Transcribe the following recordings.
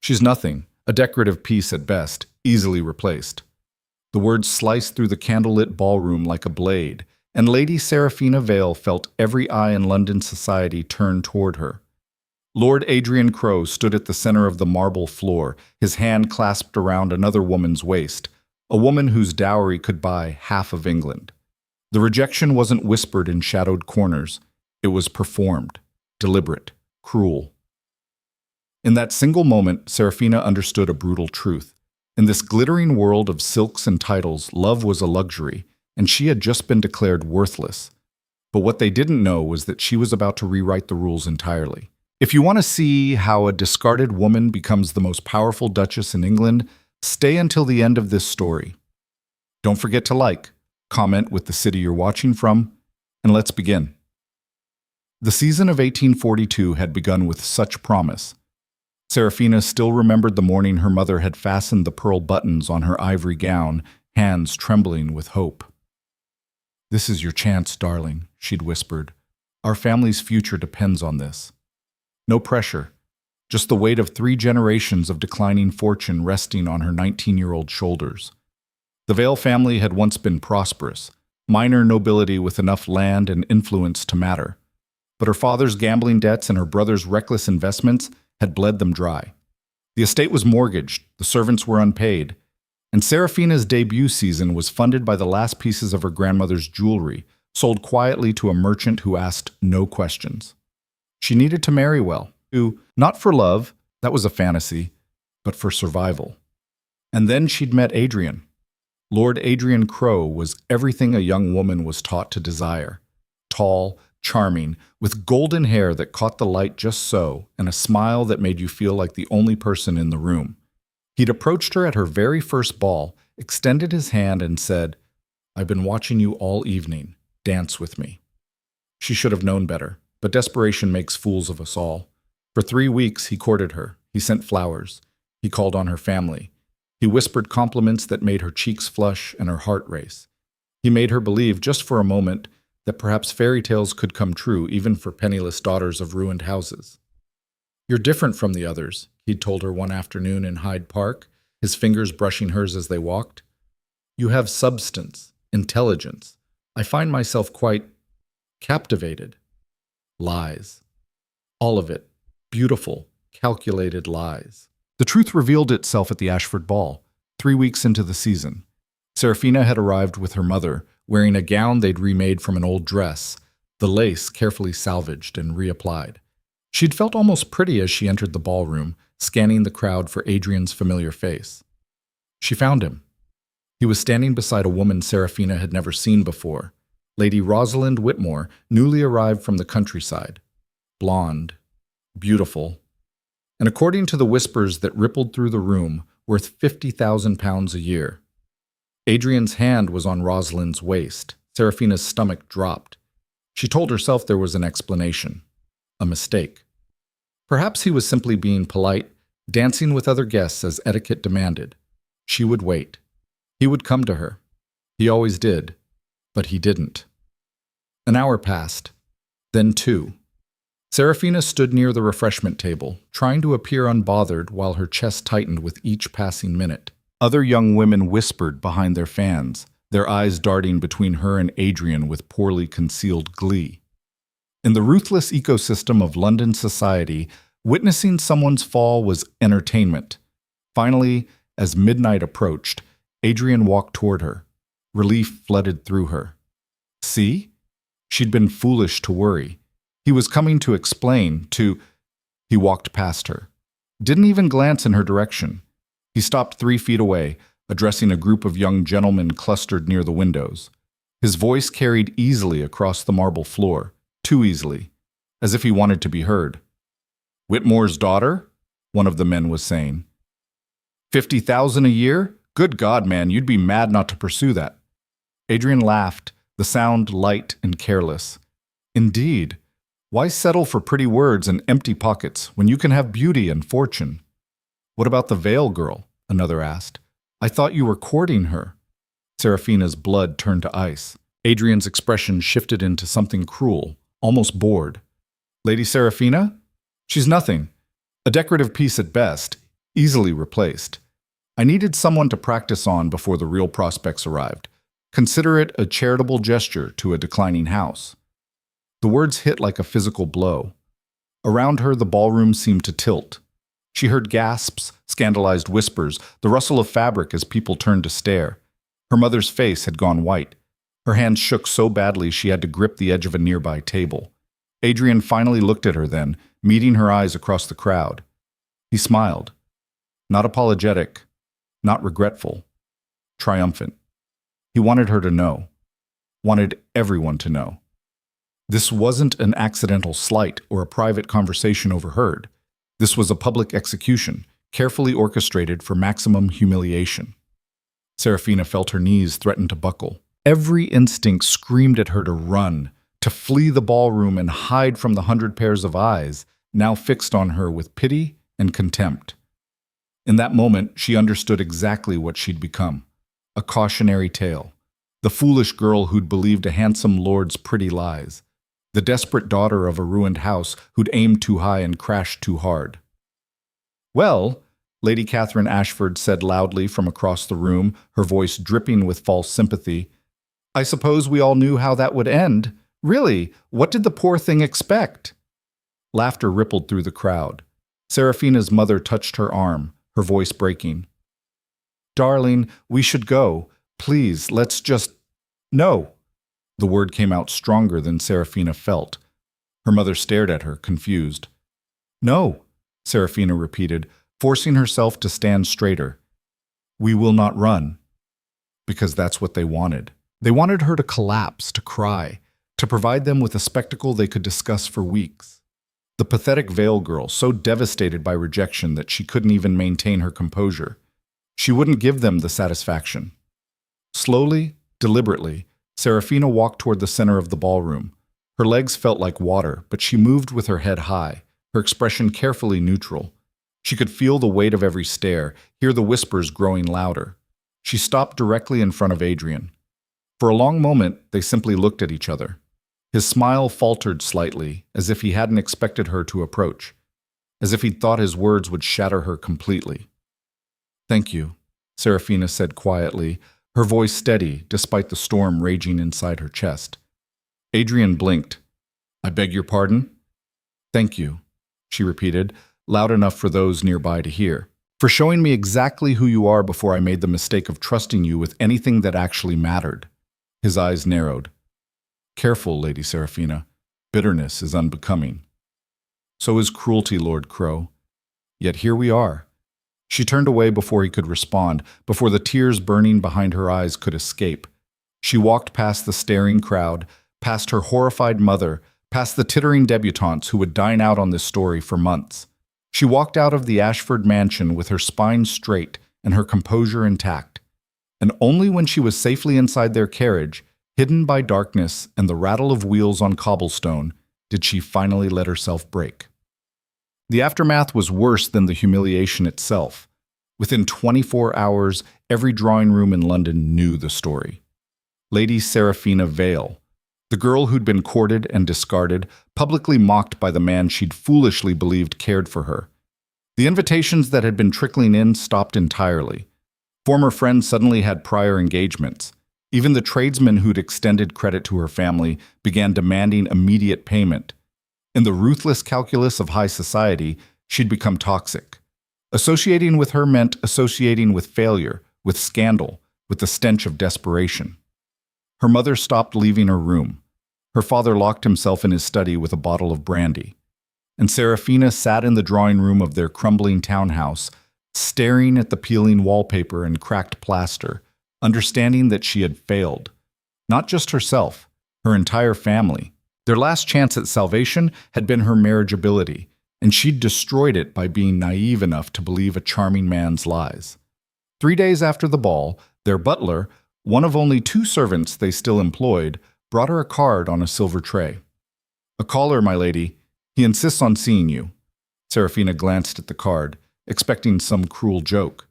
She's nothing, a decorative piece at best, easily replaced. The words sliced through the candlelit ballroom like a blade, and Lady Seraphina Vale felt every eye in London society turn toward her. Lord Adrian Crowe stood at the center of the marble floor, his hand clasped around another woman's waist, a woman whose dowry could buy half of England. The rejection wasn't whispered in shadowed corners. It was performed, deliberate, cruel. In that single moment, Seraphina understood a brutal truth. In this glittering world of silks and titles, love was a luxury, and she had just been declared worthless. But what they didn't know was that she was about to rewrite the rules entirely. If you want to see how a discarded woman becomes the most powerful Duchess in England, stay until the end of this story. Don't forget to like, comment with the city you're watching from, and let's begin. The season of 1842 had begun with such promise. Seraphina still remembered the morning her mother had fastened the pearl buttons on her ivory gown, hands trembling with hope. "This is your chance, darling," she'd whispered. "Our family's future depends on this." No pressure, just the weight of 3 generations of declining fortune resting on her 19-year-old shoulders. The Vale family had once been prosperous, minor nobility with enough land and influence to matter. But her father's gambling debts and her brother's reckless investments had bled them dry. The estate was mortgaged, the servants were unpaid, and Seraphina's debut season was funded by the last pieces of her grandmother's jewelry, sold quietly to a merchant who asked no questions. She needed to marry well, not for love, that was a fantasy, but for survival. And then she'd met Adrian. Lord Adrian Crowe was everything a young woman was taught to desire. Tall, charming, with golden hair that caught the light just so, and a smile that made you feel like the only person in the room. He'd approached her at her very first ball, extended his hand and said, "I've been watching you all evening. Dance with me." She should have known better, but desperation makes fools of us all. For 3 weeks he courted her. He sent flowers. He called on her family. He whispered compliments that made her cheeks flush and her heart race. He made her believe, just for a moment, that perhaps fairy tales could come true even for penniless daughters of ruined houses. "You're different from the others," he'd told her one afternoon in Hyde Park, his fingers brushing hers as they walked. "You have substance, intelligence. I find myself quite captivated." Lies. All of it. Beautiful, calculated lies. The truth revealed itself at the Ashford Ball, 3 weeks into the season. Seraphina had arrived with her mother, wearing a gown they'd remade from an old dress, the lace carefully salvaged and reapplied. She'd felt almost pretty as she entered the ballroom, scanning the crowd for Adrian's familiar face. She found him. He was standing beside a woman Seraphina had never seen before, Lady Rosalind Whitmore, newly arrived from the countryside. Blonde, beautiful, and according to the whispers that rippled through the room, worth £50,000 a year. Adrian's hand was on Rosalind's waist. Seraphina's stomach dropped. She told herself there was an explanation. A mistake. Perhaps he was simply being polite, dancing with other guests as etiquette demanded. She would wait. He would come to her. He always did, but he didn't. An hour passed, then 2. Seraphina stood near the refreshment table, trying to appear unbothered while her chest tightened with each passing minute. Other young women whispered behind their fans, their eyes darting between her and Adrian with poorly concealed glee. In the ruthless ecosystem of London society, witnessing someone's fall was entertainment. Finally, as midnight approached, Adrian walked toward her. Relief flooded through her. See? She'd been foolish to worry. He was coming to explain, He walked past her. Didn't even glance in her direction. He stopped 3 feet away, addressing a group of young gentlemen clustered near the windows. His voice carried easily across the marble floor, too easily, as if he wanted to be heard. "Whitmore's daughter?" one of the men was saying. 50,000 a year? Good God, man, you'd be mad not to pursue that. Adrian laughed, the sound light and careless. Indeed. Why settle for pretty words and empty pockets when you can have beauty and fortune? What about the Vale girl? Another asked. I thought you were courting her. Seraphina's blood turned to ice. Adrian's expression shifted into something cruel, almost bored. Lady Seraphina? She's nothing. A decorative piece at best, easily replaced. I needed someone to practice on before the real prospects arrived. Consider it a charitable gesture to a declining house. The words hit like a physical blow. Around her, the ballroom seemed to tilt. She heard gasps, scandalized whispers, the rustle of fabric as people turned to stare. Her mother's face had gone white. Her hands shook so badly she had to grip the edge of a nearby table. Adrian finally looked at her then, meeting her eyes across the crowd. He smiled. Not apologetic, not regretful, triumphant. He wanted her to know. Wanted everyone to know. This wasn't an accidental slight or a private conversation overheard. This was a public execution, carefully orchestrated for maximum humiliation. Seraphina felt her knees threaten to buckle. Every instinct screamed at her to run, to flee the ballroom and hide from the 100 pairs of eyes, now fixed on her with pity and contempt. In that moment, she understood exactly what she'd become. A cautionary tale. The foolish girl who'd believed a handsome lord's pretty lies. The desperate daughter of a ruined house who'd aimed too high and crashed too hard. "Well," Lady Catherine Ashford said loudly from across the room, her voice dripping with false sympathy, "I suppose we all knew how that would end. Really, what did the poor thing expect?" Laughter rippled through the crowd. Seraphina's mother touched her arm, her voice breaking. "Darling, we should go. Please, let's just—" "No." The word came out stronger than Seraphina felt. Her mother stared at her, confused. "No," Seraphina repeated, forcing herself to stand straighter. "We will not run." Because that's what they wanted. They wanted her to collapse, to cry, to provide them with a spectacle they could discuss for weeks. The pathetic veil girl, so devastated by rejection that she couldn't even maintain her composure. She wouldn't give them the satisfaction. Slowly, deliberately, Seraphina walked toward the center of the ballroom. Her legs felt like water, but she moved with her head high, her expression carefully neutral. She could feel the weight of every stare, hear the whispers growing louder. She stopped directly in front of Adrian. For a long moment, they simply looked at each other. His smile faltered slightly, as if he hadn't expected her to approach, as if he'd thought his words would shatter her completely. "Thank you," Seraphina said quietly, her voice steady despite the storm raging inside her chest. Adrian blinked. "I beg your pardon?" "Thank you," she repeated, loud enough for those nearby to hear, "for showing me exactly who you are before I made the mistake of trusting you with anything that actually mattered." His eyes narrowed. "Careful, Lady Seraphina. Bitterness is unbecoming. So is cruelty, Lord Crow. Yet here we are." She turned away before he could respond, before the tears burning behind her eyes could escape. She walked past the staring crowd, past her horrified mother, past the tittering debutantes who would dine out on this story for months. She walked out of the Ashford mansion with her spine straight and her composure intact. And only when she was safely inside their carriage, hidden by darkness and the rattle of wheels on cobblestone, did she finally let herself break. The aftermath was worse than the humiliation itself. Within 24 hours, every drawing room in London knew the story. Lady Seraphina Vale, the girl who'd been courted and discarded, publicly mocked by the man she'd foolishly believed cared for her. The invitations that had been trickling in stopped entirely. Former friends suddenly had prior engagements. Even the tradesmen who'd extended credit to her family began demanding immediate payment. In the ruthless calculus of high society, she'd become toxic. Associating with her meant associating with failure, with scandal, with the stench of desperation. Her mother stopped leaving her room. Her father locked himself in his study with a bottle of brandy. And Seraphina sat in the drawing room of their crumbling townhouse, staring at the peeling wallpaper and cracked plaster, understanding that she had failed. Not just herself, her entire family. Their last chance at salvation had been her marriageability, and she'd destroyed it by being naive enough to believe a charming man's lies. 3 days after the ball, their butler, one of only 2 servants they still employed, brought her a card on a silver tray. "A caller, my lady. He insists on seeing you." Seraphina glanced at the card, expecting some cruel joke.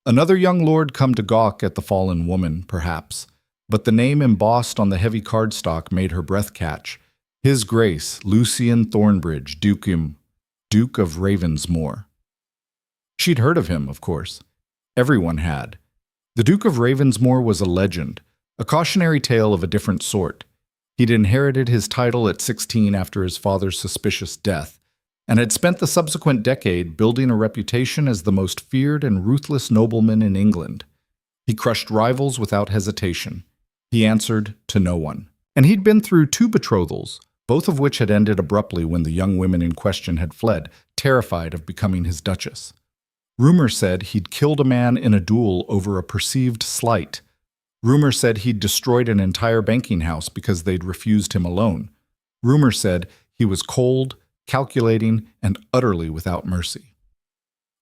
Another young lord come to gawk at the fallen woman, perhaps. But the name embossed on the heavy cardstock made her breath catch. His Grace, Lucian Thornbridge, Duke of Ravensmore. She'd heard of him, of course. Everyone had. The Duke of Ravensmore was a legend, a cautionary tale of a different sort. He'd inherited his title at 16 after his father's suspicious death, and had spent the subsequent decade building a reputation as the most feared and ruthless nobleman in England. He crushed rivals without hesitation. He answered to no one. And he'd been through 2 betrothals, both of which had ended abruptly when the young women in question had fled, terrified of becoming his Duchess. Rumor said he'd killed a man in a duel over a perceived slight. Rumor said he'd destroyed an entire banking house because they'd refused him a loan. Rumor said he was cold, calculating, and utterly without mercy.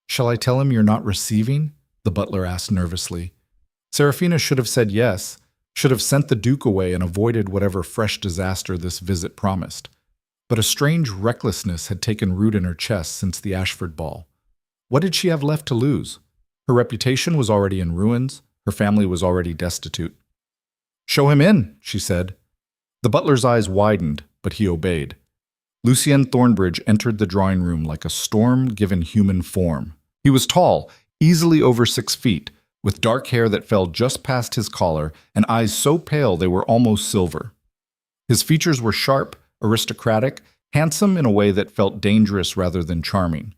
"Shall I tell him you're not receiving?" the butler asked nervously. Seraphina should have said yes, should have sent the Duke away and avoided whatever fresh disaster this visit promised. But a strange recklessness had taken root in her chest since the Ashford ball. What did she have left to lose? Her reputation was already in ruins. Her family was already destitute. "Show him in," she said. The butler's eyes widened, but he obeyed. Lucien Thornbridge entered the drawing room like a storm given human form. He was tall, easily over 6 feet, with dark hair that fell just past his collar and eyes so pale they were almost silver. His features were sharp, aristocratic, handsome in a way that felt dangerous rather than charming.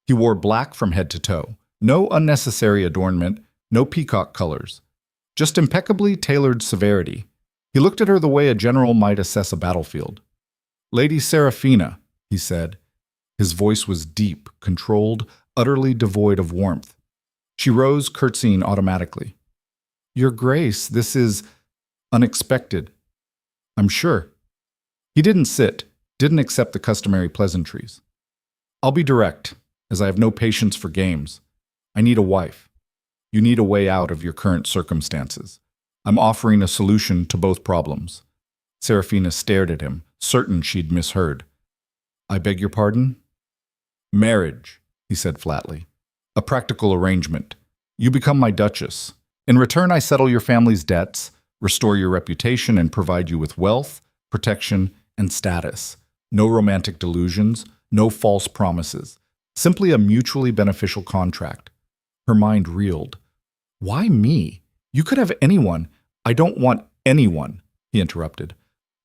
He wore black from head to toe, no unnecessary adornment, no peacock colors, just impeccably tailored severity. He looked at her the way a general might assess a battlefield. "Lady Seraphina," he said. His voice was deep, controlled, utterly devoid of warmth. She rose, curtsying automatically. "Your Grace, this is unexpected. I'm sure." He didn't sit, didn't accept the customary pleasantries. "I'll be direct, as I have no patience for games. I need a wife. You need a way out of your current circumstances. I'm offering a solution to both problems." Seraphina stared at him, certain she'd misheard. "I beg your pardon?" "Marriage," he said flatly. "A practical arrangement. You become my Duchess. In return, I settle your family's debts, restore your reputation, and provide you with wealth, protection, and status. No romantic delusions, no false promises. Simply a mutually beneficial contract." Her mind reeled. "Why me? You could have anyone." "I don't want anyone," he interrupted.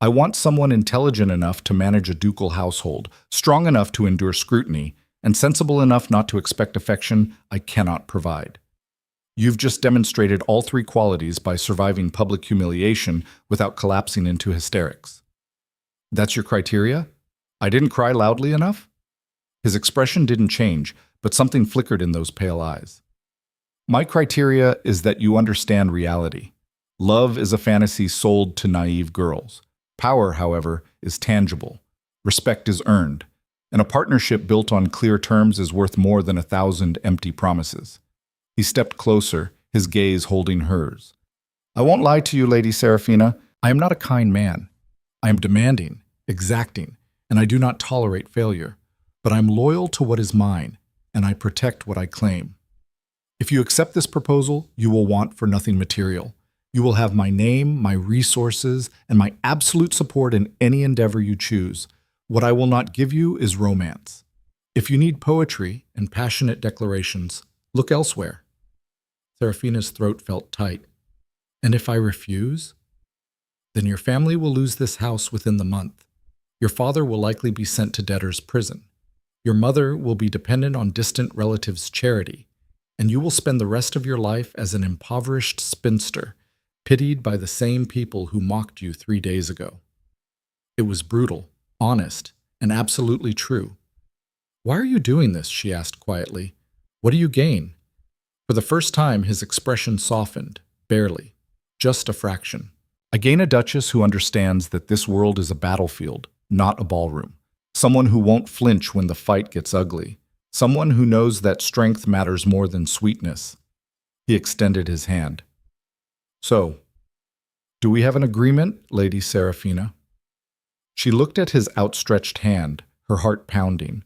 "I want someone intelligent enough to manage a ducal household, strong enough to endure scrutiny, and sensible enough not to expect affection I cannot provide. You've just demonstrated all 3 qualities by surviving public humiliation without collapsing into hysterics." "That's your criteria? I didn't cry loudly enough?" His expression didn't change, but something flickered in those pale eyes. "My criteria is that you understand reality. Love is a fantasy sold to naive girls. Power, however, is tangible. Respect is earned. And a partnership built on clear terms is worth more than 1,000 empty promises." He stepped closer, his gaze holding hers. "I won't lie to you, Lady Seraphina. I am not a kind man. I am demanding, exacting, and I do not tolerate failure. But I am loyal to what is mine, and I protect what I claim. If you accept this proposal, you will want for nothing material. You will have my name, my resources, and my absolute support in any endeavor you choose. What I will not give you is romance. If you need poetry and passionate declarations, look elsewhere." Seraphina's throat felt tight. "And if I refuse?" "Then your family will lose this house within the month. Your father will likely be sent to debtor's prison. Your mother will be dependent on distant relatives' charity, and you will spend the rest of your life as an impoverished spinster, pitied by the same people who mocked you 3 days ago." It was brutal, honest, and absolutely true. "Why are you doing this?" she asked quietly. "What do you gain?" For the first time, his expression softened, barely, just a fraction. "I gain a Duchess who understands that this world is a battlefield, not a ballroom. Someone who won't flinch when the fight gets ugly. Someone who knows that strength matters more than sweetness." He extended his hand. "So, do we have an agreement, Lady Seraphina?" She looked at his outstretched hand, her heart pounding.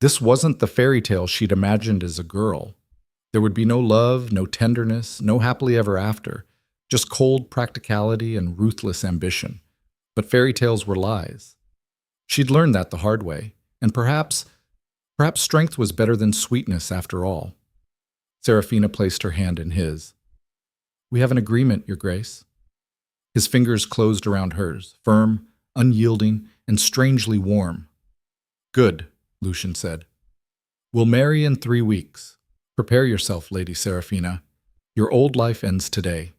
This wasn't the fairy tale she'd imagined as a girl. There would be no love, no tenderness, no happily ever after, just cold practicality and ruthless ambition. But fairy tales were lies. She'd learned that the hard way, and perhaps Perhaps strength was better than sweetness after all. Seraphina placed her hand in his. We have an agreement, Your Grace. His fingers closed around hers, firm, unyielding, and strangely warm. Good, Lucian said. We'll marry in 3 weeks. Prepare yourself, Lady Seraphina. Your old life ends today.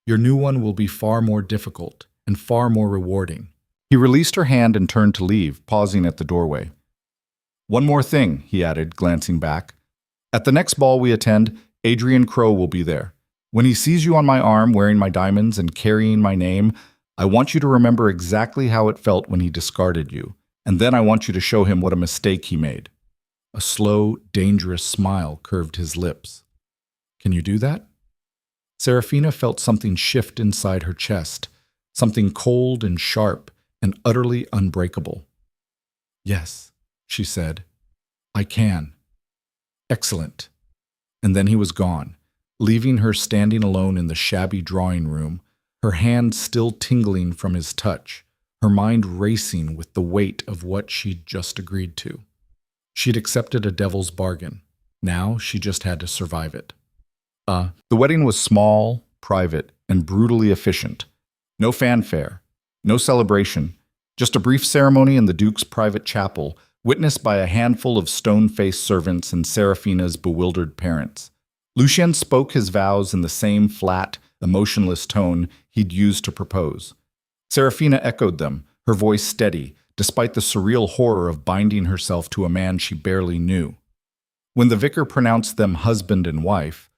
Your new one will be far more difficult and far more rewarding. He released her hand and turned to leave, pausing at the doorway. One more thing, he added, glancing back. At the next ball we attend, Adrian Crowe will be there. When he sees you on my arm wearing my diamonds and carrying my name, I want you to remember exactly how it felt when he discarded you, and then I want you to show him what a mistake he made. A slow, dangerous smile curved his lips. Can you do that? Seraphina felt something shift inside her chest, something cold and sharp and utterly unbreakable. Yes, she said. I can. Excellent. And then he was gone, leaving her standing alone in the shabby drawing room, her hand still tingling from his touch, her mind racing with the weight of what she'd just agreed to. She'd accepted a devil's bargain. Now she just had to survive it. The wedding was small, private, and brutally efficient. No fanfare, no celebration, just a brief ceremony in the Duke's private chapel, witnessed by a handful of stone-faced servants and Seraphina's bewildered parents. Lucien spoke his vows in the same flat, emotionless tone he'd used to propose. Seraphina echoed them, her voice steady, despite the surreal horror of binding herself to a man she barely knew. When the vicar pronounced them husband and wife,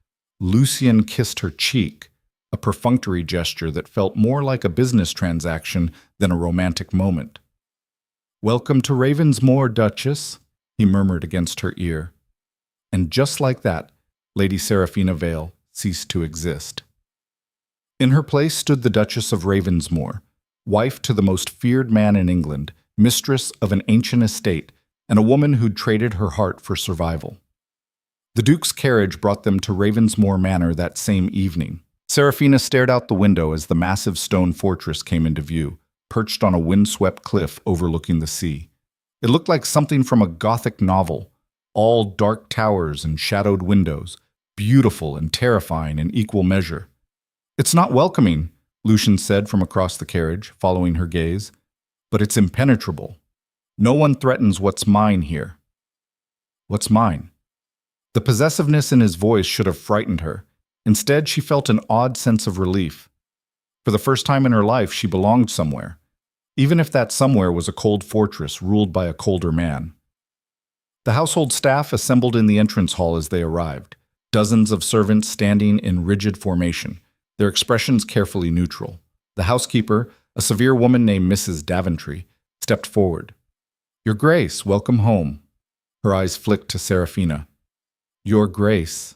Lucien kissed her cheek, a perfunctory gesture that felt more like a business transaction than a romantic moment. "Welcome to Ravensmoor, Duchess," he murmured against her ear. And just like that, Lady Seraphina Vale ceased to exist. In her place stood the Duchess of Ravensmoor, wife to the most feared man in England, mistress of an ancient estate, and a woman who'd traded her heart for survival. The Duke's carriage brought them to Ravensmoor Manor that same evening. Seraphina stared out the window as the massive stone fortress came into view, perched on a windswept cliff overlooking the sea. It looked like something from a Gothic novel, all dark towers and shadowed windows, beautiful and terrifying in equal measure. "It's not welcoming," Lucian said from across the carriage, following her gaze, "but it's impenetrable. No one threatens what's mine here." What's mine? The possessiveness in his voice should have frightened her. Instead, she felt an odd sense of relief. For the first time in her life, she belonged somewhere, even if that somewhere was a cold fortress ruled by a colder man. The household staff assembled in the entrance hall as they arrived, dozens of servants standing in rigid formation, their expressions carefully neutral. The housekeeper, a severe woman named Mrs. Daventry, stepped forward. "Your Grace, welcome home." Her eyes flicked to Seraphina. "Your Grace."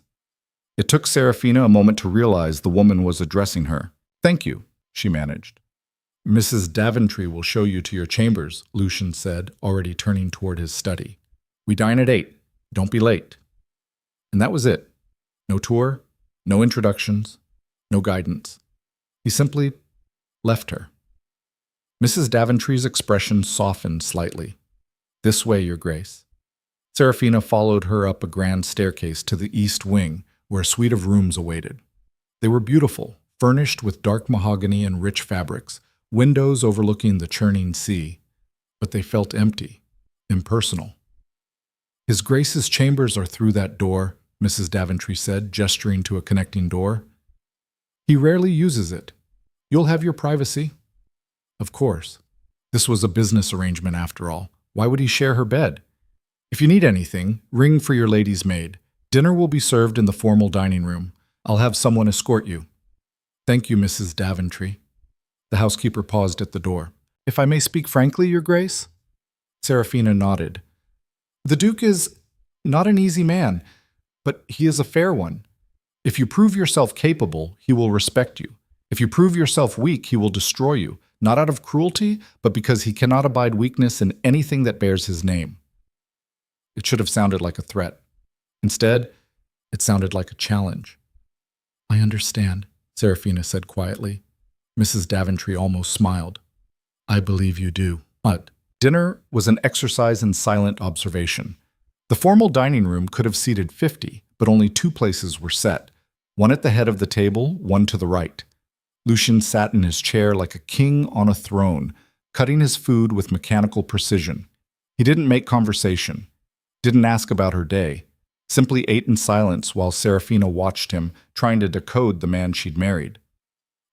It took Seraphina a moment to realize the woman was addressing her. "Thank you," she managed. "Mrs. Daventry will show you to your chambers," Lucian said, already turning toward his study. "We dine at 8. Don't be late." And that was it. No tour, no introductions, no guidance. He simply left her. Mrs. Daventry's expression softened slightly. "This way, Your Grace." Seraphina followed her up a grand staircase to the east wing, where a suite of rooms awaited. They were beautiful, furnished with dark mahogany and rich fabrics, windows overlooking the churning sea. But they felt empty, impersonal. "His Grace's chambers are through that door," Mrs. Daventry said, gesturing to a connecting door. "He rarely uses it. You'll have your privacy." Of course. This was a business arrangement after all. Why would he share her bed? "If you need anything, ring for your lady's maid. Dinner will be served in the formal dining room. I'll have someone escort you." "Thank you, Mrs. Daventry." The housekeeper paused at the door. "If I may speak frankly, Your Grace?" Seraphina nodded. "The Duke is not an easy man, but he is a fair one. If you prove yourself capable, he will respect you. If you prove yourself weak, he will destroy you, not out of cruelty, but because he cannot abide weakness in anything that bears his name." It should have sounded like a threat. Instead, it sounded like a challenge. "I understand," Seraphina said quietly. Mrs. Daventry almost smiled. "I believe you do." Dinner was an exercise in silent observation. The formal dining room could have seated 50, but only two places were set, one at the head of the table, one to the right. Lucian sat in his chair like a king on a throne, cutting his food with mechanical precision. He didn't make conversation, didn't ask about her day, simply ate in silence while Seraphina watched him, trying to decode the man she'd married.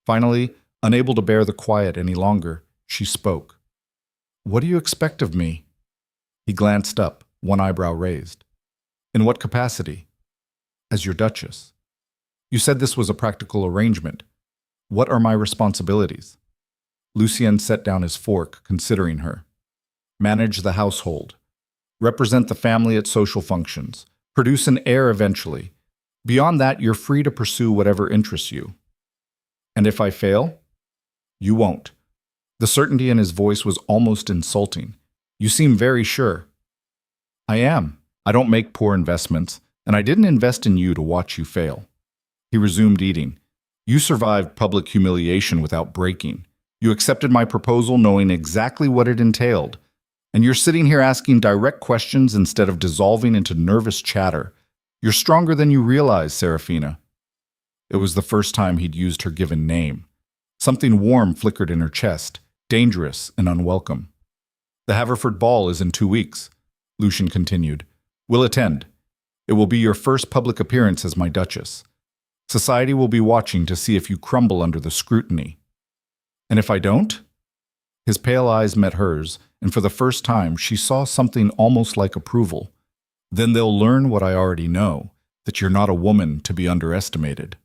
Finally, unable to bear the quiet any longer, she spoke. "What do you expect of me?" He glanced up, one eyebrow raised. "In what capacity?" "As your Duchess. You said this was a practical arrangement. What are my responsibilities?" Lucien set down his fork, considering her. "Manage the household. Represent the family at social functions. Produce an heir eventually. Beyond that, you're free to pursue whatever interests you." "And if I fail?" "You won't." The certainty in his voice was almost insulting. "You seem very sure." "I am. I don't make poor investments, and I didn't invest in you to watch you fail." He resumed eating. "You survived public humiliation without breaking. You accepted my proposal knowing exactly what it entailed. And you're sitting here asking direct questions instead of dissolving into nervous chatter. You're stronger than you realize, Seraphina." It was the first time he'd used her given name. Something warm flickered in her chest, dangerous and unwelcome. "The Haverford Ball is in 2 weeks," Lucian continued. "We'll attend. It will be your first public appearance as my Duchess. Society will be watching to see if you crumble under the scrutiny." "And if I don't?" His pale eyes met hers, and for the first time she saw something almost like approval. "Then they'll learn what I already know, that you're not a woman to be underestimated."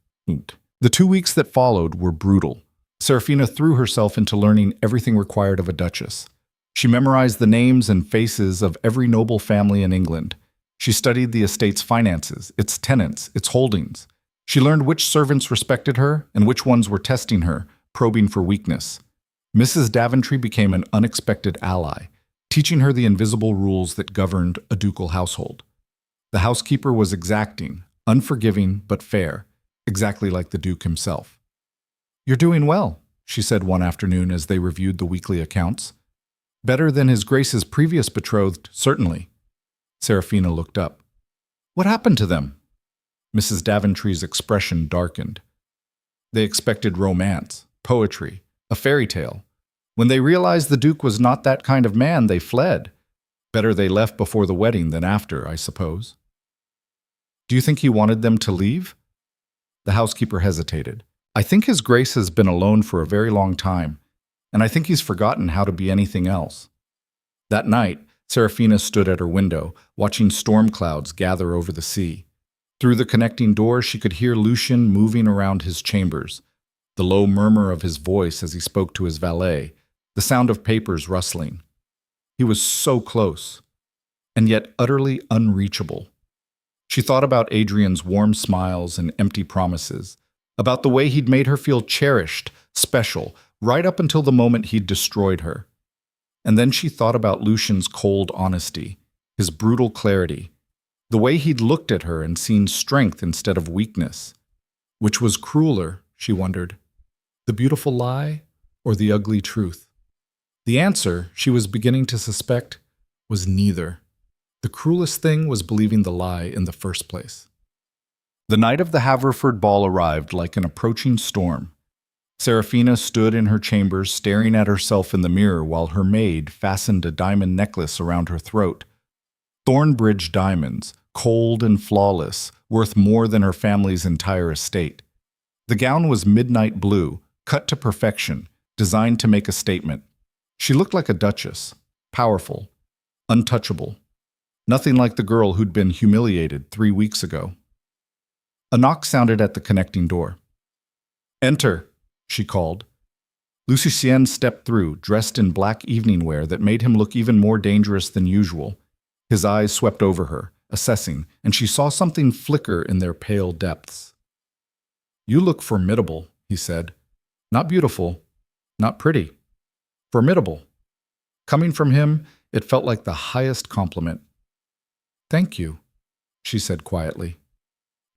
The 2 weeks that followed were brutal. Seraphina threw herself into learning everything required of a duchess. She memorized the names and faces of every noble family in England. She studied the estate's finances, its tenants, its holdings. She learned which servants respected her and which ones were testing her, probing for weakness. Mrs. Daventry became an unexpected ally, teaching her the invisible rules that governed a ducal household. The housekeeper was exacting, unforgiving but fair, exactly like the Duke himself. "You're doing well," she said one afternoon as they reviewed the weekly accounts. "Better than His Grace's previous betrothed, certainly." Seraphina looked up. "What happened to them?" Mrs. Daventry's expression darkened. "They expected romance, poetry, a fairy tale. When they realized the Duke was not that kind of man, they fled. Better they left before the wedding than after, I suppose." "Do you think he wanted them to leave?" The housekeeper hesitated. "I think His Grace has been alone for a very long time, and I think he's forgotten how to be anything else." That night, Seraphina stood at her window, watching storm clouds gather over the sea. Through the connecting door, she could hear Lucian moving around his chambers, the low murmur of his voice as he spoke to his valet, the sound of papers rustling. He was so close, and yet utterly unreachable. She thought about Adrian's warm smiles and empty promises, about the way he'd made her feel cherished, special, right up until the moment he'd destroyed her. And then she thought about Lucian's cold honesty, his brutal clarity, the way he'd looked at her and seen strength instead of weakness. Which was crueler, she wondered, the beautiful lie or the ugly truth? The answer, she was beginning to suspect, was neither. The cruelest thing was believing the lie in the first place. The night of the Haverford Ball arrived like an approaching storm. Seraphina stood in her chambers staring at herself in the mirror while her maid fastened a diamond necklace around her throat. Thornbridge diamonds, cold and flawless, worth more than her family's entire estate. The gown was midnight blue, cut to perfection, designed to make a statement. She looked like a duchess, powerful, untouchable. Nothing like the girl who'd been humiliated 3 weeks ago. A knock sounded at the connecting door. "Enter," she called. Lucien stepped through, dressed in black evening wear that made him look even more dangerous than usual. His eyes swept over her, assessing, and she saw something flicker in their pale depths. "You look formidable," he said. "Not beautiful, not pretty. Formidable." Coming from him, it felt like the highest compliment. "Thank you," she said quietly.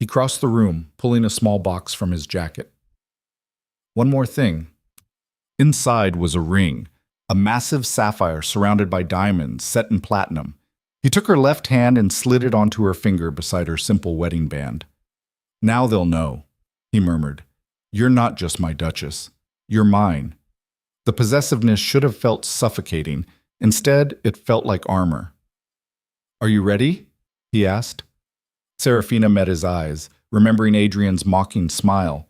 He crossed the room, pulling a small box from his jacket. "One more thing." Inside was a ring, a massive sapphire surrounded by diamonds set in platinum. He took her left hand and slid it onto her finger beside her simple wedding band. "Now they'll know," he murmured. "You're not just my Duchess. You're mine." The possessiveness should have felt suffocating. Instead, it felt like armor. "Are you ready?" he asked. Seraphina met his eyes, remembering Adrian's mocking smile,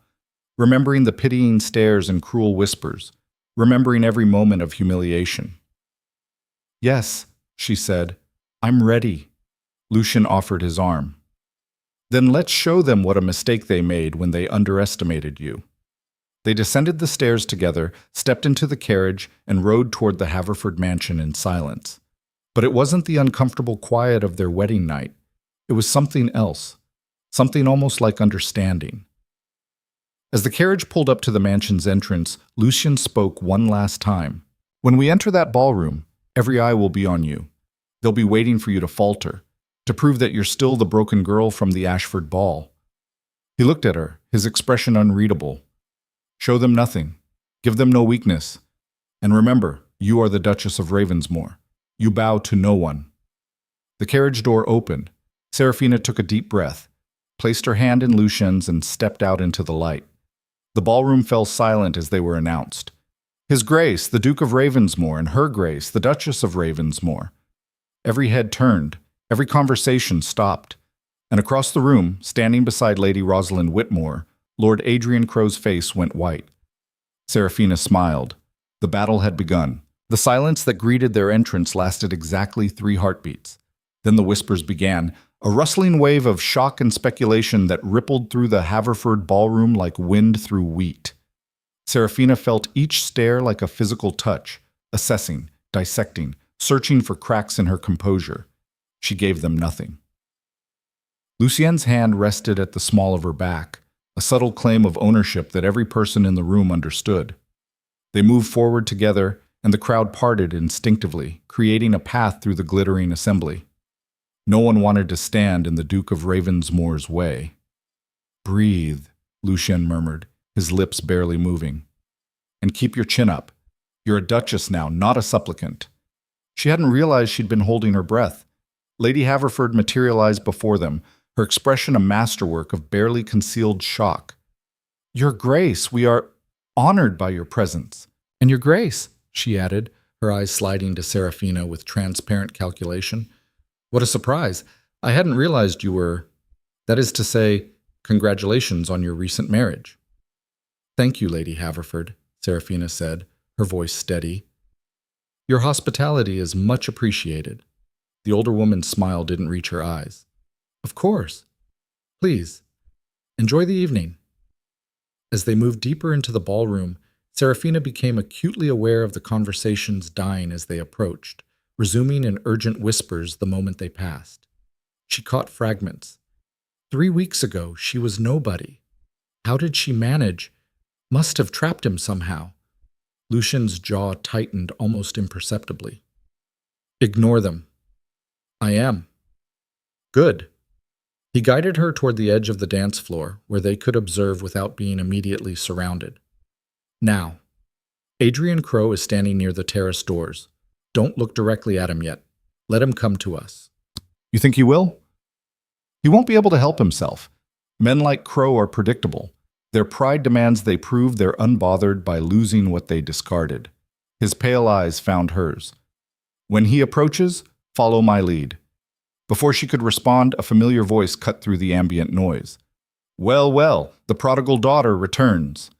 remembering the pitying stares and cruel whispers, remembering every moment of humiliation. "Yes," she said, "I'm ready." Lucian offered his arm. "Then let's show them what a mistake they made when they underestimated you." They descended the stairs together, stepped into the carriage, and rode toward the Haverford mansion in silence. But it wasn't the uncomfortable quiet of their wedding night. It was something else, something almost like understanding. As the carriage pulled up to the mansion's entrance, Lucian spoke one last time. "When we enter that ballroom, every eye will be on you. They'll be waiting for you to falter, to prove that you're still the broken girl from the Ashford ball." He looked at her, his expression unreadable. "Show them nothing. Give them no weakness. And remember, you are the Duchess of Ravensmore. You bow to no one." The carriage door opened. Seraphina took a deep breath, placed her hand in Lucian's, and stepped out into the light. The ballroom fell silent as they were announced. His Grace, the Duke of Ravensmore, and Her Grace, the Duchess of Ravensmore. Every head turned, every conversation stopped, and across the room, standing beside Lady Rosalind Whitmore, Lord Adrian Crowe's face went white. Seraphina smiled. The battle had begun. The silence that greeted their entrance lasted exactly 3 heartbeats. Then the whispers began, a rustling wave of shock and speculation that rippled through the Haverford ballroom like wind through wheat. Seraphina felt each stare like a physical touch, assessing, dissecting, searching for cracks in her composure. She gave them nothing. Lucien's hand rested at the small of her back, a subtle claim of ownership that every person in the room understood. They moved forward together, and the crowd parted instinctively, creating a path through the glittering assembly. No one wanted to stand in the Duke of Ravensmore's way. "Breathe," Lucien murmured, his lips barely moving. "And keep your chin up. You're a duchess now, not a supplicant." She hadn't realized she'd been holding her breath. Lady Haverford materialized before them, her expression a masterwork of barely concealed shock. "Your Grace, we are honored by your presence." "And your Grace," she added, her eyes sliding to Seraphina with transparent calculation. "What a surprise. I hadn't realized you were... That is to say, congratulations on your recent marriage." "Thank you, Lady Haverford," Seraphina said, her voice steady. "Your hospitality is much appreciated." The older woman's smile didn't reach her eyes. "Of course. Please, enjoy the evening." As they moved deeper into the ballroom, Seraphina became acutely aware of the conversations dying as they approached, resuming in urgent whispers the moment they passed. She caught fragments. 3 weeks ago, she was nobody. How did she manage? Must have trapped him somehow. Lucian's jaw tightened almost imperceptibly. "Ignore them." "I am." "Good." He guided her toward the edge of the dance floor, where they could observe without being immediately surrounded. "Now, Adrian Crowe is standing near the terrace doors. Don't look directly at him yet. Let him come to us." "You think he will?" "He won't be able to help himself. Men like Crowe are predictable. Their pride demands they prove they're unbothered by losing what they discarded." His pale eyes found hers. "When he approaches, follow my lead." Before she could respond, a familiar voice cut through the ambient noise. "Well, well, the prodigal daughter returns."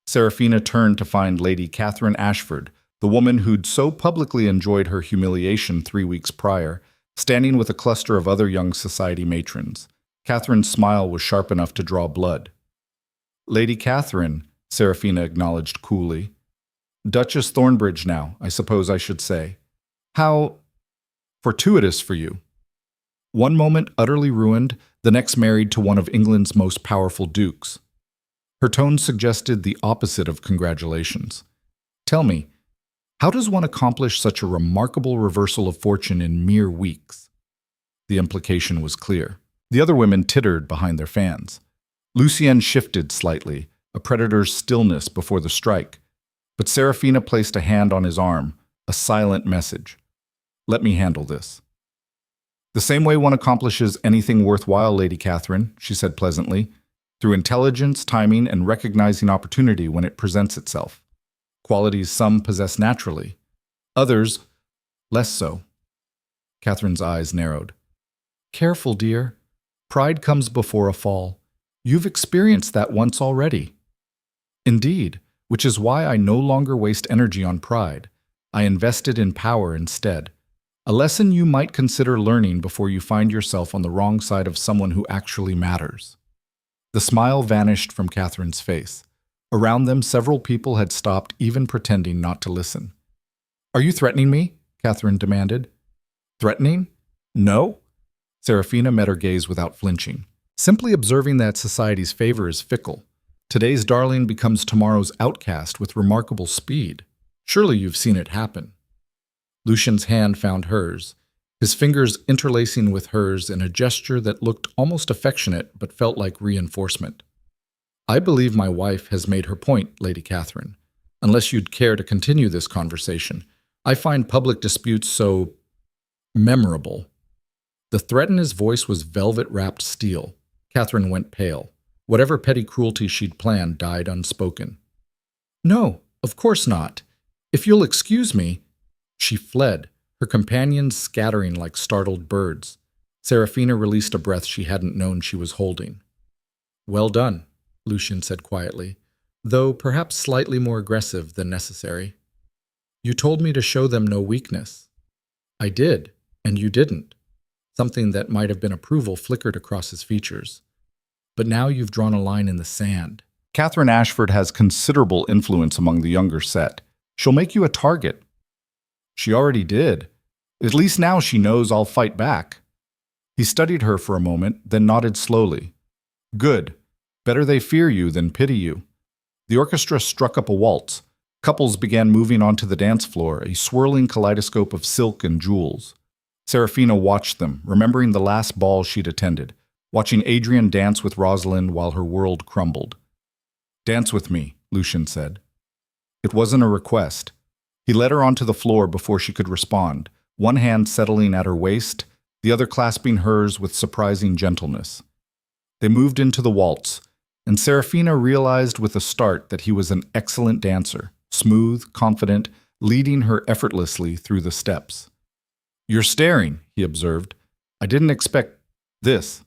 Seraphina turned to find Lady Catherine Ashford, the woman who'd so publicly enjoyed her humiliation 3 weeks prior, standing with a cluster of other young society matrons. Catherine's smile was sharp enough to draw blood. "Lady Catherine," Seraphina acknowledged coolly. "Duchess Thornbridge now, I suppose I should say. How fortuitous for you. One moment utterly ruined, the next married to one of England's most powerful dukes." Her tone suggested the opposite of congratulations. "Tell me, how does one accomplish such a remarkable reversal of fortune in mere weeks?" The implication was clear. The other women tittered behind their fans. Lucien shifted slightly, a predator's stillness before the strike. But Seraphina placed a hand on his arm, a silent message. "Let me handle this." The same way one accomplishes anything worthwhile, Lady Catherine, she said pleasantly, through intelligence, timing, and recognizing opportunity when it presents itself. Qualities some possess naturally, others less so. Catherine's eyes narrowed. Careful, dear. Pride comes before a fall. You've experienced that once already. Indeed, which is why I no longer waste energy on pride. I invest it in power instead. A lesson you might consider learning before you find yourself on the wrong side of someone who actually matters. The smile vanished from Catherine's face. Around them, several people had stopped, even pretending not to listen. Are you threatening me? Catherine demanded. Threatening? No. Seraphina met her gaze without flinching. Simply observing that society's favor is fickle. Today's darling becomes tomorrow's outcast with remarkable speed. Surely you've seen it happen. Lucian's hand found hers, his fingers interlacing with hers in a gesture that looked almost affectionate but felt like reinforcement. I believe my wife has made her point, Lady Catherine. Unless you'd care to continue this conversation, I find public disputes so memorable. The threat in his voice was velvet-wrapped steel. Catherine went pale. Whatever petty cruelty she'd planned died unspoken. No, of course not. If you'll excuse me. She fled, her companions scattering like startled birds. Seraphina released a breath she hadn't known she was holding. Well done, Lucian said quietly, though perhaps slightly more aggressive than necessary. You told me to show them no weakness. I did, and you didn't. Something that might have been approval flickered across his features. But now you've drawn a line in the sand. Catherine Ashford has considerable influence among the younger set. She'll make you a target. She already did. At least now she knows I'll fight back. He studied her for a moment, then nodded slowly. Good. Better they fear you than pity you. The orchestra struck up a waltz. Couples began moving onto the dance floor, a swirling kaleidoscope of silk and jewels. Seraphina watched them, remembering the last ball she'd attended, watching Adrian dance with Rosalind while her world crumbled. Dance with me, Lucian said. It wasn't a request. He led her onto the floor before she could respond, one hand settling at her waist, the other clasping hers with surprising gentleness. They moved into the waltz, and Seraphina realized with a start that he was an excellent dancer, smooth, confident, leading her effortlessly through the steps. You're staring, he observed. I didn't expect this.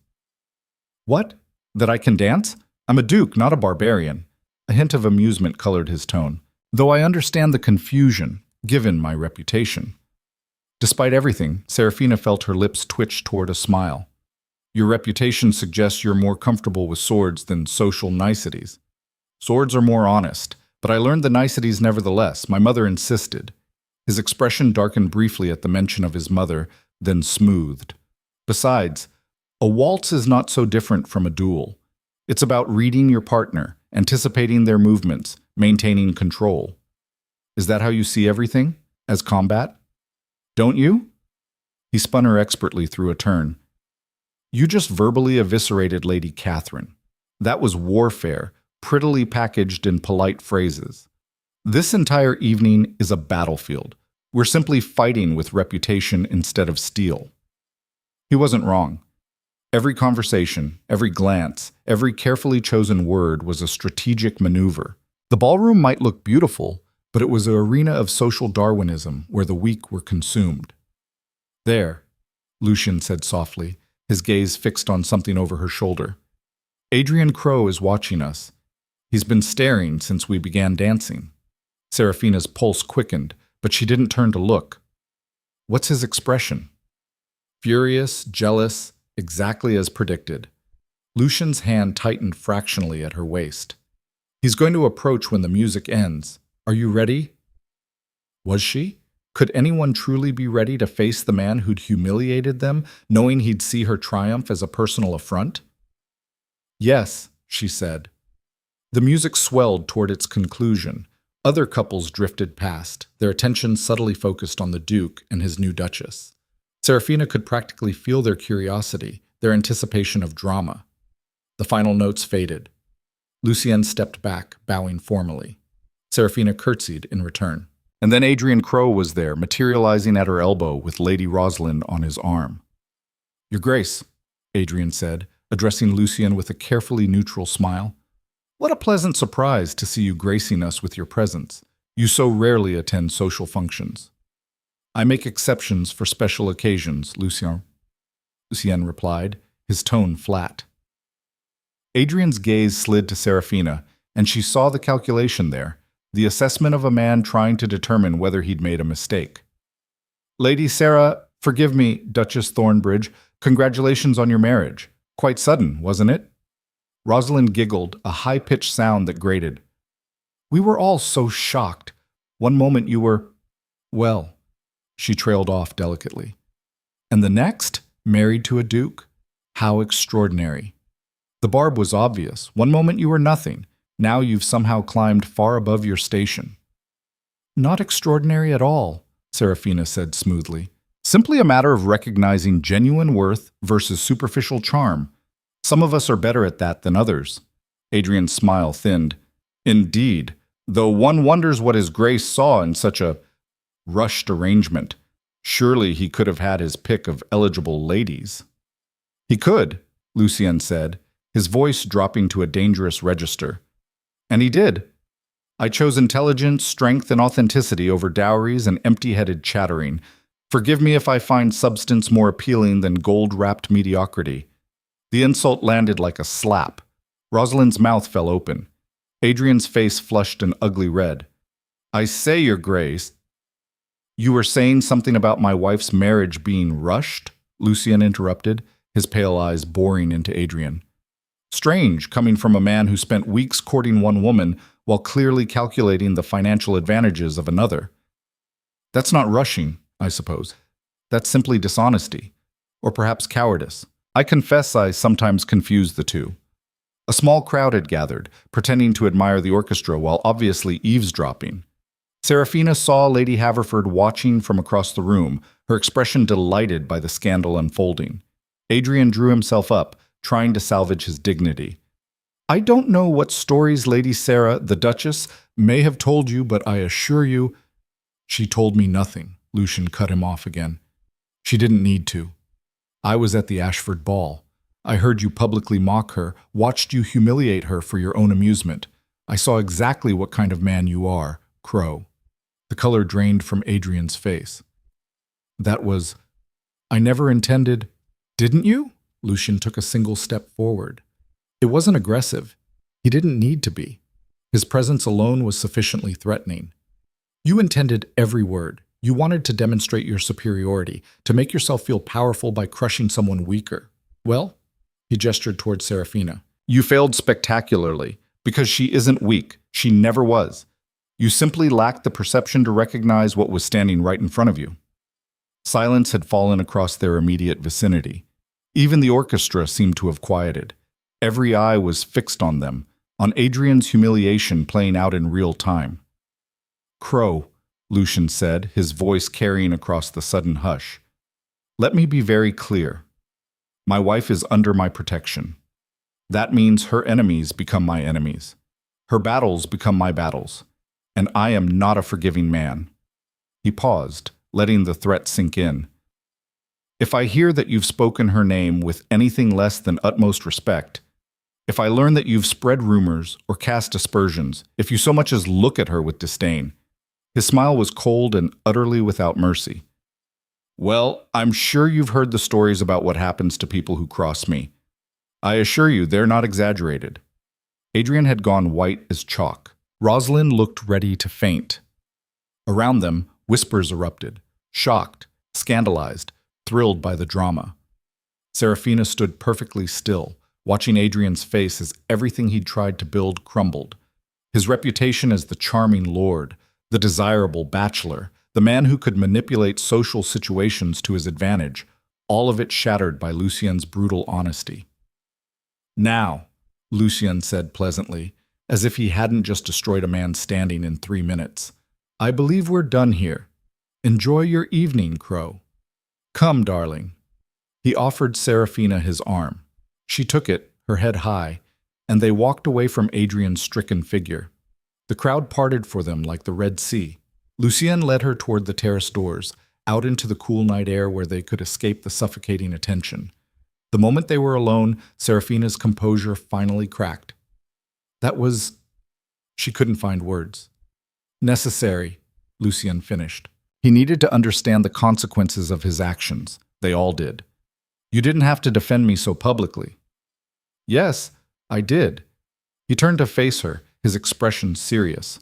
What? That I can dance? I'm a duke, not a barbarian. A hint of amusement colored his tone, though I understand the confusion, given my reputation. Despite everything, Seraphina felt her lips twitch toward a smile. Your reputation suggests you're more comfortable with swords than social niceties. Swords are more honest, but I learned the niceties nevertheless. My mother insisted. His expression darkened briefly at the mention of his mother, then smoothed. Besides, a waltz is not so different from a duel. It's about reading your partner, anticipating their movements, maintaining control. Is that how you see everything? As combat? Don't you? He spun her expertly through a turn. You just verbally eviscerated Lady Catherine. That was warfare, prettily packaged in polite phrases. This entire evening is a battlefield. We're simply fighting with reputation instead of steel. He wasn't wrong. Every conversation, every glance, every carefully chosen word was a strategic maneuver. The ballroom might look beautiful, but it was an arena of social Darwinism where the weak were consumed. There, Lucian said softly, his gaze fixed on something over her shoulder. Adrian Crowe is watching us. He's been staring since we began dancing. Seraphina's pulse quickened, but she didn't turn to look. What's his expression? Furious, jealous, exactly as predicted. Lucian's hand tightened fractionally at her waist. He's going to approach when the music ends. Are you ready? Was she? Could anyone truly be ready to face the man who'd humiliated them, knowing he'd see her triumph as a personal affront? Yes, she said. The music swelled toward its conclusion. Other couples drifted past, their attention subtly focused on the Duke and his new Duchess. Seraphina could practically feel their curiosity, their anticipation of drama. The final notes faded. Lucienne stepped back, bowing formally. Seraphina curtsied in return. And then Adrian Crowe was there, materializing at her elbow with Lady Rosalind on his arm. Your Grace, Adrian said, addressing Lucien with a carefully neutral smile. What a pleasant surprise to see you gracing us with your presence. You so rarely attend social functions. I make exceptions for special occasions, Lucien replied, his tone flat. Adrian's gaze slid to Seraphina, and she saw the calculation there, the assessment of a man trying to determine whether he'd made a mistake. Lady Sarah, forgive me, Duchess Thornbridge, congratulations on your marriage. Quite sudden, wasn't it? Rosalind giggled, a high-pitched sound that grated. We were all so shocked. One moment you were, well, she trailed off delicately. And the next, married to a duke? How extraordinary. The barb was obvious. One moment you were nothing. Now you've somehow climbed far above your station. Not extraordinary at all, Seraphina said smoothly. Simply a matter of recognizing genuine worth versus superficial charm. Some of us are better at that than others. Adrian's smile thinned. Indeed, though one wonders what his Grace saw in such a rushed arrangement. Surely he could have had his pick of eligible ladies. He could, Lucien said, his voice dropping to a dangerous register. And he did. I chose intelligence, strength, and authenticity over dowries and empty-headed chattering. Forgive me if I find substance more appealing than gold-wrapped mediocrity. The insult landed like a slap. Rosalind's mouth fell open. Adrian's face flushed an ugly red. I say, Your Grace. You were saying something about my wife's marriage being rushed? Lucien interrupted, his pale eyes boring into Adrian. Strange, coming from a man who spent weeks courting one woman while clearly calculating the financial advantages of another. That's not rushing, I suppose. That's simply dishonesty. Or perhaps cowardice. I confess I sometimes confuse the two. A small crowd had gathered, pretending to admire the orchestra while obviously eavesdropping. Seraphina saw Lady Haverford watching from across the room, her expression delighted by the scandal unfolding. Adrian drew himself up, trying to salvage his dignity. I don't know what stories Lady Sarah, the Duchess, may have told you, but I assure you— She told me nothing, Lucien cut him off again. She didn't need to. I was at the Ashford ball. I heard you publicly mock her, watched you humiliate her for your own amusement. I saw exactly what kind of man you are, Crow. The color drained from Adrian's face. That was— I never intended— Didn't you? Lucien took a single step forward. It wasn't aggressive. He didn't need to be. His presence alone was sufficiently threatening. You intended every word. You wanted to demonstrate your superiority, to make yourself feel powerful by crushing someone weaker. Well, he gestured toward Seraphina. You failed spectacularly, because she isn't weak. She never was. You simply lacked the perception to recognize what was standing right in front of you. Silence had fallen across their immediate vicinity. Even the orchestra seemed to have quieted. Every eye was fixed on them, on Adrian's humiliation playing out in real time. Crow, Lucien said, his voice carrying across the sudden hush. Let me be very clear. My wife is under my protection. That means her enemies become my enemies. Her battles become my battles. And I am not a forgiving man. He paused, letting the threat sink in. If I hear that you've spoken her name with anything less than utmost respect, if I learn that you've spread rumors or cast aspersions, if you so much as look at her with disdain— His smile was cold and utterly without mercy. Well, I'm sure you've heard the stories about what happens to people who cross me. I assure you they're not exaggerated. Adrian had gone white as chalk. Rosalind looked ready to faint. Around them, whispers erupted, shocked, scandalized, thrilled by the drama. Seraphina stood perfectly still, watching Adrian's face as everything he'd tried to build crumbled. His reputation as the charming lord, the desirable bachelor, the man who could manipulate social situations to his advantage, all of it shattered by Lucien's brutal honesty. Now, Lucien said pleasantly, as if he hadn't just destroyed a man standing in 3 minutes, I believe we're done here. Enjoy your evening, Crow. Come, darling. He offered Seraphina his arm. She took it, her head high, and they walked away from Adrian's stricken figure. The crowd parted for them like the Red Sea. Lucien led her toward the terrace doors, out into the cool night air where they could escape the suffocating attention. The moment they were alone, Seraphina's composure finally cracked. That was... She couldn't find words. Necessary, Lucien finished. He needed to understand the consequences of his actions. They all did. You didn't have to defend me so publicly. Yes, I did. He turned to face her, his expression serious.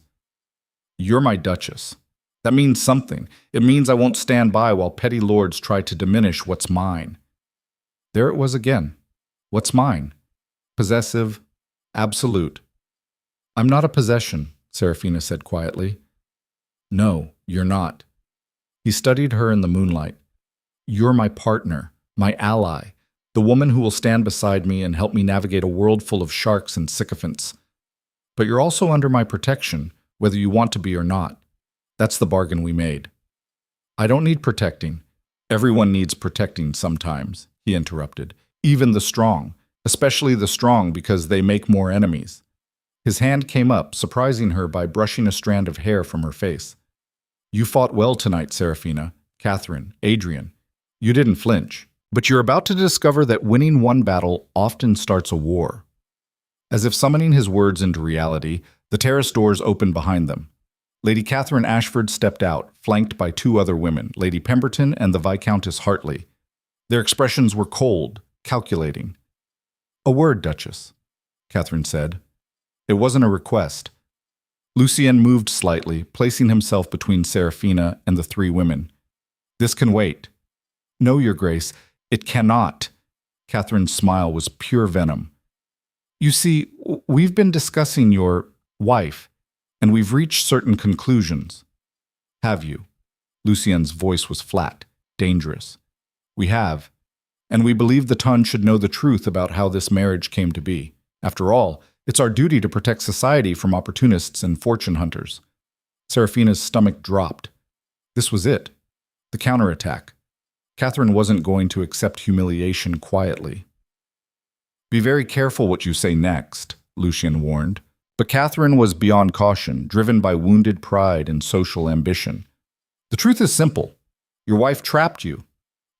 You're my Duchess. That means something. It means I won't stand by while petty lords try to diminish what's mine. There it was again. What's mine? Possessive, absolute. I'm not a possession, Seraphina said quietly. No, you're not. He studied her in the moonlight. You're my partner, my ally, the woman who will stand beside me and help me navigate a world full of sharks and sycophants. But you're also under my protection, whether you want to be or not. That's the bargain we made. I don't need protecting. Everyone needs protecting sometimes, he interrupted. Even the strong, especially the strong because they make more enemies. His hand came up, surprising her by brushing a strand of hair from her face. You fought well tonight, Seraphina, Catherine, Adrian. You didn't flinch. But you're about to discover that winning one battle often starts a war. As if summoning his words into reality, the terrace doors opened behind them. Lady Catherine Ashford stepped out, flanked by two other women, Lady Pemberton and the Viscountess Hartley. Their expressions were cold, calculating. A word, Duchess, Catherine said. It wasn't a request. Lucien moved slightly, placing himself between Seraphina and the three women. This can wait. No, Your Grace, it cannot. Catherine's smile was pure venom. You see, we've been discussing your wife, and we've reached certain conclusions. Have you? Lucien's voice was flat, dangerous. We have, and we believe the Ton should know the truth about how this marriage came to be. After all, it's our duty to protect society from opportunists and fortune hunters. Seraphina's stomach dropped. This was it. The counterattack. Catherine wasn't going to accept humiliation quietly. Be very careful what you say next, Lucien warned. But Catherine was beyond caution, driven by wounded pride and social ambition. The truth is simple. Your wife trapped you.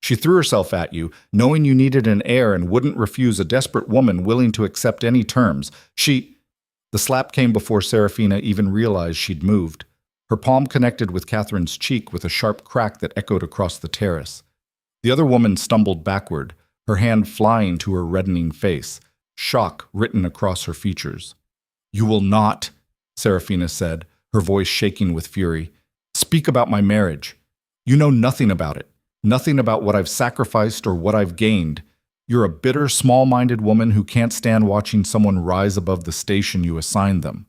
She threw herself at you, knowing you needed an heir and wouldn't refuse a desperate woman willing to accept any terms. The slap came before Seraphina even realized she'd moved. Her palm connected with Catherine's cheek with a sharp crack that echoed across the terrace. The other woman stumbled backward, her hand flying to her reddening face, shock written across her features. You will not, Seraphina said, her voice shaking with fury. Speak about my marriage. You know nothing about it, nothing about what I've sacrificed or what I've gained. You're a bitter, small-minded woman who can't stand watching someone rise above the station you assigned them.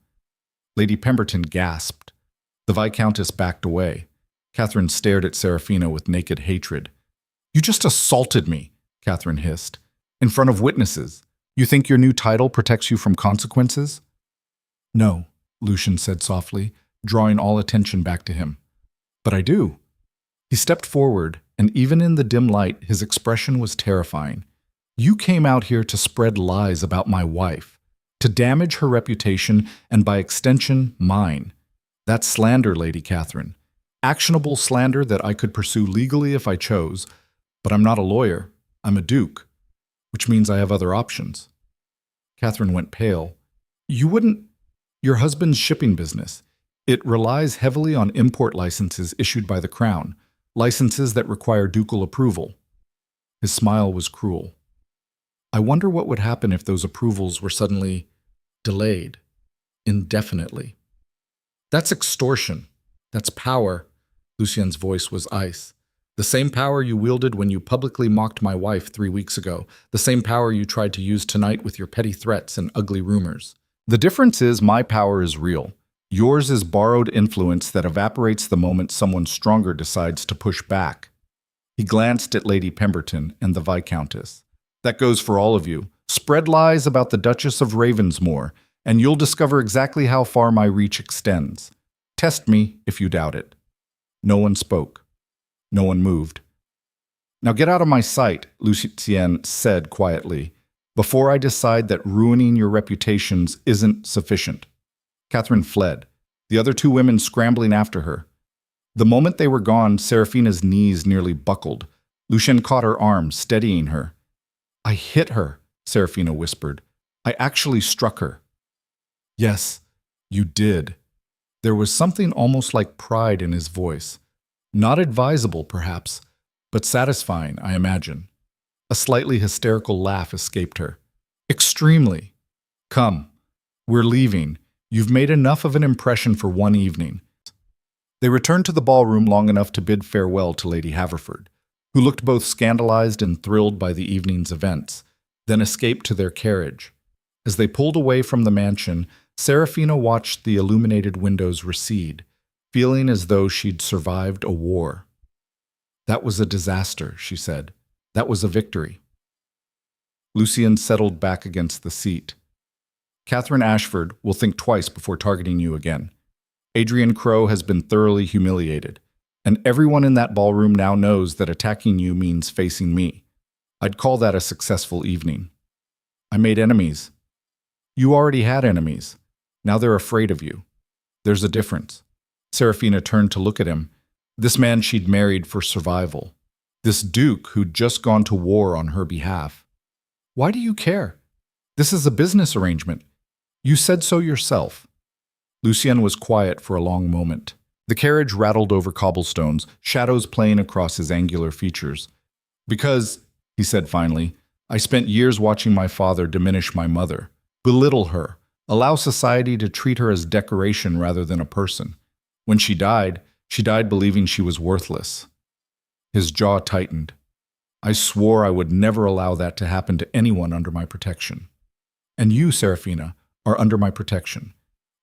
Lady Pemberton gasped. The Viscountess backed away. Catherine stared at Seraphina with naked hatred. You just assaulted me, Catherine hissed. In front of witnesses. You think your new title protects you from consequences? No, Lucien said softly, drawing all attention back to him. But I do. He stepped forward, and even in the dim light, his expression was terrifying. You came out here to spread lies about my wife, to damage her reputation and by extension, mine. That's slander, Lady Catherine. Actionable slander that I could pursue legally if I chose, but I'm not a lawyer. I'm a duke, which means I have other options. Catherine went pale. You wouldn't... Your husband's shipping business. It relies heavily on import licenses issued by the Crown, licenses that require ducal approval. His smile was cruel. I wonder what would happen if those approvals were suddenly delayed, indefinitely. That's extortion. That's power. Lucien's voice was ice. The same power you wielded when you publicly mocked my wife 3 weeks ago. The same power you tried to use tonight with your petty threats and ugly rumors. The difference is my power is real. Yours is borrowed influence that evaporates the moment someone stronger decides to push back. He glanced at Lady Pemberton and the Viscountess. That goes for all of you. Spread lies about the Duchess of Ravensmore, and you'll discover exactly how far my reach extends. Test me if you doubt it. No one spoke. No one moved. Now get out of my sight, Lucien said quietly, before I decide that ruining your reputations isn't sufficient. Catherine fled, the other two women scrambling after her. The moment they were gone, Seraphina's knees nearly buckled. Lucien caught her arm, steadying her. I hit her, Seraphina whispered. I actually struck her. Yes, you did. There was something almost like pride in his voice. Not advisable, perhaps, but satisfying, I imagine. A slightly hysterical laugh escaped her. Extremely. Come, we're leaving. You've made enough of an impression for one evening. They returned to the ballroom long enough to bid farewell to Lady Haverford, who looked both scandalized and thrilled by the evening's events, then escaped to their carriage. As they pulled away from the mansion, Seraphina watched the illuminated windows recede, feeling as though she'd survived a war. That was a disaster, she said. That was a victory. Lucian settled back against the seat. Catherine Ashford will think twice before targeting you again. Adrian Crowe has been thoroughly humiliated, and everyone in that ballroom now knows that attacking you means facing me. I'd call that a successful evening. I made enemies. You already had enemies. Now they're afraid of you. There's a difference. Seraphina turned to look at him. This man she'd married for survival. This duke who'd just gone to war on her behalf. Why do you care? This is a business arrangement. You said so yourself. Lucien was quiet for a long moment. The carriage rattled over cobblestones, shadows playing across his angular features. Because, he said finally, I spent years watching my father diminish my mother, belittle her, allow society to treat her as decoration rather than a person. When she died believing she was worthless. His jaw tightened. I swore I would never allow that to happen to anyone under my protection. And you, Seraphina, are under my protection.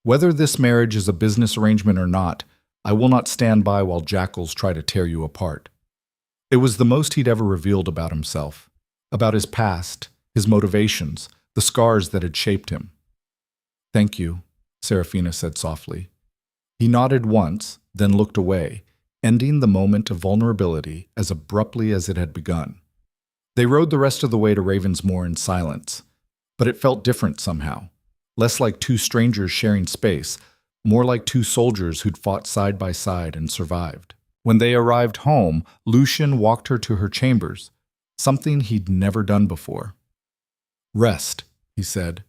Whether this marriage is a business arrangement or not, I will not stand by while jackals try to tear you apart. It was the most he'd ever revealed about himself, about his past, his motivations, the scars that had shaped him. Thank you, Seraphina said softly. He nodded once, then looked away, ending the moment of vulnerability as abruptly as it had begun. They rode the rest of the way to Ravensmoor in silence, but it felt different somehow. Less like two strangers sharing space, more like two soldiers who'd fought side by side and survived. When they arrived home, Lucien walked her to her chambers, something he'd never done before. Rest, he said.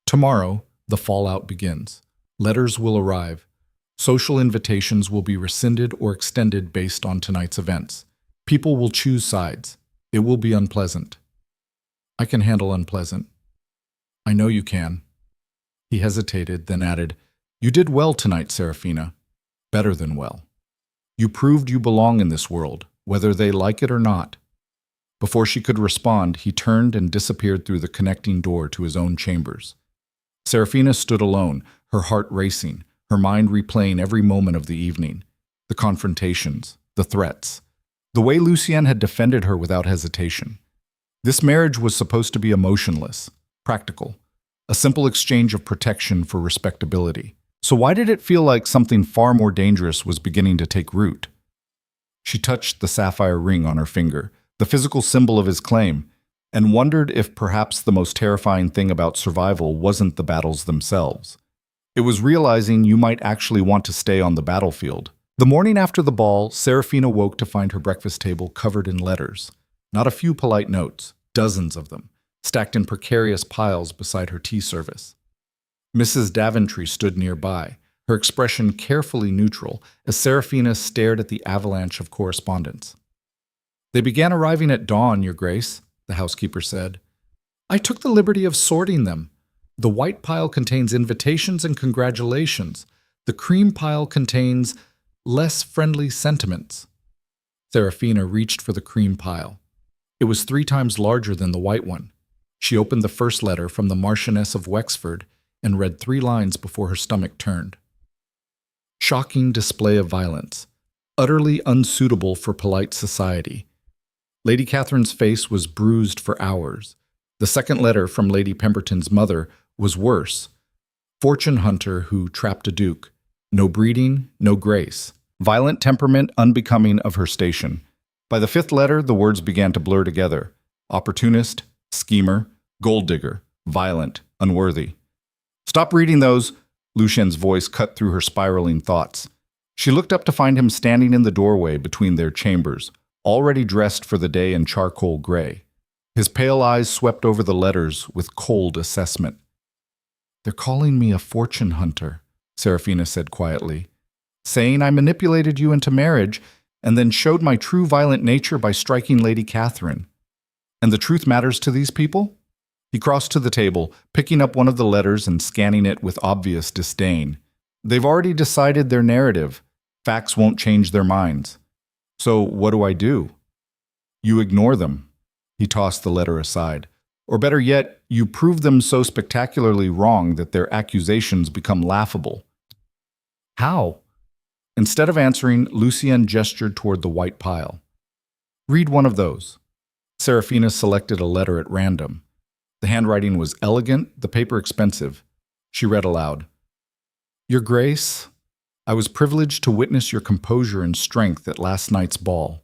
Tomorrow, the fallout begins. Letters will arrive. Social invitations will be rescinded or extended based on tonight's events. People will choose sides. It will be unpleasant. I can handle unpleasant. I know you can. He hesitated, then added, You did well tonight, Seraphina. Better than well. You proved you belong in this world, whether they like it or not. Before she could respond, he turned and disappeared through the connecting door to his own chambers. Seraphina stood alone, her heart racing, her mind replaying every moment of the evening, the confrontations, the threats, the way Lucien had defended her without hesitation. This marriage was supposed to be emotionless, practical, a simple exchange of protection for respectability. So why did it feel like something far more dangerous was beginning to take root? She touched the sapphire ring on her finger, the physical symbol of his claim, and wondered if perhaps the most terrifying thing about survival wasn't the battles themselves. It was realizing you might actually want to stay on the battlefield. The morning after the ball, Seraphina woke to find her breakfast table covered in letters. Not a few polite notes, dozens of them, stacked in precarious piles beside her tea service. Mrs. Daventry stood nearby, her expression carefully neutral, as Seraphina stared at the avalanche of correspondence. They began arriving at dawn, Your Grace, the housekeeper said. I took the liberty of sorting them. The white pile contains invitations and congratulations. The cream pile contains less friendly sentiments. Seraphina reached for the cream pile. It was 3 times larger than the white one. She opened the first letter from the Marchioness of Wexford and read 3 lines before her stomach turned. Shocking display of violence, utterly unsuitable for polite society. Lady Catherine's face was bruised for hours. The second letter from Lady Pemberton's mother was worse. Fortune hunter who trapped a duke. No breeding, no grace. Violent temperament unbecoming of her station. By the 5th letter, the words began to blur together. Opportunist, schemer, gold digger, violent, unworthy. Stop reading those, Lucien's voice cut through her spiraling thoughts. She looked up to find him standing in the doorway between their chambers, already dressed for the day in charcoal gray. His pale eyes swept over the letters with cold assessment. "They're calling me a fortune hunter," Seraphina said quietly, "saying I manipulated you into marriage and then showed my true violent nature by striking Lady Catherine. And the truth matters to these people?" He crossed to the table, picking up one of the letters and scanning it with obvious disdain. "They've already decided their narrative. Facts won't change their minds. So what do I do?" "You ignore them." He tossed the letter aside. "Or better yet, you prove them so spectacularly wrong that their accusations become laughable." "How?" Instead of answering, Lucien gestured toward the white pile. "Read one of those." Seraphina selected a letter at random. The handwriting was elegant, the paper expensive. She read aloud. "Your Grace, I was privileged to witness your composure and strength at last night's ball.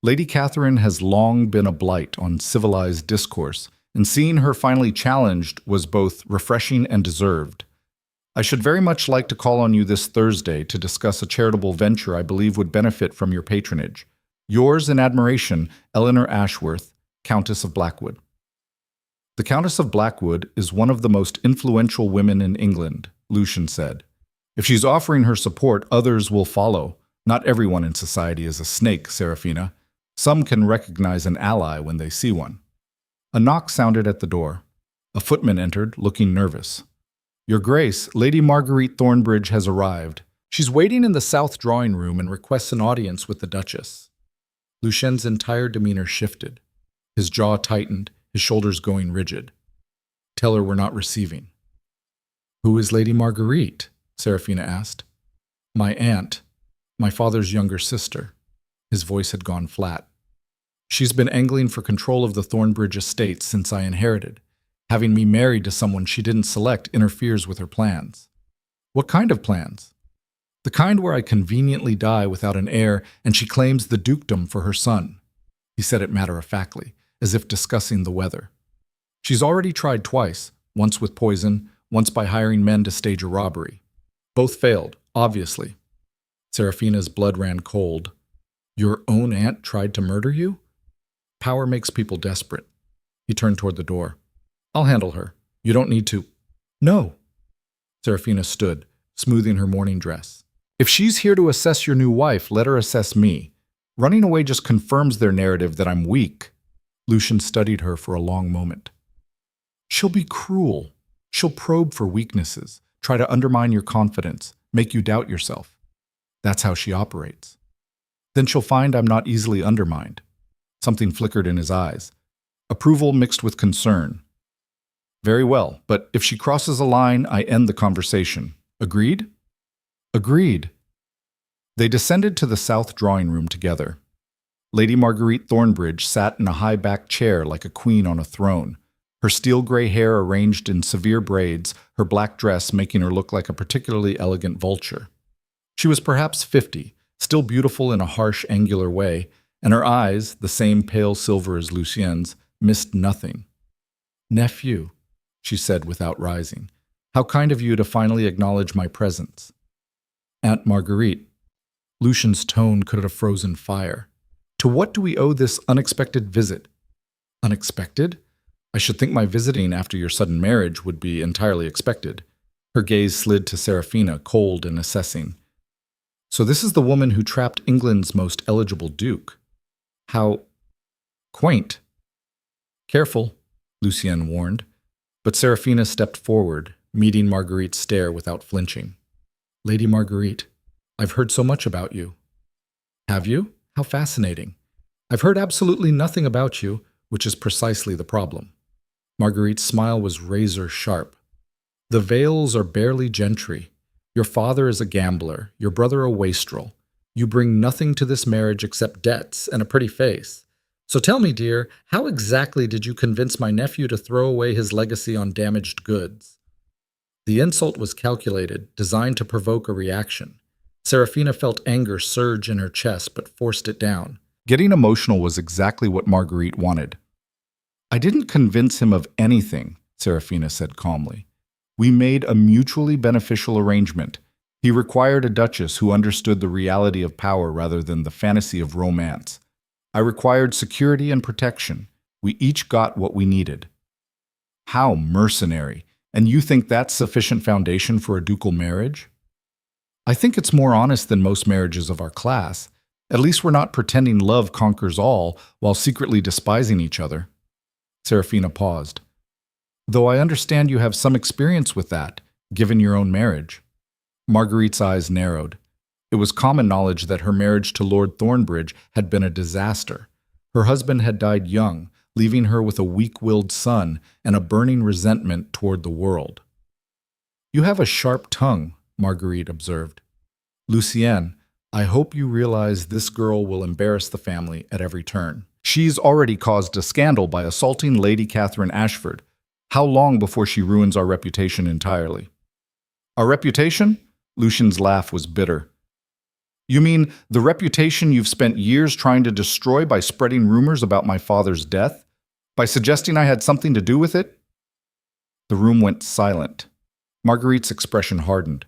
Lady Catherine has long been a blight on civilized discourse, and seeing her finally challenged was both refreshing and deserved. I should very much like to call on you this Thursday to discuss a charitable venture I believe would benefit from your patronage. Yours in admiration, Eleanor Ashworth, Countess of Blackwood." "The Countess of Blackwood is one of the most influential women in England," Lucian said. "If she's offering her support, others will follow. Not everyone in society is a snake, Seraphina. Some can recognize an ally when they see one." A knock sounded at the door. A footman entered, looking nervous. "Your Grace, Lady Marguerite Thornbridge has arrived. She's waiting in the south drawing room and requests an audience with the Duchess." Lucien's entire demeanor shifted. His jaw tightened, his shoulders going rigid. "Tell her we're not receiving." "Who is Lady Marguerite?" Seraphina asked. "My aunt, my father's younger sister." His voice had gone flat. "She's been angling for control of the Thornbridge estate since I inherited. Having me married to someone she didn't select interferes with her plans." "What kind of plans?" "The kind where I conveniently die without an heir and she claims the dukedom for her son." He said it matter-of-factly, as if discussing the weather. "She's already tried twice, once with poison, once by hiring men to stage a robbery. Both failed, obviously." Seraphina's blood ran cold. "Your own aunt tried to murder you?" "Power makes people desperate." He turned toward the door. "I'll handle her. You don't need to." "No." Seraphina stood, smoothing her morning dress. "If she's here to assess your new wife, let her assess me. Running away just confirms their narrative that I'm weak." Lucian studied her for a long moment. "She'll be cruel. She'll probe for weaknesses, try to undermine your confidence, make you doubt yourself. That's how she operates. Then she'll find I'm not easily undermined." Something flickered in his eyes. Approval mixed with concern. "Very well, but if she crosses a line, I end the conversation. Agreed?" "Agreed." They descended to the south drawing room together. Lady Marguerite Thornbridge sat in a high-backed chair like a queen on a throne, her steel-gray hair arranged in severe braids, her black dress making her look like a particularly elegant vulture. She was perhaps 50, still beautiful in a harsh, angular way, and her eyes, the same pale silver as Lucien's, missed nothing. "Nephew," she said without rising, "how kind of you to finally acknowledge my presence." "Aunt Marguerite." Lucian's tone could have frozen fire. "To what do we owe this unexpected visit?" "Unexpected? I should think my visiting after your sudden marriage would be entirely expected." Her gaze slid to Seraphina, cold and assessing. "So this is the woman who trapped England's most eligible duke. How quaint." "Careful," Lucien warned. But Seraphina stepped forward, meeting Marguerite's stare without flinching. "Lady Marguerite, I've heard so much about you." "Have you? How fascinating. I've heard absolutely nothing about you, which is precisely the problem." Marguerite's smile was razor-sharp. "The Vales are barely gentry. Your father is a gambler, your brother a wastrel. You bring nothing to this marriage except debts and a pretty face. So tell me, dear, how exactly did you convince my nephew to throw away his legacy on damaged goods?" The insult was calculated, designed to provoke a reaction. Seraphina felt anger surge in her chest, but forced it down. Getting emotional was exactly what Marguerite wanted. "I didn't convince him of anything," Seraphina said calmly. "We made a mutually beneficial arrangement. He required a duchess who understood the reality of power rather than the fantasy of romance. I required security and protection. We each got what we needed. How mercenary! And you think that's sufficient foundation for a ducal marriage? I think it's more honest than most marriages of our class. At least we're not pretending love conquers all while secretly despising each other. Seraphina paused. Though I understand you have some experience with that, given your own marriage. Marguerite's eyes narrowed. It was common knowledge that her marriage to Lord Thornbridge had been a disaster. Her husband had died young, leaving her with a weak-willed son and a burning resentment toward the world. You have a sharp tongue, Marguerite observed. Lucienne, I hope you realize this girl will embarrass the family at every turn. She's already caused a scandal by assaulting Lady Catherine Ashford. How long before she ruins our reputation entirely? Our reputation? Lucien's laugh was bitter. You mean the reputation you've spent years trying to destroy by spreading rumors about my father's death? By suggesting I had something to do with it? The room went silent. Marguerite's expression hardened.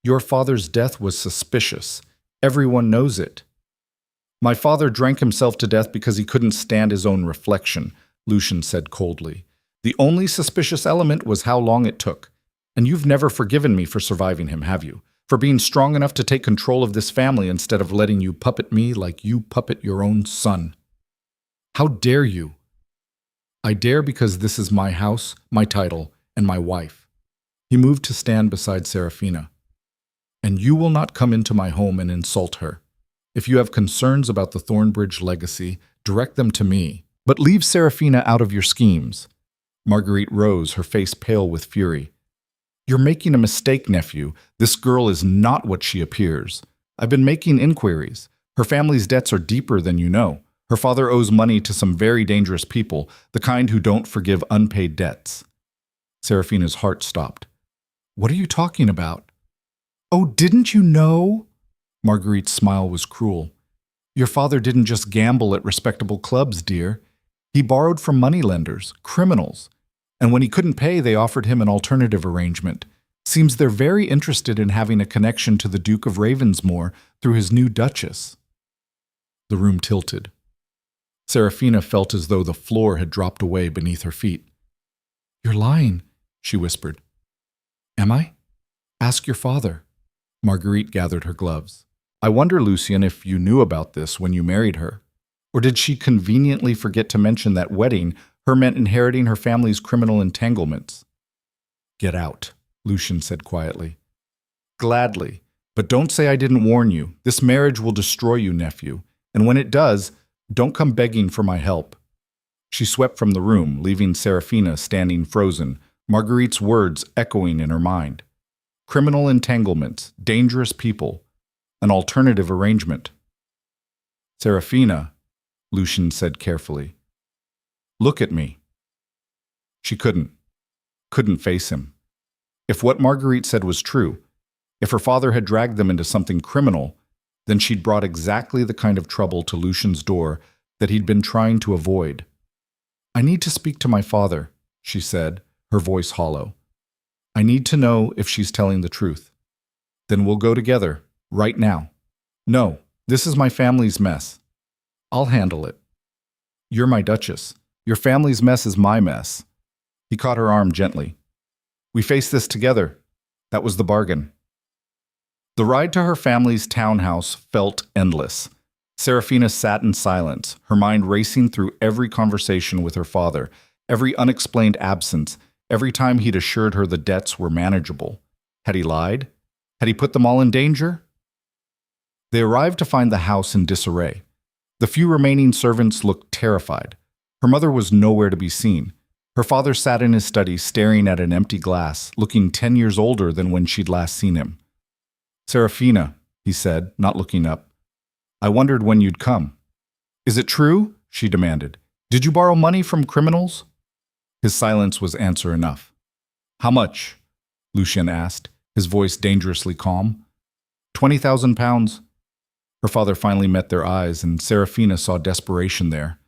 Your father's death was suspicious. Everyone knows it. My father drank himself to death because he couldn't stand his own reflection, Lucien said coldly. The only suspicious element was how long it took. And you've never forgiven me for surviving him, have you? For being strong enough to take control of this family instead of letting you puppet me like you puppet your own son. How dare you? I dare because this is my house, my title, and my wife. He moved to stand beside Seraphina. And you will not come into my home and insult her. If you have concerns about the Thornbridge legacy, direct them to me. But leave Seraphina out of your schemes. Marguerite rose, her face pale with fury. You're making a mistake, nephew. This girl is not what she appears. I've been making inquiries. Her family's debts are deeper than you know. Her father owes money to some very dangerous people, the kind who don't forgive unpaid debts. Seraphina's heart stopped. What are you talking about? Oh, didn't you know? Marguerite's smile was cruel. Your father didn't just gamble at respectable clubs, dear. He borrowed from moneylenders, criminals. And when he couldn't pay, they offered him an alternative arrangement. Seems they're very interested in having a connection to the Duke of Ravensmore through his new Duchess. The room tilted. Seraphina felt as though the floor had dropped away beneath her feet. You're lying, she whispered. Am I? Ask your father. Marguerite gathered her gloves. I wonder, Lucien, if you knew about this when you married her. Or did she conveniently forget to mention that wedding her meant inheriting her family's criminal entanglements? Get out, Lucien said quietly. Gladly, but don't say I didn't warn you. This marriage will destroy you, nephew. And when it does, don't come begging for my help. She swept from the room, leaving Seraphina standing frozen, Marguerite's words echoing in her mind. Criminal entanglements, dangerous people, an alternative arrangement. Seraphina, Lucien said carefully. Look at me. She couldn't face him. If what Marguerite said was true, if her father had dragged them into something criminal, then she'd brought exactly the kind of trouble to Lucien's door that he'd been trying to avoid. I need to speak to my father, she said, her voice hollow. I need to know if she's telling the truth. Then we'll go together, right now. No, this is my family's mess. I'll handle it. You're my Duchess. Your family's mess is my mess. He caught her arm gently. We face this together. That was the bargain. The ride to her family's townhouse felt endless. Seraphina sat in silence, her mind racing through every conversation with her father, every unexplained absence, every time he'd assured her the debts were manageable. Had he lied? Had he put them all in danger? They arrived to find the house in disarray. The few remaining servants looked terrified. Her mother was nowhere to be seen. Her father sat in his study staring at an empty glass, looking 10 years older than when she'd last seen him. Seraphina, he said, not looking up. I wondered when you'd come. Is it true? She demanded. Did you borrow money from criminals? His silence was answer enough. How much? Lucien asked, his voice dangerously calm. 20,000 pounds. Her father finally met their eyes, and Seraphina saw desperation there.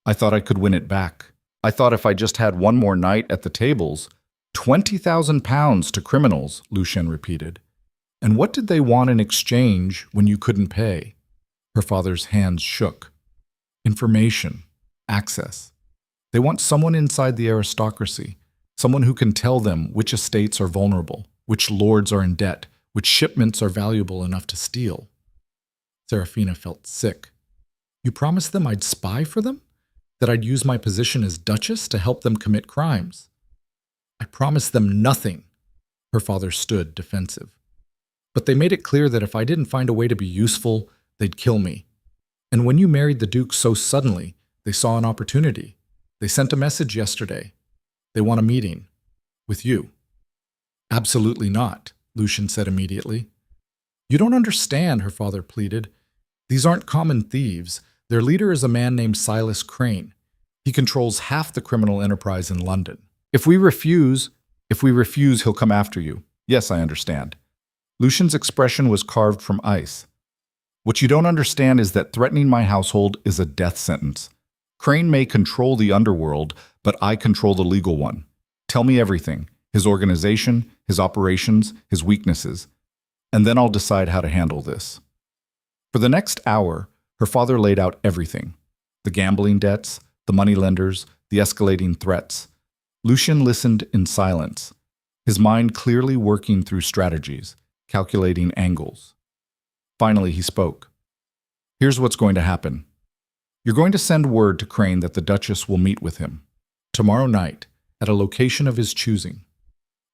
I thought I could win it back. I thought if I just had one more night at the tables. 20,000 pounds to criminals, Lucien repeated. And what did they want in exchange when you couldn't pay? Her father's hands shook. Information. access. They want someone inside the aristocracy, someone who can tell them which estates are vulnerable, which lords are in debt, which shipments are valuable enough to steal. Seraphina felt sick. You promised them I'd spy for them? That I'd use my position as Duchess to help them commit crimes? I promised them nothing. Her father stood defensive. But they made it clear that if I didn't find a way to be useful, they'd kill me. And when you married the Duke so suddenly, they saw an opportunity. They sent a message yesterday. They want a meeting. With you. Absolutely not, Lucian said immediately. You don't understand, her father pleaded. These aren't common thieves. Their leader is a man named Silas Crane. He controls half the criminal enterprise in London. If we refuse, he'll come after you. Yes, I understand. Lucian's expression was carved from ice. What you don't understand is that threatening my household is a death sentence. Crane may control the underworld, but I control the legal one. Tell me everything, his organization, his operations, his weaknesses, and then I'll decide how to handle this. For the next hour, her father laid out everything. The gambling debts, the moneylenders, the escalating threats. Lucian listened in silence, his mind clearly working through strategies, calculating angles. Finally, he spoke. Here's what's going to happen. You're going to send word to Crane that the Duchess will meet with him. Tomorrow night, at a location of his choosing.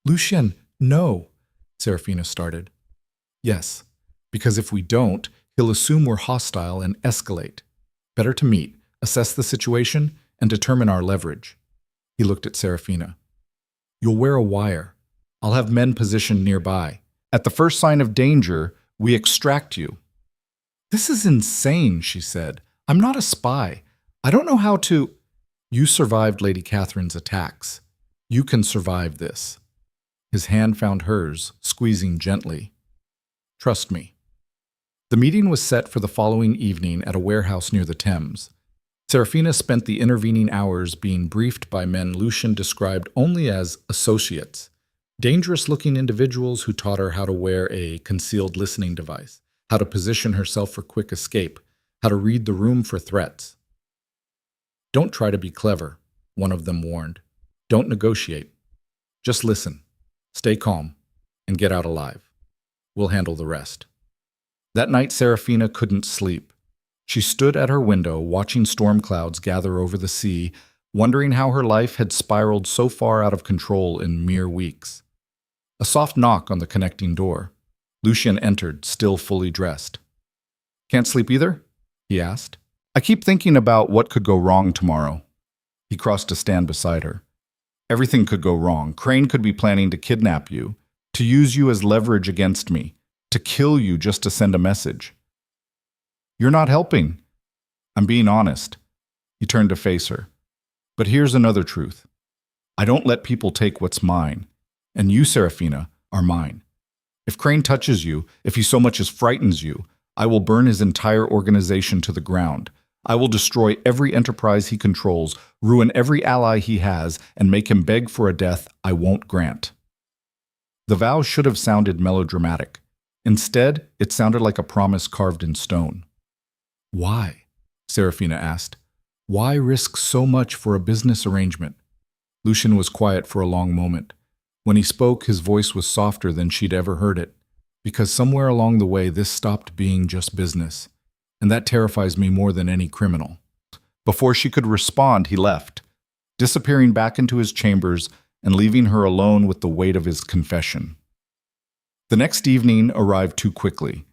Lucian, no, Seraphina started. Yes, because if we don't, he'll assume we're hostile and escalate. Better to meet, assess the situation, and determine our leverage. He looked at Seraphina. You'll wear a wire. I'll have men positioned nearby. At the first sign of danger, we extract you. This is insane, she said. I'm not a spy. I don't know how to… You survived Lady Catherine's attacks. You can survive this. His hand found hers, squeezing gently. Trust me. The meeting was set for the following evening at a warehouse near the Thames. Seraphina spent the intervening hours being briefed by men Lucian described only as associates, dangerous-looking individuals who taught her how to wear a concealed listening device, how to position herself for quick escape, how to read the room for threats. Don't try to be clever, one of them warned. Don't negotiate. Just listen, stay calm, and get out alive. We'll handle the rest. That night, Seraphina couldn't sleep. She stood at her window, watching storm clouds gather over the sea, wondering how her life had spiraled so far out of control in mere weeks. A soft knock on the connecting door. Lucian entered, still fully dressed. Can't sleep either? He asked. I keep thinking about what could go wrong tomorrow. He crossed to stand beside her. Everything could go wrong. Crane could be planning to kidnap you, to use you as leverage against me, to kill you just to send a message. You're not helping. I'm being honest. He turned to face her. But here's another truth. I don't let people take what's mine. And you, Seraphina, are mine. If Crane touches you, if he so much as frightens you, I will burn his entire organization to the ground. I will destroy every enterprise he controls, ruin every ally he has, and make him beg for a death I won't grant. The vow should have sounded melodramatic. Instead, it sounded like a promise carved in stone. Why? Seraphina asked. Why risk so much for a business arrangement? Lucian was quiet for a long moment. When he spoke, his voice was softer than she'd ever heard it, because somewhere along the way this stopped being just business, and that terrifies me more than any criminal. Before she could respond, he left, disappearing back into his chambers and leaving her alone with the weight of his confession. The next evening arrived too quickly.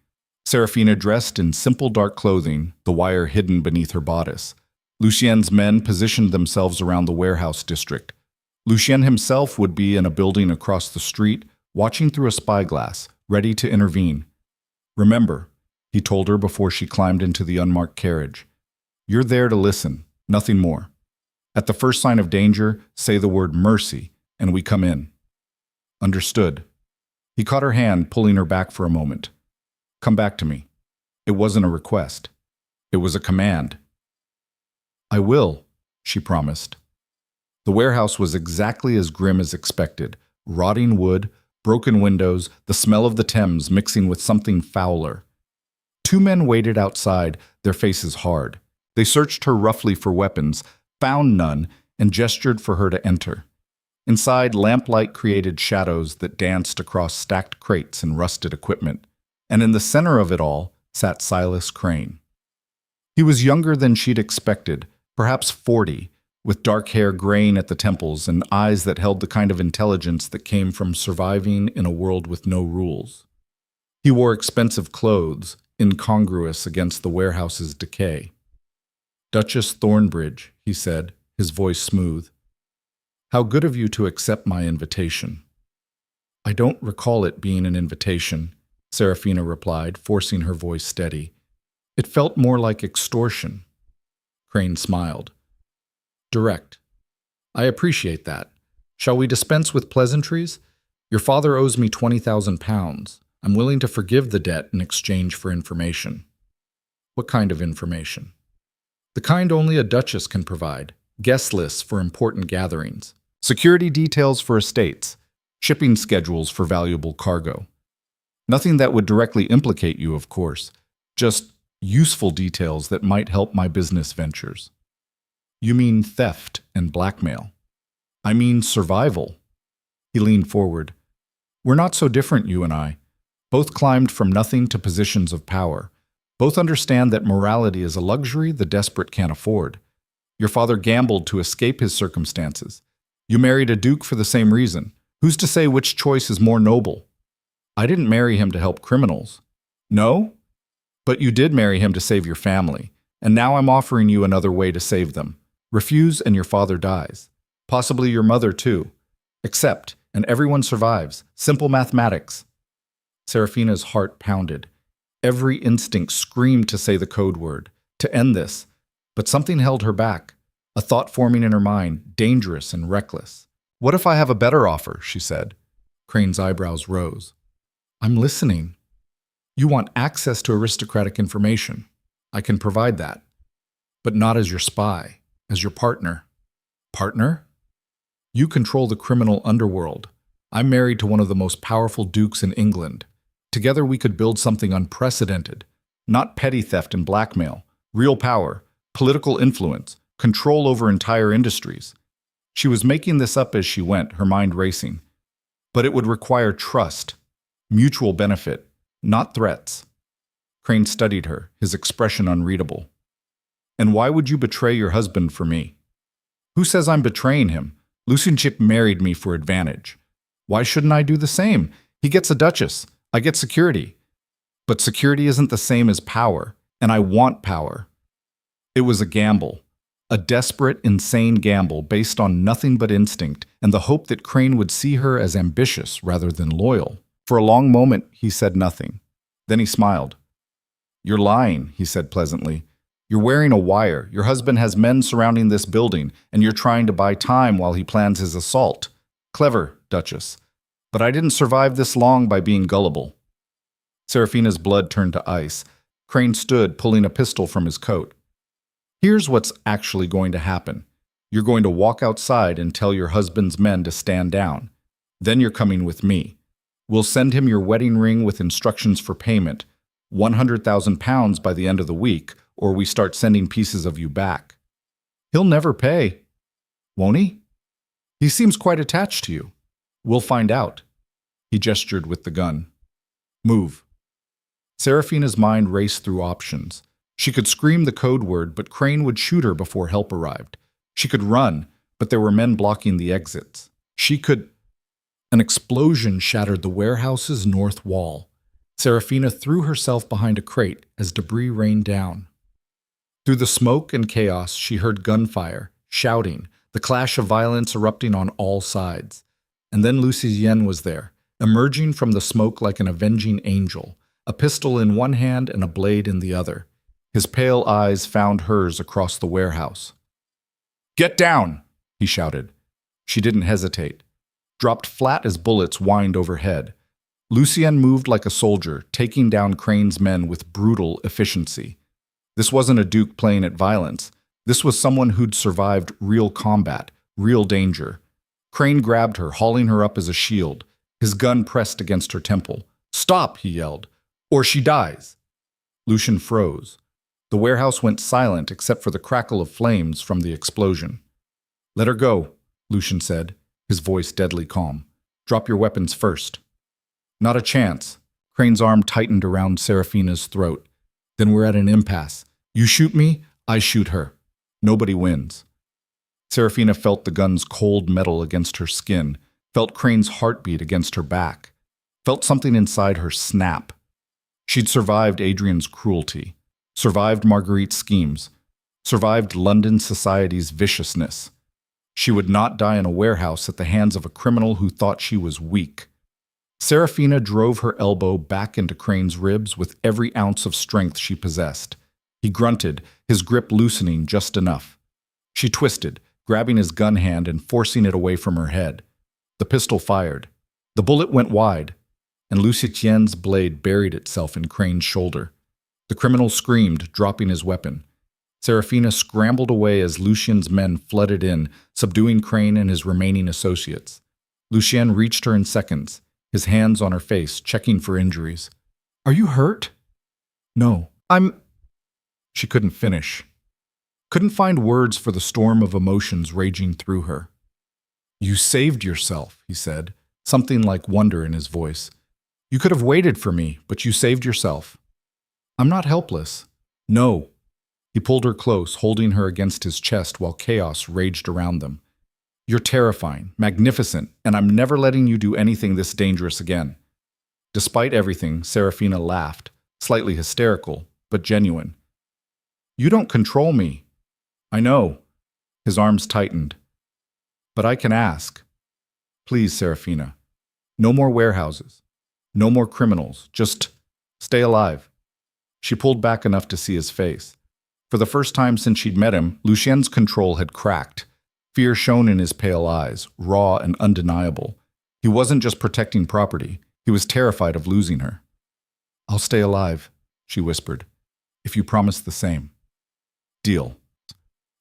Seraphina dressed in simple dark clothing, the wire hidden beneath her bodice. Lucien's men positioned themselves around the warehouse district. Lucien himself would be in a building across the street, watching through a spyglass, ready to intervene. Remember, he told her before she climbed into the unmarked carriage, you're there to listen, nothing more. At the first sign of danger, say the word mercy, and we come in. Understood. He caught her hand, pulling her back for a moment. Come back to me. It wasn't a request. It was a command. I will, she promised. The warehouse was exactly as grim as expected. Rotting wood, broken windows, the smell of the Thames mixing with something fouler. Two men waited outside, their faces hard. They searched her roughly for weapons, found none, and gestured for her to enter. Inside, lamplight created shadows that danced across stacked crates and rusted equipment, and in the center of it all sat Silas Crane. He was younger than she'd expected, perhaps 40, with dark hair graying at the temples and eyes that held the kind of intelligence that came from surviving in a world with no rules. He wore expensive clothes, incongruous against the warehouse's decay. "Duchess Thornbridge," he said, his voice smooth. "How good of you to accept my invitation." "I don't recall it being an invitation," Seraphina replied, forcing her voice steady. "It felt more like extortion." Crane smiled. "Direct. I appreciate that. Shall we dispense with pleasantries? Your father owes me £20,000. I'm willing to forgive the debt in exchange for information." "What kind of information?" "The kind only a duchess can provide. Guest lists for important gatherings. Security details for estates. Shipping schedules for valuable cargo. Nothing that would directly implicate you, of course. Just useful details that might help my business ventures." "You mean theft and blackmail?" "I mean survival." He leaned forward. "We're not so different, you and I. Both climbed from nothing to positions of power. Both understand that morality is a luxury the desperate can't afford. Your father gambled to escape his circumstances. You married a duke for the same reason. Who's to say which choice is more noble?" "I didn't marry him to help criminals." "No? But you did marry him to save your family, and now I'm offering you another way to save them. Refuse and your father dies. Possibly your mother too. Accept, and everyone survives. Simple mathematics." Seraphina's heart pounded. Every instinct screamed to say the code word, to end this, but something held her back, a thought forming in her mind, dangerous and reckless. "What if I have a better offer?" she said. Crane's eyebrows rose. "I'm listening." "You want access to aristocratic information. I can provide that. But not as your spy, as your partner." "Partner?" "You control the criminal underworld. I'm married to one of the most powerful dukes in England. Together we could build something unprecedented. Not petty theft and blackmail. Real power, political influence, control over entire industries." She was making this up as she went, her mind racing. But it would require trust, mutual benefit, not threats. Crane studied her, his expression unreadable. "And why would you betray your husband for me?" "Who says I'm betraying him? Lucianchik married me for advantage. Why shouldn't I do the same? He gets a duchess. I get security. But security isn't the same as power, and I want power." It was a gamble. A desperate, insane gamble based on nothing but instinct and the hope that Crane would see her as ambitious rather than loyal. For a long moment, he said nothing. Then he smiled. "You're lying," he said pleasantly. "You're wearing a wire. Your husband has men surrounding this building, and you're trying to buy time while he plans his assault. Clever, Duchess. But I didn't survive this long by being gullible." Seraphina's blood turned to ice. Crane stood, pulling a pistol from his coat. "Here's what's actually going to happen. You're going to walk outside and tell your husband's men to stand down. Then you're coming with me. We'll send him your wedding ring with instructions for payment, £100,000 by the end of the week, or we start sending pieces of you back." "He'll never pay." "Won't he?" "He seems quite attached to you." "We'll find out." He gestured with the gun. "Move." Seraphina's mind raced through options. She could scream the code word, but Crane would shoot her before help arrived. She could run, but there were men blocking the exits. She could... An explosion shattered the warehouse's north wall. Seraphina threw herself behind a crate as debris rained down. Through the smoke and chaos, she heard gunfire, shouting, the clash of violence erupting on all sides. And then Lucien was there, emerging from the smoke like an avenging angel, a pistol in one hand and a blade in the other. His pale eyes found hers across the warehouse. "Get down!" he shouted. She didn't hesitate. Dropped flat as bullets whined overhead. Lucien moved like a soldier, taking down Crane's men with brutal efficiency. This wasn't a duke playing at violence. This was someone who'd survived real combat, real danger. Crane grabbed her, hauling her up as a shield. His gun pressed against her temple. "Stop!" he yelled. "Or she dies!" Lucien froze. The warehouse went silent except for the crackle of flames from the explosion. "Let her go," Lucian said, his voice deadly calm. "Drop your weapons first." "Not a chance." Crane's arm tightened around Seraphina's throat. "Then we're at an impasse. You shoot me, I shoot her. Nobody wins." Seraphina felt the gun's cold metal against her skin, felt Crane's heartbeat against her back, felt something inside her snap. She'd survived Adrian's cruelty, survived Marguerite's schemes, survived London society's viciousness. She would not die in a warehouse at the hands of a criminal who thought she was weak. Seraphina drove her elbow back into Crane's ribs with every ounce of strength she possessed. He grunted, his grip loosening just enough. She twisted, grabbing his gun hand and forcing it away from her head. The pistol fired. The bullet went wide, and Lucien's blade buried itself in Crane's shoulder. The criminal screamed, dropping his weapon. Seraphina scrambled away as Lucien's men flooded in, subduing Crane and his remaining associates. Lucien reached her in seconds, his hands on her face, checking for injuries. "Are you hurt?" "No, I'm—" She couldn't finish. Couldn't find words for the storm of emotions raging through her. "You saved yourself," he said, something like wonder in his voice. "You could have waited for me, but you saved yourself." "I'm not helpless." "No." He pulled her close, holding her against his chest while chaos raged around them. "You're terrifying, magnificent, and I'm never letting you do anything this dangerous again." Despite everything, Seraphina laughed, slightly hysterical, but genuine. "You don't control me." "I know." His arms tightened. "But I can ask." "Please, Seraphina. No more warehouses. No more criminals. Just stay alive." She pulled back enough to see his face. For the first time since she'd met him, Lucien's control had cracked. Fear shone in his pale eyes, raw and undeniable. He wasn't just protecting property. He was terrified of losing her. "I'll stay alive," she whispered, "if you promise the same." "Deal."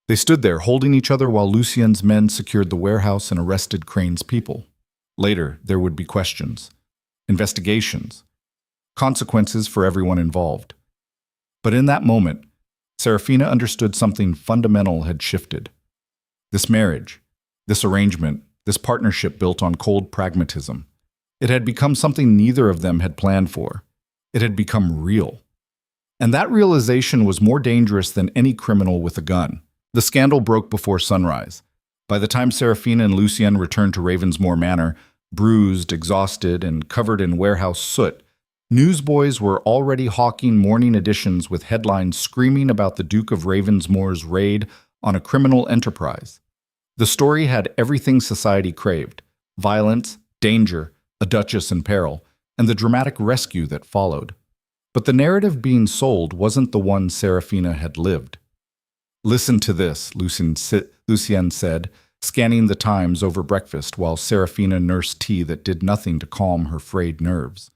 They stood there, holding each other while Lucien's men secured the warehouse and arrested Crane's people. Later, there would be questions, investigations, consequences for everyone involved. But in that moment, Seraphina understood something fundamental had shifted. This marriage, this arrangement, this partnership built on cold pragmatism. It had become something neither of them had planned for. It had become real. And that realization was more dangerous than any criminal with a gun. The scandal broke before sunrise. By the time Seraphina and Lucien returned to Ravensmoor Manor, bruised, exhausted, and covered in warehouse soot, newsboys were already hawking morning editions with headlines screaming about the Duke of Ravensmoor's raid on a criminal enterprise. The story had everything society craved: violence, danger, a Duchess in peril, and the dramatic rescue that followed. But the narrative being sold wasn't the one Seraphina had lived. "Listen to this," Lucien said, scanning the Times over breakfast while Seraphina nursed tea that did nothing to calm her frayed nerves.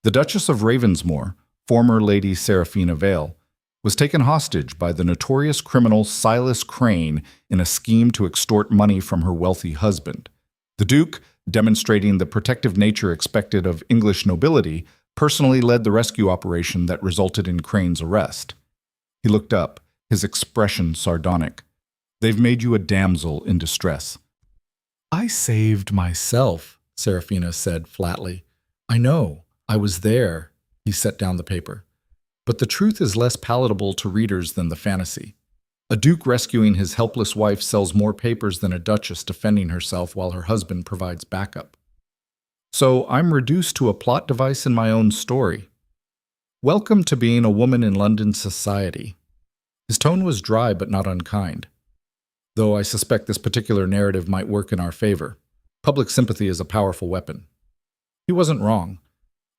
The Duchess of Ravensmoor, former Lady Seraphina Vale, was taken hostage by the notorious criminal Silas Crane in a scheme to extort money from her wealthy husband. The Duke, demonstrating the protective nature expected of English nobility, personally led the rescue operation that resulted in Crane's arrest. He looked up, his expression sardonic. "They've made you a damsel in distress." "I saved myself," Seraphina said flatly. "I know. I was there." He set down the paper. "But the truth is less palatable to readers than the fantasy. A duke rescuing his helpless wife sells more papers than a duchess defending herself while her husband provides backup. So I'm reduced to a plot device in my own story. Welcome to being a woman in London society." His tone was dry but not unkind. "Though I suspect this particular narrative might work in our favor. Public sympathy is a powerful weapon." He wasn't wrong.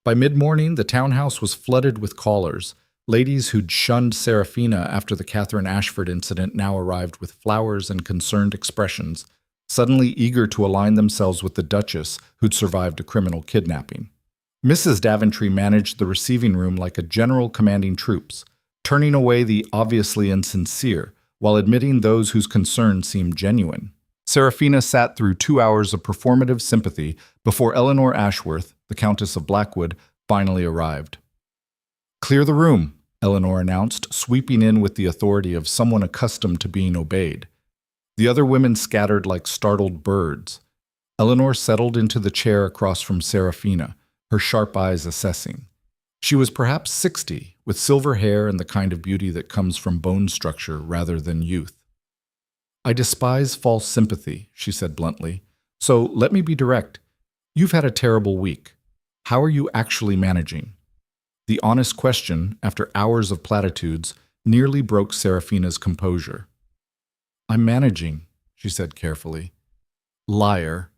By mid-morning, the townhouse was flooded with callers. Ladies who'd shunned Seraphina after the Catherine Ashford incident now arrived with flowers and concerned expressions, suddenly eager to align themselves with the Duchess who'd survived a criminal kidnapping. Mrs. Daventry managed the receiving room like a general commanding troops, turning away the obviously insincere, while admitting those whose concerns seemed genuine. Seraphina sat through 2 hours of performative sympathy before Eleanor Ashworth, the Countess of Blackwood, finally arrived. "Clear the room," Eleanor announced, sweeping in with the authority of someone accustomed to being obeyed. The other women scattered like startled birds. Eleanor settled into the chair across from Seraphina, her sharp eyes assessing. She was perhaps 60, with silver hair and the kind of beauty that comes from bone structure rather than youth. "I despise false sympathy," she said bluntly. "So let me be direct. You've had a terrible week. How are you actually managing?" The honest question, after hours of platitudes, nearly broke Seraphina's composure. "I'm managing," she said carefully. "Liar.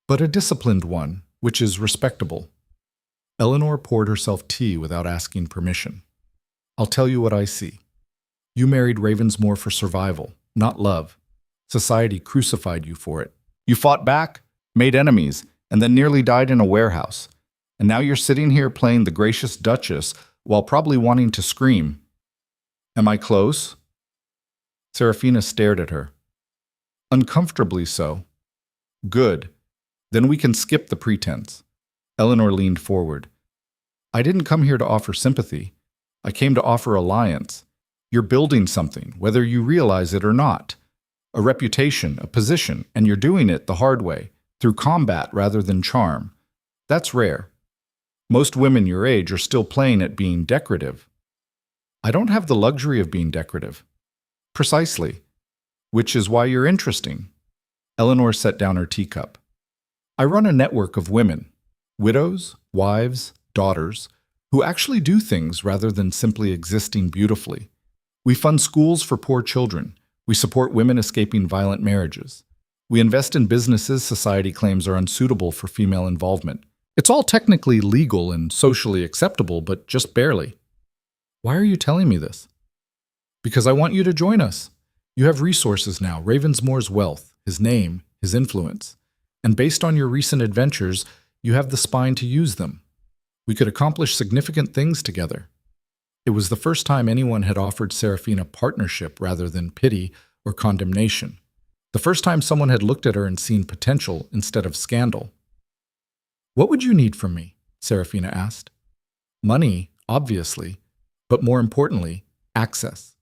But a disciplined one, which is respectable." Eleanor poured herself tea without asking permission. "I'll tell you what I see. You married Ravensmore for survival, not love. Society crucified you for it. You fought back, made enemies, and then nearly died in a warehouse. And now you're sitting here playing the gracious Duchess while probably wanting to scream. Am I close?" Seraphina stared at her. "Uncomfortably so." "Good. Then we can skip the pretense." Eleanor leaned forward. "I didn't come here to offer sympathy. I came to offer alliance. You're building something, whether you realize it or not. A reputation, a position, and you're doing it the hard way, through combat rather than charm. That's rare. Most women your age are still playing at being decorative." "I don't have the luxury of being decorative." "Precisely. Which is why you're interesting." Eleanor set down her teacup. "I run a network of women, widows, wives, daughters, who actually do things rather than simply existing beautifully. We fund schools for poor children. We support women escaping violent marriages. We invest in businesses society claims are unsuitable for female involvement. It's all technically legal and socially acceptable, but just barely." "Why are you telling me this?" "Because I want you to join us. You have resources now, Ravensmore's wealth, his name, his influence. And based on your recent adventures, you have the spine to use them. We could accomplish significant things together." It was the first time anyone had offered Seraphina partnership rather than pity or condemnation. The first time someone had looked at her and seen potential instead of scandal. "What would you need from me?" Seraphina asked. "Money, obviously, but more importantly, access.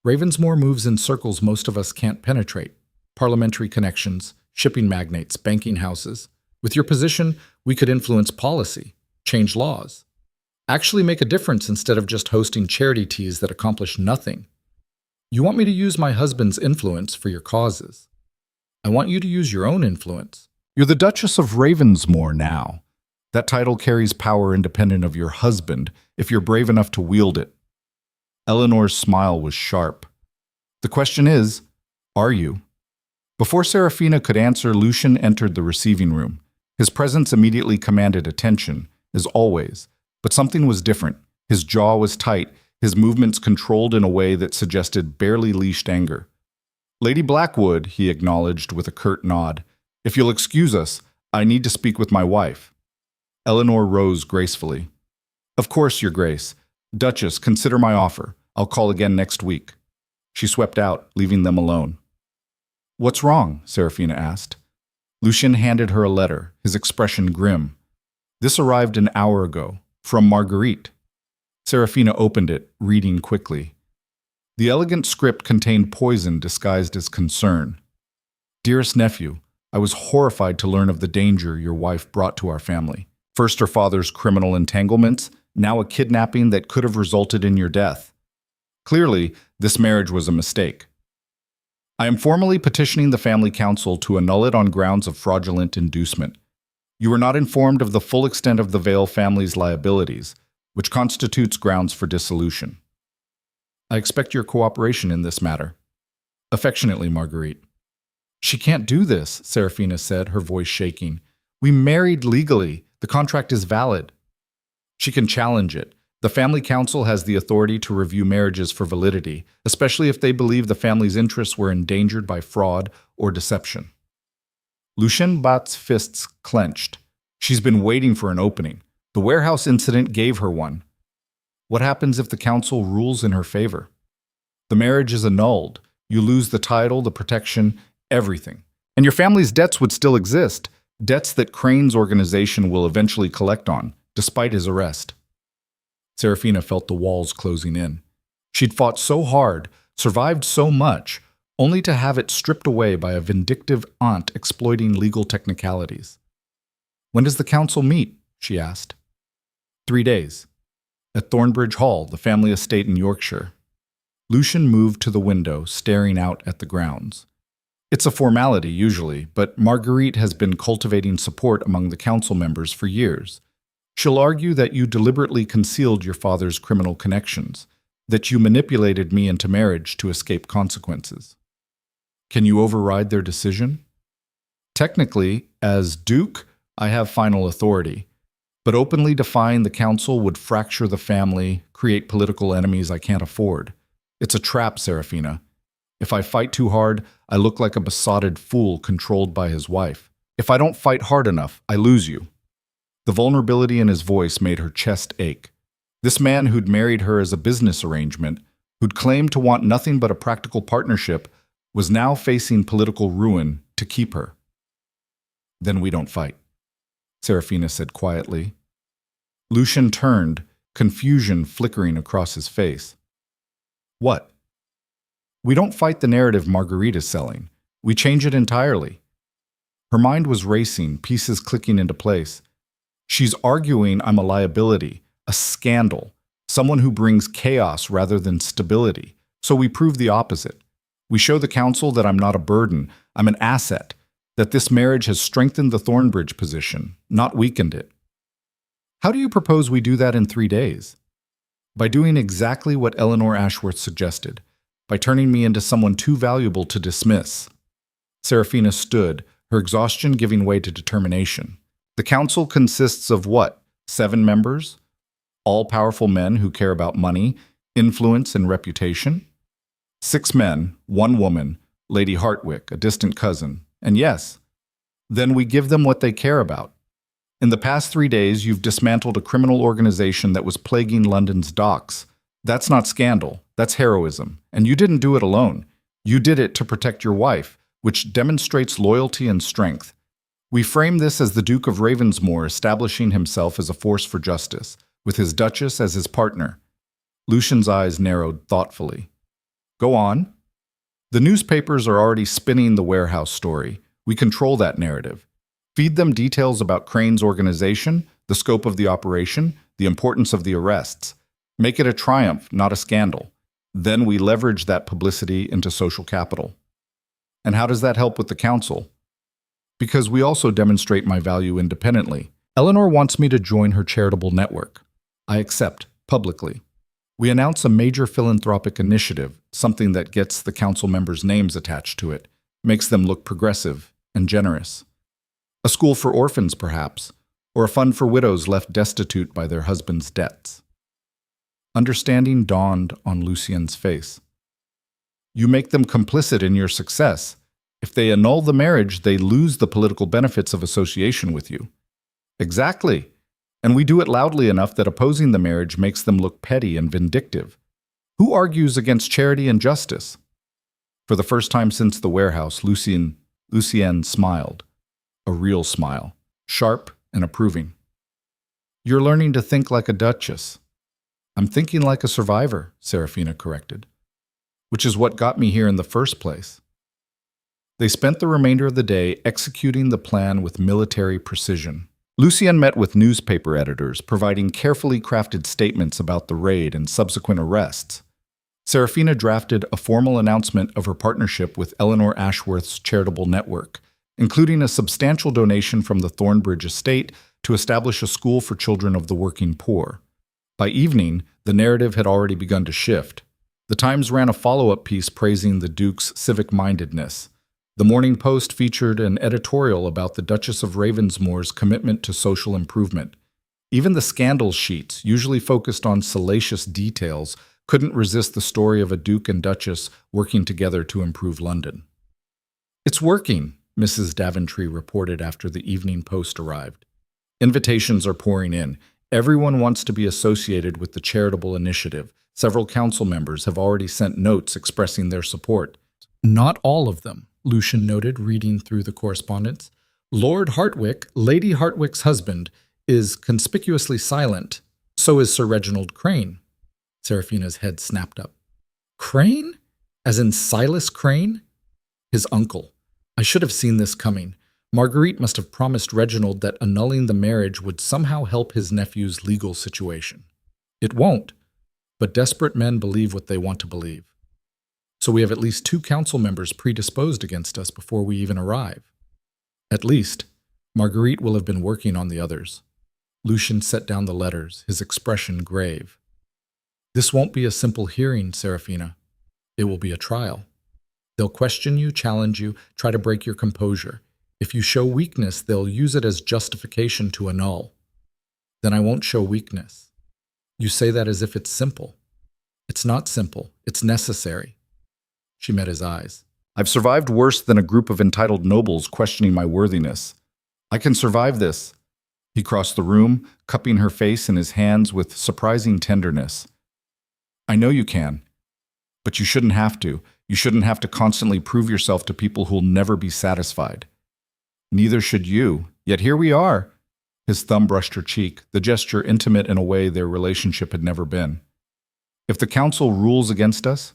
Ravensmore moves in circles most of us can't penetrate. Parliamentary connections, shipping magnates, banking houses. With your position, we could influence policy, change laws. Actually make a difference instead of just hosting charity teas that accomplish nothing. You want me to use my husband's influence for your causes. I want you to use your own influence. You're the Duchess of Ravensmore now. That title carries power independent of your husband if you're brave enough to wield it." Eleanor's smile was sharp. "The question is, are you?" Before Seraphina could answer, Lucian entered the receiving room. His presence immediately commanded attention, as always, but something was different. His jaw was tight, his movements controlled in a way that suggested barely leashed anger. "Lady Blackwood," he acknowledged with a curt nod. "If you'll excuse us, I need to speak with my wife." Eleanor rose gracefully. "Of course, Your Grace. Duchess, consider my offer. I'll call again next week." She swept out, leaving them alone. "What's wrong?" Seraphina asked. Lucian handed her a letter, his expression grim. "This arrived an hour ago, from Marguerite." Seraphina opened it, reading quickly. The elegant script contained poison disguised as concern. "Dearest nephew, I was horrified to learn of the danger your wife brought to our family. First her father's criminal entanglements, now a kidnapping that could have resulted in your death. Clearly, this marriage was a mistake. I am formally petitioning the family council to annul it on grounds of fraudulent inducement. You were not informed of the full extent of the Vale family's liabilities, which constitutes grounds for dissolution. I expect your cooperation in this matter. Affectionately, Marguerite." "She can't do this," Seraphina said, her voice shaking. "We married legally. The contract is valid." "She can challenge it. The family council has the authority to review marriages for validity, especially if they believe the family's interests were endangered by fraud or deception." Lucien Bat's fists clenched. She's been waiting for an opening. The warehouse incident gave her one. What happens if the council rules in her favor? The marriage is annulled. You lose the title, the protection, everything. And your family's debts would still exist, debts that Crane's organization will eventually collect on, despite his arrest. Seraphina felt the walls closing in. She'd fought so hard, survived so much, only to have it stripped away by a vindictive aunt exploiting legal technicalities. "When does the council meet?" she asked. 3 days. At Thornbridge Hall, the family estate in Yorkshire. Lucian moved to the window, staring out at the grounds. It's a formality, usually, but Marguerite has been cultivating support among the council members for years. She'll argue that you deliberately concealed your father's criminal connections, that you manipulated me into marriage to escape consequences. Can you override their decision? Technically, as Duke, I have final authority, but openly defying the council would fracture the family, create political enemies I can't afford. It's a trap, Seraphina. If I fight too hard, I look like a besotted fool controlled by his wife. If I don't fight hard enough, I lose you. The vulnerability in his voice made her chest ache. This man who'd married her as a business arrangement, who'd claimed to want nothing but a practical partnership, was now facing political ruin to keep her. Then we don't fight, Seraphina said quietly. Lucian turned, confusion flickering across his face. What? We don't fight the narrative Marguerite is selling. We change it entirely. Her mind was racing, pieces clicking into place. She's arguing I'm a liability, a scandal, someone who brings chaos rather than stability. So we prove the opposite. We show the council that I'm not a burden, I'm an asset, that this marriage has strengthened the Thornbridge position, not weakened it. How do you propose we do that in 3 days? By doing exactly what Eleanor Ashworth suggested, by turning me into someone too valuable to dismiss. Seraphina stood, her exhaustion giving way to determination. The council consists of what? 7 members? All powerful men who care about money, influence, and reputation? 6 men, 1 woman, Lady Hartwick, a distant cousin. And yes, then we give them what they care about. In the past 3 days, you've dismantled a criminal organization that was plaguing London's docks. That's not scandal, that's heroism. And you didn't do it alone. You did it to protect your wife, which demonstrates loyalty and strength. We frame this as the Duke of Ravensmoor establishing himself as a force for justice, with his Duchess as his partner. Lucian's eyes narrowed thoughtfully. Go on. The newspapers are already spinning the warehouse story. We control that narrative. Feed them details about Crane's organization, the scope of the operation, the importance of the arrests. Make it a triumph, not a scandal. Then we leverage that publicity into social capital. And how does that help with the council? Because we also demonstrate my value independently. Eleanor wants me to join her charitable network. I accept, publicly. We announce a major philanthropic initiative, something that gets the council members' names attached to it, makes them look progressive and generous. A school for orphans, perhaps, or a fund for widows left destitute by their husbands' debts. Understanding dawned on Lucien's face. You make them complicit in your success. If they annul the marriage, they lose the political benefits of association with you. Exactly. And we do it loudly enough that opposing the marriage makes them look petty and vindictive. Who argues against charity and justice? For the first time since the warehouse, Lucienne smiled. A real smile, sharp and approving. You're learning to think like a duchess. I'm thinking like a survivor, Seraphina corrected, which is what got me here in the first place. They spent the remainder of the day executing the plan with military precision. Lucienne met with newspaper editors, providing carefully crafted statements about the raid and subsequent arrests. Seraphina drafted a formal announcement of her partnership with Eleanor Ashworth's charitable network, including a substantial donation from the Thornbridge estate to establish a school for children of the working poor. By evening, the narrative had already begun to shift. The Times ran a follow-up piece praising the Duke's civic-mindedness. The Morning Post featured an editorial about the Duchess of Ravensmoor's commitment to social improvement. Even the scandal sheets, usually focused on salacious details, couldn't resist the story of a Duke and Duchess working together to improve London. It's working, Mrs. Daventry reported after the Evening Post arrived. Invitations are pouring in. Everyone wants to be associated with the charitable initiative. Several council members have already sent notes expressing their support. Not all of them, Lucian noted, reading through the correspondence. Lord Hartwick, Lady Hartwick's husband, is conspicuously silent. So is Sir Reginald Crane. Seraphina's head snapped up. Crane? As in Silas Crane? His uncle. I should have seen this coming. Marguerite must have promised Reginald that annulling the marriage would somehow help his nephew's legal situation. It won't, but desperate men believe what they want to believe. So we have at least 2 council members predisposed against us before we even arrive. At least, Marguerite will have been working on the others. Lucien set down the letters, his expression grave. This won't be a simple hearing, Seraphina. It will be a trial. They'll question you, challenge you, try to break your composure. If you show weakness, they'll use it as justification to annul. Then I won't show weakness. You say that as if it's simple. It's not simple. It's necessary. She met his eyes. I've survived worse than a group of entitled nobles questioning my worthiness. I can survive this. He crossed the room, cupping her face in his hands with surprising tenderness. I know you can, but you shouldn't have to. You shouldn't have to constantly prove yourself to people who'll never be satisfied. Neither should you, yet here we are. His thumb brushed her cheek, the gesture intimate in a way their relationship had never been. If the council rules against us,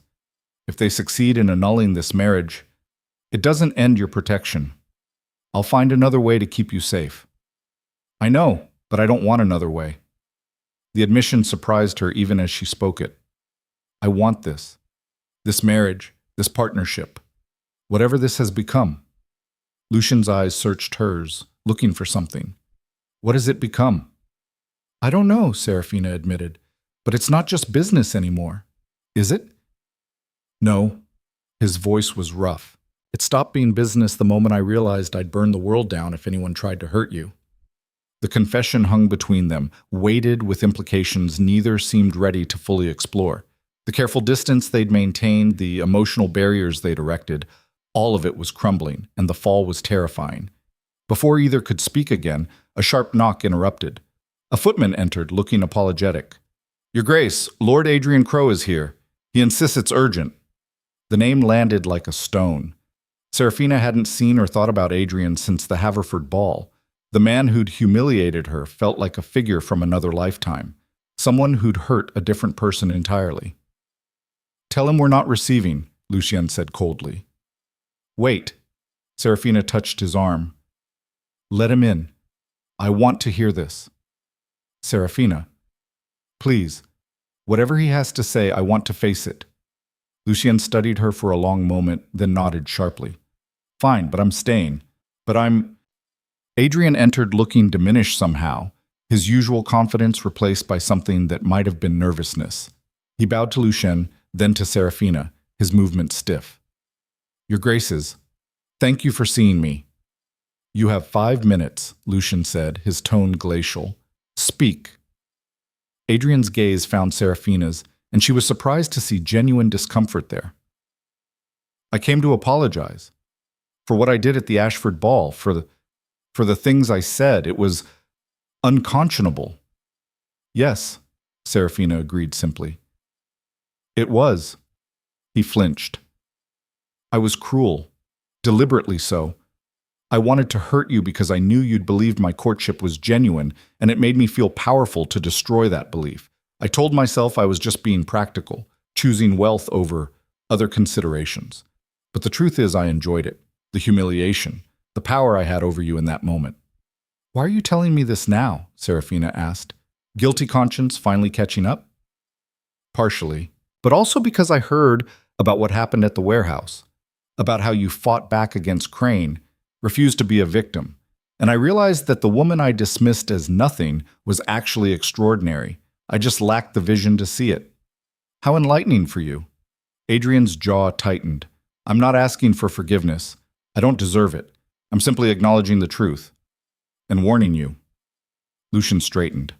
if they succeed in annulling this marriage, it doesn't end your protection. I'll find another way to keep you safe. I know, but I don't want another way. The admission surprised her even as she spoke it. I want this. This marriage, this partnership, whatever this has become. Lucien's eyes searched hers, looking for something. What has it become? I don't know, Seraphina admitted, but it's not just business anymore. Is it? No. His voice was rough. It stopped being business the moment I realized I'd burn the world down if anyone tried to hurt you. The confession hung between them, weighted with implications neither seemed ready to fully explore. The careful distance they'd maintained, the emotional barriers they'd erected, all of it was crumbling, and the fall was terrifying. Before either could speak again, a sharp knock interrupted. A footman entered, looking apologetic. Your Grace, Lord Adrian Crowe is here. He insists it's urgent. The name landed like a stone. Seraphina hadn't seen or thought about Adrian since the Haverford ball. The man who'd humiliated her felt like a figure from another lifetime, someone who'd hurt a different person entirely. Tell him we're not receiving, Lucien said coldly. Wait. Seraphina touched his arm. Let him in. I want to hear this. Seraphina. Please. Whatever he has to say, I want to face it. Lucien studied her for a long moment, then nodded sharply. Fine, but I'm staying. But I'm... Adrian entered looking diminished somehow, his usual confidence replaced by something that might have been nervousness. He bowed to Lucien, then to Seraphina, his movement stiff. Your Graces, thank you for seeing me. You have 5 minutes, Lucien said, his tone glacial. Speak. Adrian's gaze found Seraphina's, and she was surprised to see genuine discomfort there. I came to apologize. For what I did at the Ashford ball, for the things I said. It was unconscionable. Yes, Seraphina agreed simply. It was. He flinched. I was cruel, deliberately so. I wanted to hurt you because I knew you'd believed my courtship was genuine, and it made me feel powerful to destroy that belief. I told myself I was just being practical, choosing wealth over other considerations. But the truth is I enjoyed it, the humiliation, the power I had over you in that moment. Why are you telling me this now? Seraphina asked. Guilty conscience finally catching up? Partially, but also because I heard about what happened at the warehouse, about how you fought back against Crane, refused to be a victim, and I realized that the woman I dismissed as nothing was actually extraordinary. I just lacked the vision to see it. How enlightening for you. Adrian's jaw tightened. I'm not asking for forgiveness. I don't deserve it. I'm simply acknowledging the truth. And warning you. Lucien straightened.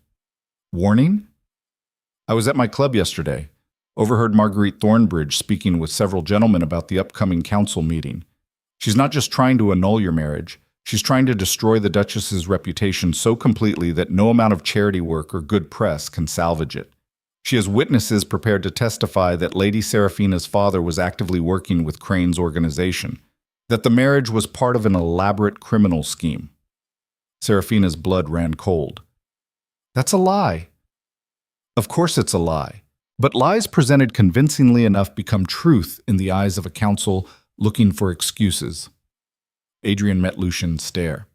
Warning? I was at my club yesterday. Overheard Marguerite Thornbridge speaking with several gentlemen about the upcoming council meeting. She's not just trying to annul your marriage. She's trying to destroy the Duchess's reputation so completely that no amount of charity work or good press can salvage it. She has witnesses prepared to testify that Lady Seraphina's father was actively working with Crane's organization, that the marriage was part of an elaborate criminal scheme. Seraphina's blood ran cold. That's a lie. Of course it's a lie. But lies presented convincingly enough become truth in the eyes of a council looking for excuses. Adrian met Lucian's stare.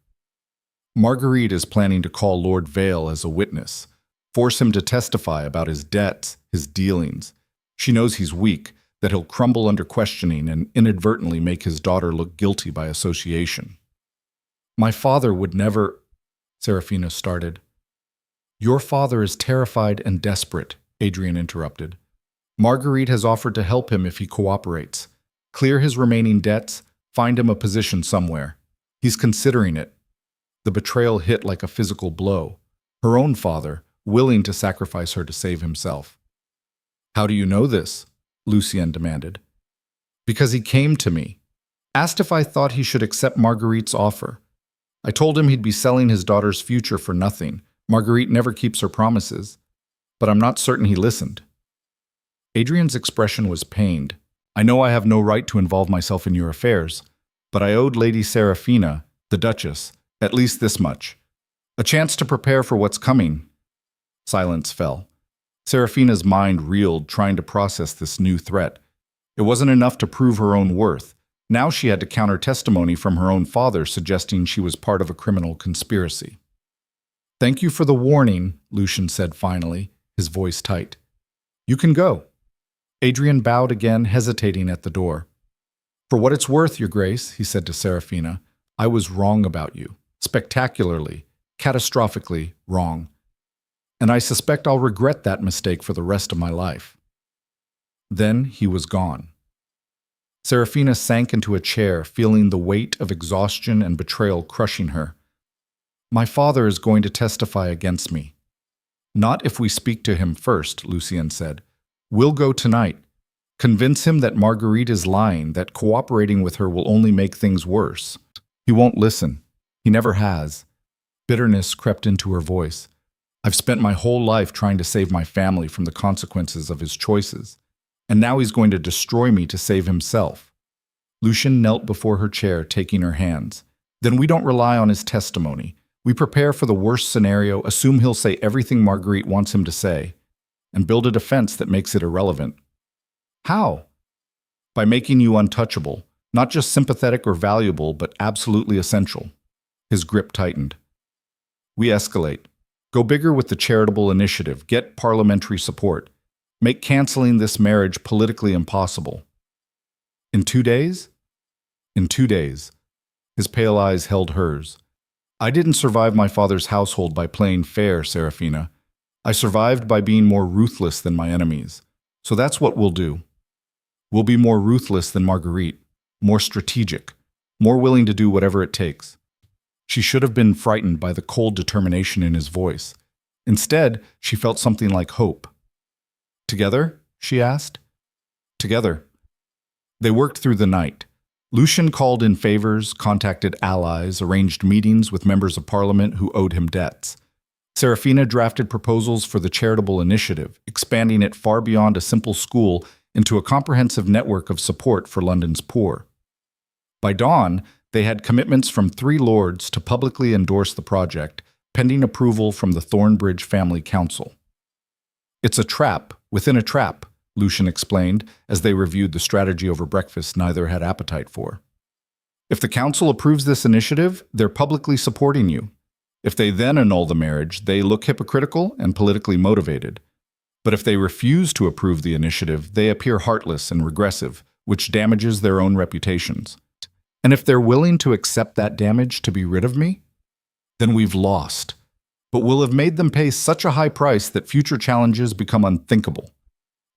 Marguerite is planning to call Lord Vale as a witness, force him to testify about his debts, his dealings. She knows he's weak, that he'll crumble under questioning and inadvertently make his daughter look guilty by association. My father would never, Seraphina started. Your father is terrified and desperate, Adrian interrupted. Marguerite has offered to help him if he cooperates. Clear his remaining debts, find him a position somewhere. He's considering it. The betrayal hit like a physical blow. Her own father, willing to sacrifice her to save himself. How do you know this? Lucien demanded. Because he came to me. Asked if I thought he should accept Marguerite's offer. I told him he'd be selling his daughter's future for nothing. Marguerite never keeps her promises. But I'm not certain he listened. Adrian's expression was pained. I know I have no right to involve myself in your affairs, but I owed Lady Seraphina, the Duchess, at least this much. A chance to prepare for what's coming. Silence fell. Seraphina's mind reeled, trying to process this new threat. It wasn't enough to prove her own worth. Now she had to counter testimony from her own father suggesting she was part of a criminal conspiracy. Thank you for the warning, Lucian said finally, his voice tight. You can go. Adrian bowed again, hesitating at the door. For what it's worth, Your Grace, he said to Seraphina, I was wrong about you. Spectacularly, catastrophically wrong. And I suspect I'll regret that mistake for the rest of my life. Then he was gone. Seraphina sank into a chair, feeling the weight of exhaustion and betrayal crushing her. My father is going to testify against me. Not if we speak to him first, Lucien said. We'll go tonight. Convince him that Marguerite is lying, that cooperating with her will only make things worse. He won't listen. He never has. Bitterness crept into her voice. I've spent my whole life trying to save my family from the consequences of his choices, and now he's going to destroy me to save himself. Lucien knelt before her chair, taking her hands. Then we don't rely on his testimony. We prepare for the worst scenario, assume he'll say everything Marguerite wants him to say, and build a defense that makes it irrelevant. How? By making you untouchable, not just sympathetic or valuable, but absolutely essential. His grip tightened. We escalate. Go bigger with the charitable initiative. Get parliamentary support. Make canceling this marriage politically impossible. In 2 days? In 2 days. His pale eyes held hers. I didn't survive my father's household by playing fair, Seraphina. I survived by being more ruthless than my enemies. So that's what we'll do. We'll be more ruthless than Marguerite, more strategic, more willing to do whatever it takes. She should have been frightened by the cold determination in his voice. Instead, she felt something like hope. Together? She asked. Together. They worked through the night. Lucien called in favors, contacted allies, arranged meetings with members of parliament who owed him debts. Seraphina drafted proposals for the charitable initiative, expanding it far beyond a simple school into a comprehensive network of support for London's poor. By dawn, they had commitments from 3 lords to publicly endorse the project, pending approval from the Thornbridge Family Council. It's a trap within a trap, Lucien explained as they reviewed the strategy over breakfast neither had appetite for. If the council approves this initiative, they're publicly supporting you. If they then annul the marriage, they look hypocritical and politically motivated. But if they refuse to approve the initiative, they appear heartless and regressive, which damages their own reputations. And if they're willing to accept that damage to be rid of me, then we've lost. But we'll have made them pay such a high price that future challenges become unthinkable.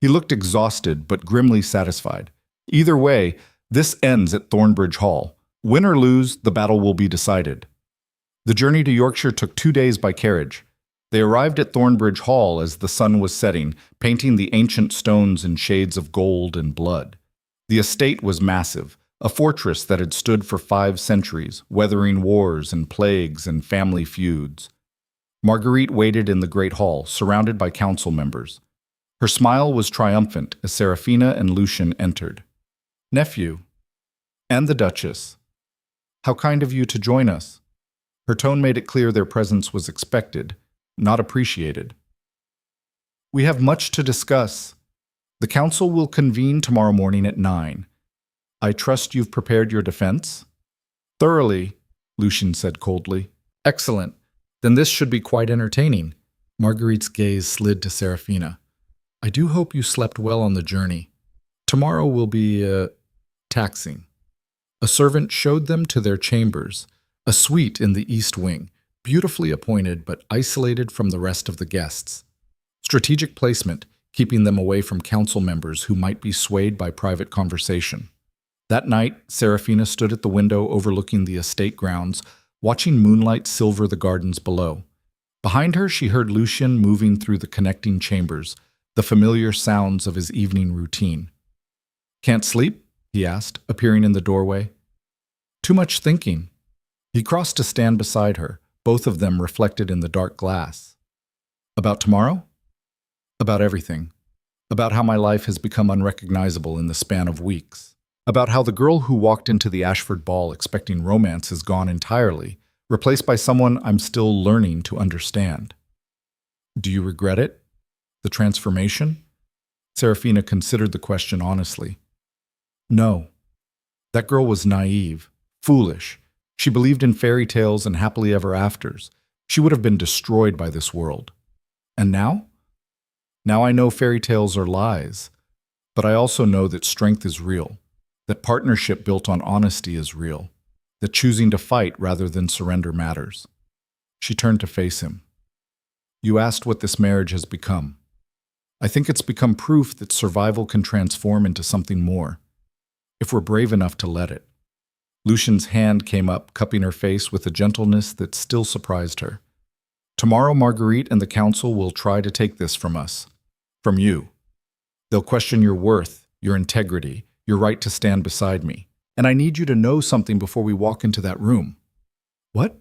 He looked exhausted, but grimly satisfied. Either way, this ends at Thornbridge Hall. Win or lose, the battle will be decided. The journey to Yorkshire took 2 days by carriage. They arrived at Thornbridge Hall as the sun was setting, painting the ancient stones in shades of gold and blood. The estate was massive, a fortress that had stood for 5 centuries, weathering wars and plagues and family feuds. Marguerite waited in the great hall, surrounded by council members. Her smile was triumphant as Seraphina and Lucien entered. Nephew. And the Duchess. How kind of you to join us. Her tone made it clear their presence was expected, not appreciated. We have much to discuss. The council will convene tomorrow morning at 9. I trust you've prepared your defense? Thoroughly, Lucian said coldly. Excellent. Then this should be quite entertaining. Marguerite's gaze slid to Seraphina. I do hope you slept well on the journey. Tomorrow will be, taxing. A servant showed them to their chambers, a suite in the east wing, beautifully appointed but isolated from the rest of the guests. Strategic placement, keeping them away from council members who might be swayed by private conversation. That night, Seraphina stood at the window overlooking the estate grounds, watching moonlight silver the gardens below. Behind her, she heard Lucian moving through the connecting chambers, the familiar sounds of his evening routine. Can't sleep? He asked, appearing in the doorway. Too much thinking. He crossed to stand beside her, both of them reflected in the dark glass. About tomorrow? About everything. About how my life has become unrecognizable in the span of weeks. About how the girl who walked into the Ashford ball expecting romance is gone entirely, replaced by someone I'm still learning to understand. Do you regret it? The transformation? Seraphina considered the question honestly. No. That girl was naive, foolish. She believed in fairy tales and happily ever afters. She would have been destroyed by this world. And now? Now I know fairy tales are lies, but I also know that strength is real, that partnership built on honesty is real, that choosing to fight rather than surrender matters. She turned to face him. You asked what this marriage has become. I think it's become proof that survival can transform into something more, if we're brave enough to let it. Lucian's hand came up, cupping her face with a gentleness that still surprised her. Tomorrow, Marguerite and the council will try to take this from us, from you. They'll question your worth, your integrity, your right to stand beside me. And I need you to know something before we walk into that room. What?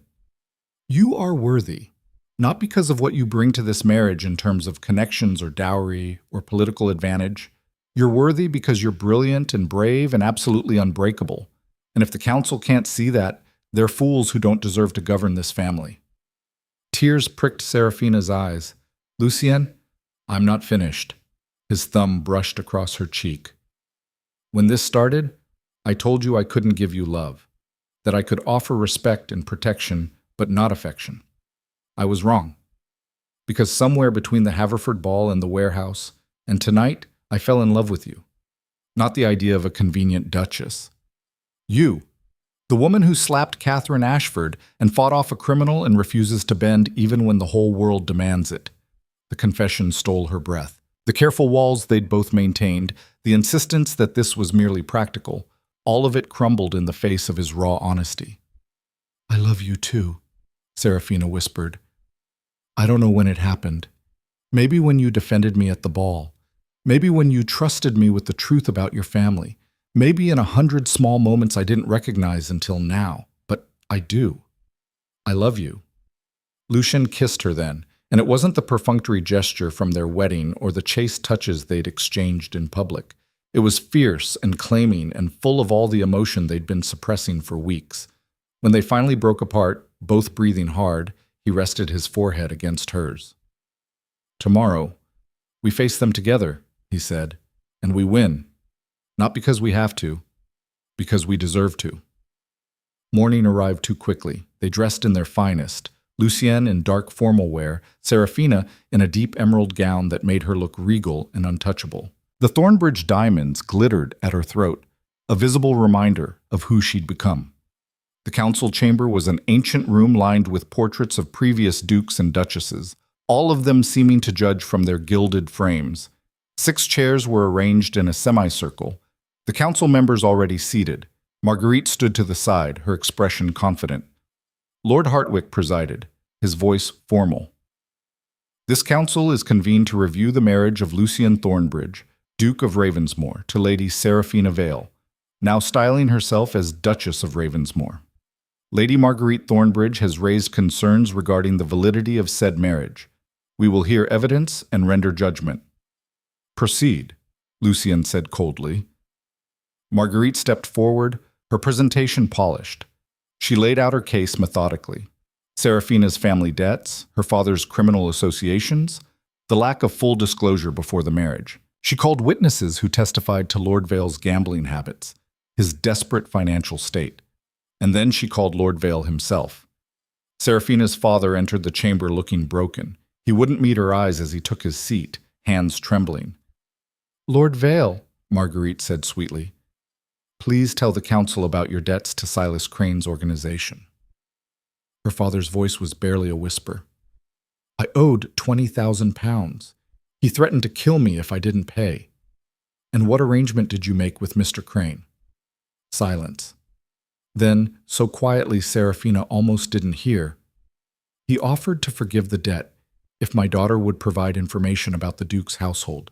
You are worthy, not because of what you bring to this marriage in terms of connections or dowry or political advantage. You're worthy because you're brilliant and brave and absolutely unbreakable. And if the council can't see that, they're fools who don't deserve to govern this family. Tears pricked Seraphina's eyes. Lucien, I'm not finished. His thumb brushed across her cheek. When this started, I told you I couldn't give you love, that I could offer respect and protection, but not affection. I was wrong. Because somewhere between the Haverford Ball and the warehouse, and tonight, I fell in love with you. Not the idea of a convenient Duchess. You, the woman who slapped Catherine Ashford and fought off a criminal and refuses to bend even when the whole world demands it. The confession stole her breath. The careful walls they'd both maintained, the insistence that this was merely practical, all of it crumbled in the face of his raw honesty. I love you too, Seraphina whispered. I don't know when it happened. Maybe when you defended me at the ball. Maybe when you trusted me with the truth about your family. Maybe in 100 small moments I didn't recognize until now. But I do. I love you. Lucian kissed her then, and it wasn't the perfunctory gesture from their wedding or the chaste touches they'd exchanged in public. It was fierce and claiming and full of all the emotion they'd been suppressing for weeks. When they finally broke apart, both breathing hard, he rested his forehead against hers. Tomorrow, we face them together, he said, and we win. Not because we have to, because we deserve to. Morning arrived too quickly. They dressed in their finest, Lucien in dark formal wear, Seraphina in a deep emerald gown that made her look regal and untouchable. The Thornbridge diamonds glittered at her throat, a visible reminder of who she'd become. The council chamber was an ancient room lined with portraits of previous dukes and duchesses, all of them seeming to judge from their gilded frames. 6 chairs were arranged in a semicircle, the council members already seated. Marguerite stood to the side, her expression confident. Lord Hartwick presided, his voice formal. This council is convened to review the marriage of Lucien Thornbridge, Duke of Ravensmore, to Lady Seraphina Vale, now styling herself as Duchess of Ravensmore. Lady Marguerite Thornbridge has raised concerns regarding the validity of said marriage. We will hear evidence and render judgment. Proceed, Lucien said coldly. Marguerite stepped forward, her presentation polished. She laid out her case methodically. Seraphina's family debts, her father's criminal associations, the lack of full disclosure before the marriage. She called witnesses who testified to Lord Vale's gambling habits, his desperate financial state. And then she called Lord Vale himself. Seraphina's father entered the chamber looking broken. He wouldn't meet her eyes as he took his seat, hands trembling. "Lord Vale," Marguerite said sweetly, "please tell the council about your debts to Silas Crane's organization." Her father's voice was barely a whisper. "I owed £20,000. He threatened to kill me if I didn't pay. And what arrangement did you make with Mr. Crane?" Silence. Then, so quietly Seraphina almost didn't hear, "He offered to forgive the debt if my daughter would provide information about the Duke's household,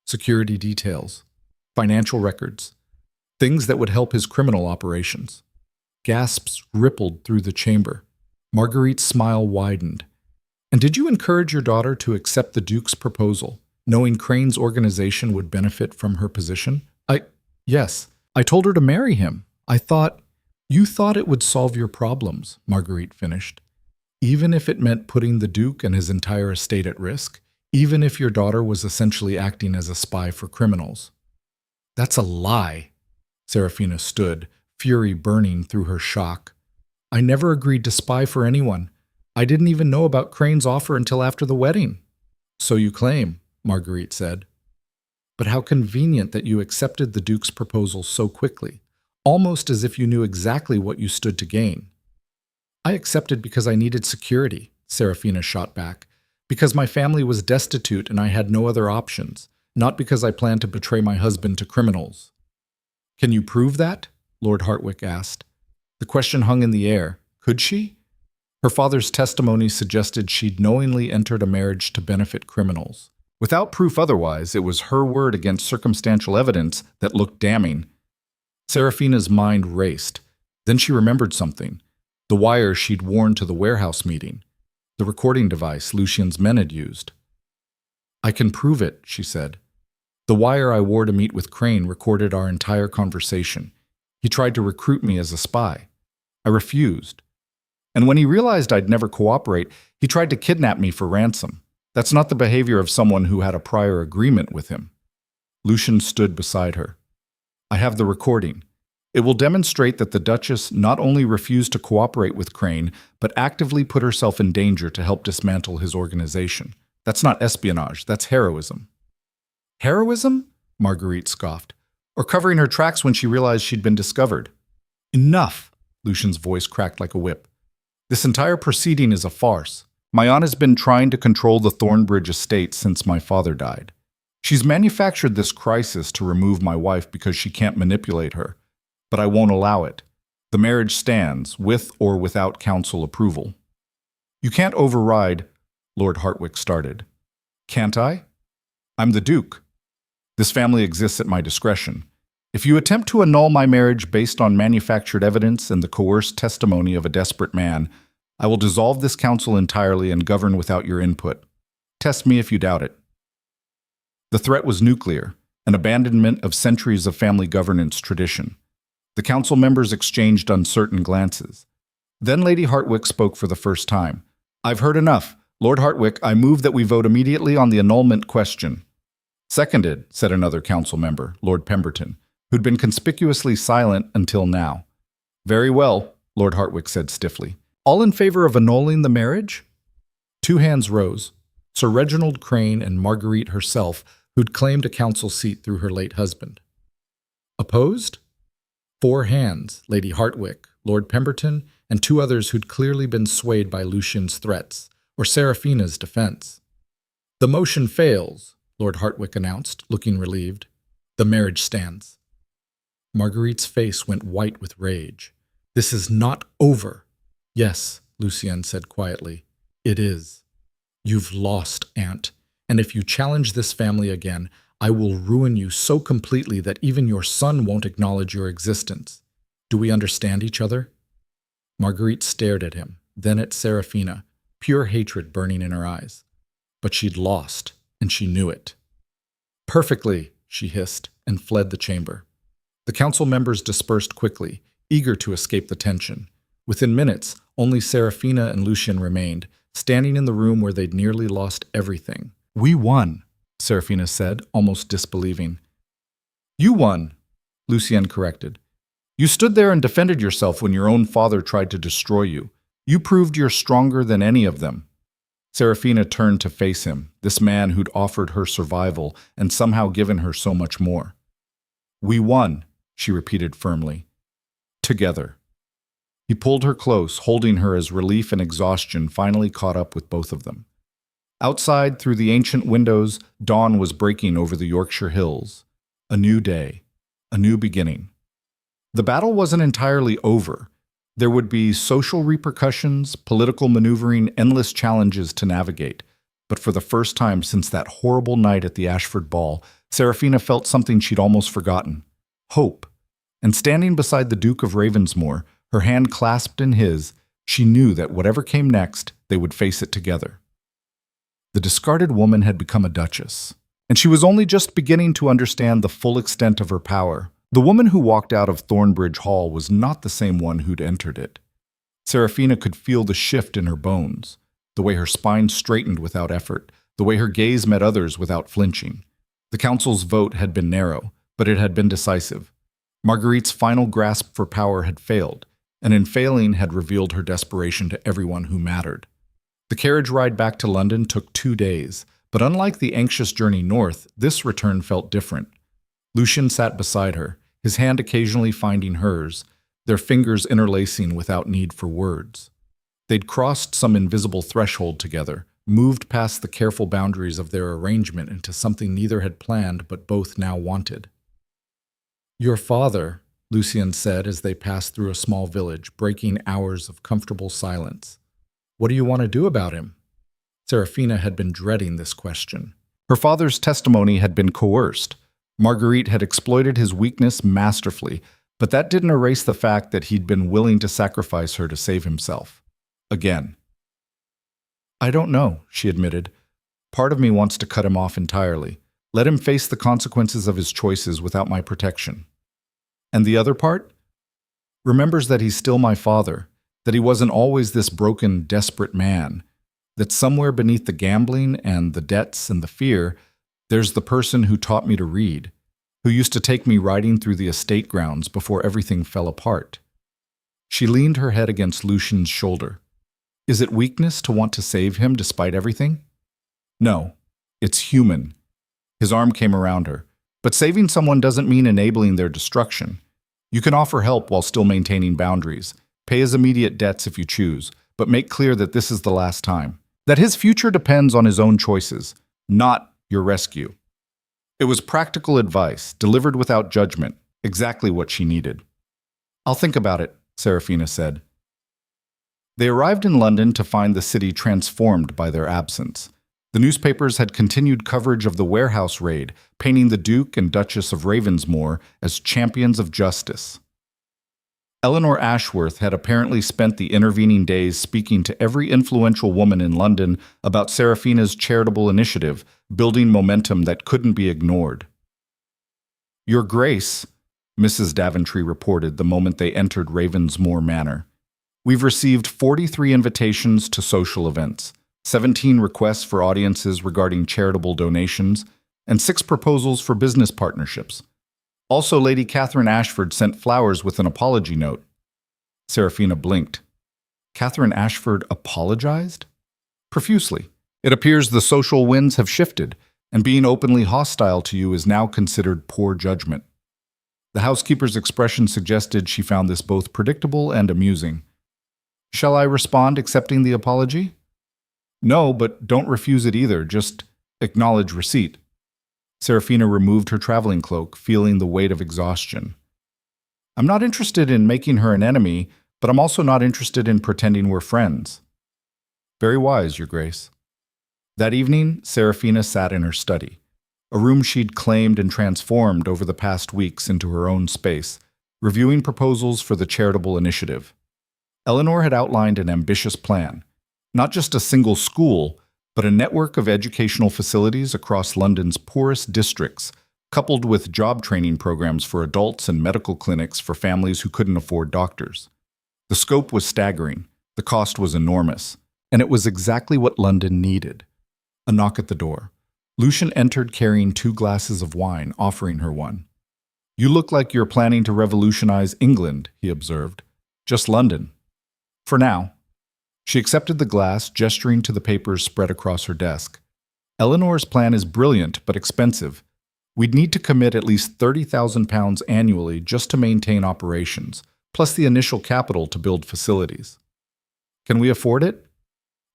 security details, financial records, things that would help his criminal operations." Gasps rippled through the chamber. Marguerite's smile widened. "And did you encourage your daughter to accept the Duke's proposal, knowing Crane's organization would benefit from her position?" Yes. I told her to marry him. You thought it would solve your problems," Marguerite finished. "Even if it meant putting the Duke and his entire estate at risk, even if your daughter was essentially acting as a spy for criminals." "That's a lie." Seraphina stood, fury burning through her shock. "I never agreed to spy for anyone. I didn't even know about Crane's offer until after the wedding." "So you claim," Marguerite said. "But how convenient that you accepted the Duke's proposal so quickly, almost as if you knew exactly what you stood to gain." "I accepted because I needed security," Seraphina shot back, "because my family was destitute and I had no other options, not because I planned to betray my husband to criminals." "Can you prove that?" Lord Hartwick asked. The question hung in the air. Could she? Her father's testimony suggested she'd knowingly entered a marriage to benefit criminals. Without proof otherwise, it was her word against circumstantial evidence that looked damning. Seraphina's mind raced. Then she remembered something. The wire she'd worn to the warehouse meeting. The recording device Lucien's men had used. "I can prove it," she said. "The wire I wore to meet with Crane recorded our entire conversation. He tried to recruit me as a spy. I refused. And when he realized I'd never cooperate, he tried to kidnap me for ransom. That's not the behavior of someone who had a prior agreement with him." Lucien stood beside her. "I have the recording. It will demonstrate that the Duchess not only refused to cooperate with Crane, but actively put herself in danger to help dismantle his organization. That's not espionage, that's heroism." "Heroism?" Marguerite scoffed. "Or covering her tracks when she realized she'd been discovered." "Enough!" Lucien's voice cracked like a whip. "This entire proceeding is a farce. My aunt has been trying to control the Thornbridge estate since my father died. She's manufactured this crisis to remove my wife because she can't manipulate her. But I won't allow it. The marriage stands, with or without council approval." "You can't override," Lord Hartwick started. "Can't I? I'm the Duke. This family exists at my discretion. If you attempt to annul my marriage based on manufactured evidence and the coerced testimony of a desperate man, I will dissolve this council entirely and govern without your input. Test me if you doubt it." The threat was nuclear, an abandonment of centuries of family governance tradition. The council members exchanged uncertain glances. Then Lady Hartwick spoke for the first time. "I've heard enough. Lord Hartwick, I move that we vote immediately on the annulment question." "Seconded," said another council member, Lord Pemberton, who'd been conspicuously silent until now. "Very well," Lord Hartwick said stiffly. "All in favor of annulling the marriage?" Two hands rose. Sir Reginald Crane and Marguerite herself, who'd claimed a council seat through her late husband. Opposed? 4 hands, Lady Hartwick, Lord Pemberton, and 2 others who'd clearly been swayed by Lucien's threats, or Seraphina's defense. "The motion fails," Lord Hartwick announced, looking relieved. "The marriage stands." Marguerite's face went white with rage. "This is not over." "Yes," Lucien said quietly, "it is. You've lost, Aunt, and if you challenge this family again, I will ruin you so completely that even your son won't acknowledge your existence. Do we understand each other?" Marguerite stared at him, then at Seraphina, pure hatred burning in her eyes. But she'd lost, and she knew it. "Perfectly," she hissed, and fled the chamber. The council members dispersed quickly, eager to escape the tension. Within minutes, only Seraphina and Lucien remained, standing in the room where they'd nearly lost everything, We won, Seraphina said, almost disbelieving. You won, Lucienne corrected. You stood there and defended yourself when your own father tried to destroy you. You proved you're stronger than any of them. Seraphina turned to face him, this man who'd offered her survival and somehow given her so much more. We won, she repeated firmly. Together. He pulled her close, holding her as relief and exhaustion finally caught up with both of them. Outside, through the ancient windows, dawn was breaking over the Yorkshire hills. A new day. A new beginning. The battle wasn't entirely over. There would be social repercussions, political maneuvering, endless challenges to navigate. But for the first time since that horrible night at the Ashford ball, Seraphina felt something she'd almost forgotten. Hope. And standing beside the Duke of Ravensmoor, her hand clasped in his, she knew that whatever came next, they would face it together. The discarded woman had become a duchess, and she was only just beginning to understand the full extent of her power. The woman who walked out of Thornbridge Hall was not the same one who'd entered it. Seraphina could feel the shift in her bones, the way her spine straightened without effort, the way her gaze met others without flinching. The council's vote had been narrow, but it had been decisive. Marguerite's final grasp for power had failed, and in failing had revealed her desperation to everyone who mattered. The carriage ride back to London took 2 days, but unlike the anxious journey north, this return felt different. Lucian sat beside her, his hand occasionally finding hers, their fingers interlacing without need for words. They'd crossed some invisible threshold together, moved past the careful boundaries of their arrangement into something neither had planned but both now wanted. Your father, Lucian said as they passed through a small village, breaking hours of comfortable silence. What do you want to do about him? Seraphina had been dreading this question. Her father's testimony had been coerced. Marguerite had exploited his weakness masterfully, but that didn't erase the fact that he'd been willing to sacrifice her to save himself. Again. I don't know, she admitted. Part of me wants to cut him off entirely. Let him face the consequences of his choices without my protection. And the other part? Remembers that he's still my father, that he wasn't always this broken, desperate man, that somewhere beneath the gambling and the debts and the fear, there's the person who taught me to read, who used to take me riding through the estate grounds before everything fell apart. She leaned her head against Lucian's shoulder. Is it weakness to want to save him despite everything? No, it's human. His arm came around her. But saving someone doesn't mean enabling their destruction. You can offer help while still maintaining boundaries. Pay his immediate debts if you choose, but make clear that this is the last time. That his future depends on his own choices, not your rescue. It was practical advice, delivered without judgment, exactly what she needed. I'll think about it, Seraphina said. They arrived in London to find the city transformed by their absence. The newspapers had continued coverage of the warehouse raid, painting the Duke and Duchess of Ravensmoor as champions of justice. Eleanor Ashworth had apparently spent the intervening days speaking to every influential woman in London about Seraphina's charitable initiative, building momentum that couldn't be ignored. Your Grace, Mrs. Daventry reported the moment they entered Ravensmoor Manor, we've received 43 invitations to social events, 17 requests for audiences regarding charitable donations, and 6 proposals for business partnerships. Also, Lady Catherine Ashford sent flowers with an apology note. Seraphina blinked. Catherine Ashford apologized? Profusely. It appears the social winds have shifted, and being openly hostile to you is now considered poor judgment. The housekeeper's expression suggested she found this both predictable and amusing. Shall I respond accepting the apology? No, but don't refuse it either. Just acknowledge receipt. Seraphina removed her traveling cloak, feeling the weight of exhaustion. I'm not interested in making her an enemy, but I'm also not interested in pretending we're friends. Very wise, Your Grace. That evening, Seraphina sat in her study, a room she'd claimed and transformed over the past weeks into her own space, reviewing proposals for the charitable initiative. Eleanor had outlined an ambitious plan, not just a single school, but a network of educational facilities across London's poorest districts, coupled with job training programs for adults and medical clinics for families who couldn't afford doctors. The scope was staggering, the cost was enormous, and it was exactly what London needed. A knock at the door. Lucian entered carrying 2 glasses of wine, offering her one. "You look like you're planning to revolutionize England," he observed. "Just London. For now." She accepted the glass, gesturing to the papers spread across her desk. "Eleanor's plan is brilliant, but expensive. We'd need to commit at least £30,000 annually just to maintain operations, plus the initial capital to build facilities. Can we afford it?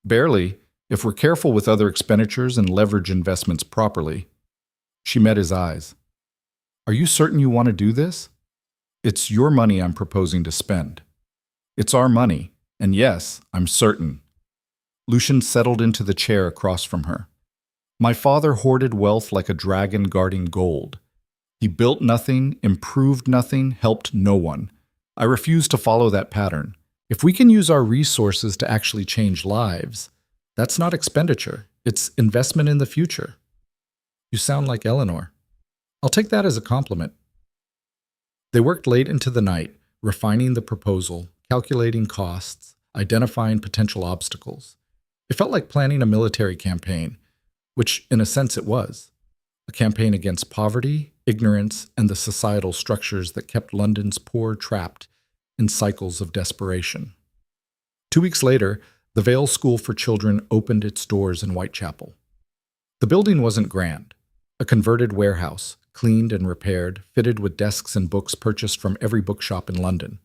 Barely, if we're careful with other expenditures and leverage investments properly." She met his eyes. "Are you certain you want to do this? It's your money I'm proposing to spend." "It's our money, and yes, I'm certain." Lucian settled into the chair across from her. "My father hoarded wealth like a dragon guarding gold. He built nothing, improved nothing, helped no one. I refuse to follow that pattern. If we can use our resources to actually change lives, that's not expenditure, it's investment in the future." "You sound like Eleanor." "I'll take that as a compliment." They worked late into the night, refining the proposal, calculating costs, identifying potential obstacles. It felt like planning a military campaign, which in a sense it was. A campaign against poverty, ignorance, and the societal structures that kept London's poor trapped in cycles of desperation. 2 weeks later, the Vale School for Children opened its doors in Whitechapel. The building wasn't grand. A converted warehouse, cleaned and repaired, fitted with desks and books purchased from every bookshop in London.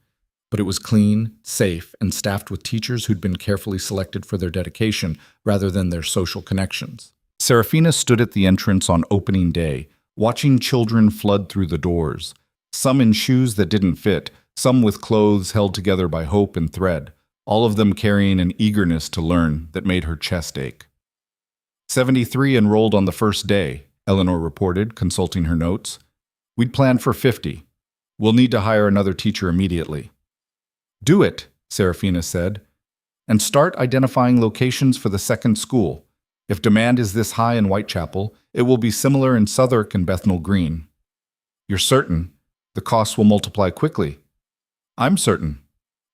But it was clean, safe, and staffed with teachers who'd been carefully selected for their dedication rather than their social connections. Seraphina stood at the entrance on opening day, watching children flood through the doors, some in shoes that didn't fit, some with clothes held together by hope and thread, all of them carrying an eagerness to learn that made her chest ache. 73 enrolled on the first day, Eleanor reported, consulting her notes. "We'd planned for 50. We'll need to hire another teacher immediately." "Do it," Seraphina said, "and start identifying locations for the second school. If demand is this high in Whitechapel, it will be similar in Southwark and Bethnal Green." "You're certain? The costs will multiply quickly." "I'm certain."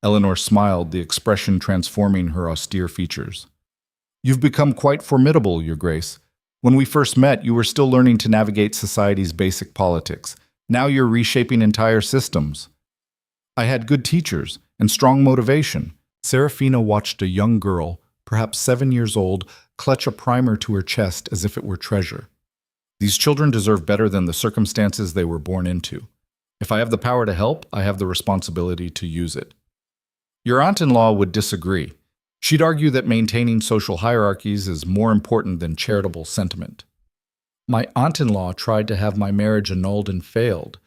Eleanor smiled, the expression transforming her austere features. "You've become quite formidable, Your Grace. When we first met, you were still learning to navigate society's basic politics. Now you're reshaping entire systems." "I had good teachers and strong motivation." Seraphina watched a young girl, perhaps 7 years old, clutch a primer to her chest as if it were treasure. "These children deserve better than the circumstances they were born into. If I have the power to help, I have the responsibility to use it." "Your aunt-in-law would disagree. She'd argue that maintaining social hierarchies is more important than charitable sentiment." "My aunt-in-law tried to have my marriage annulled and failed.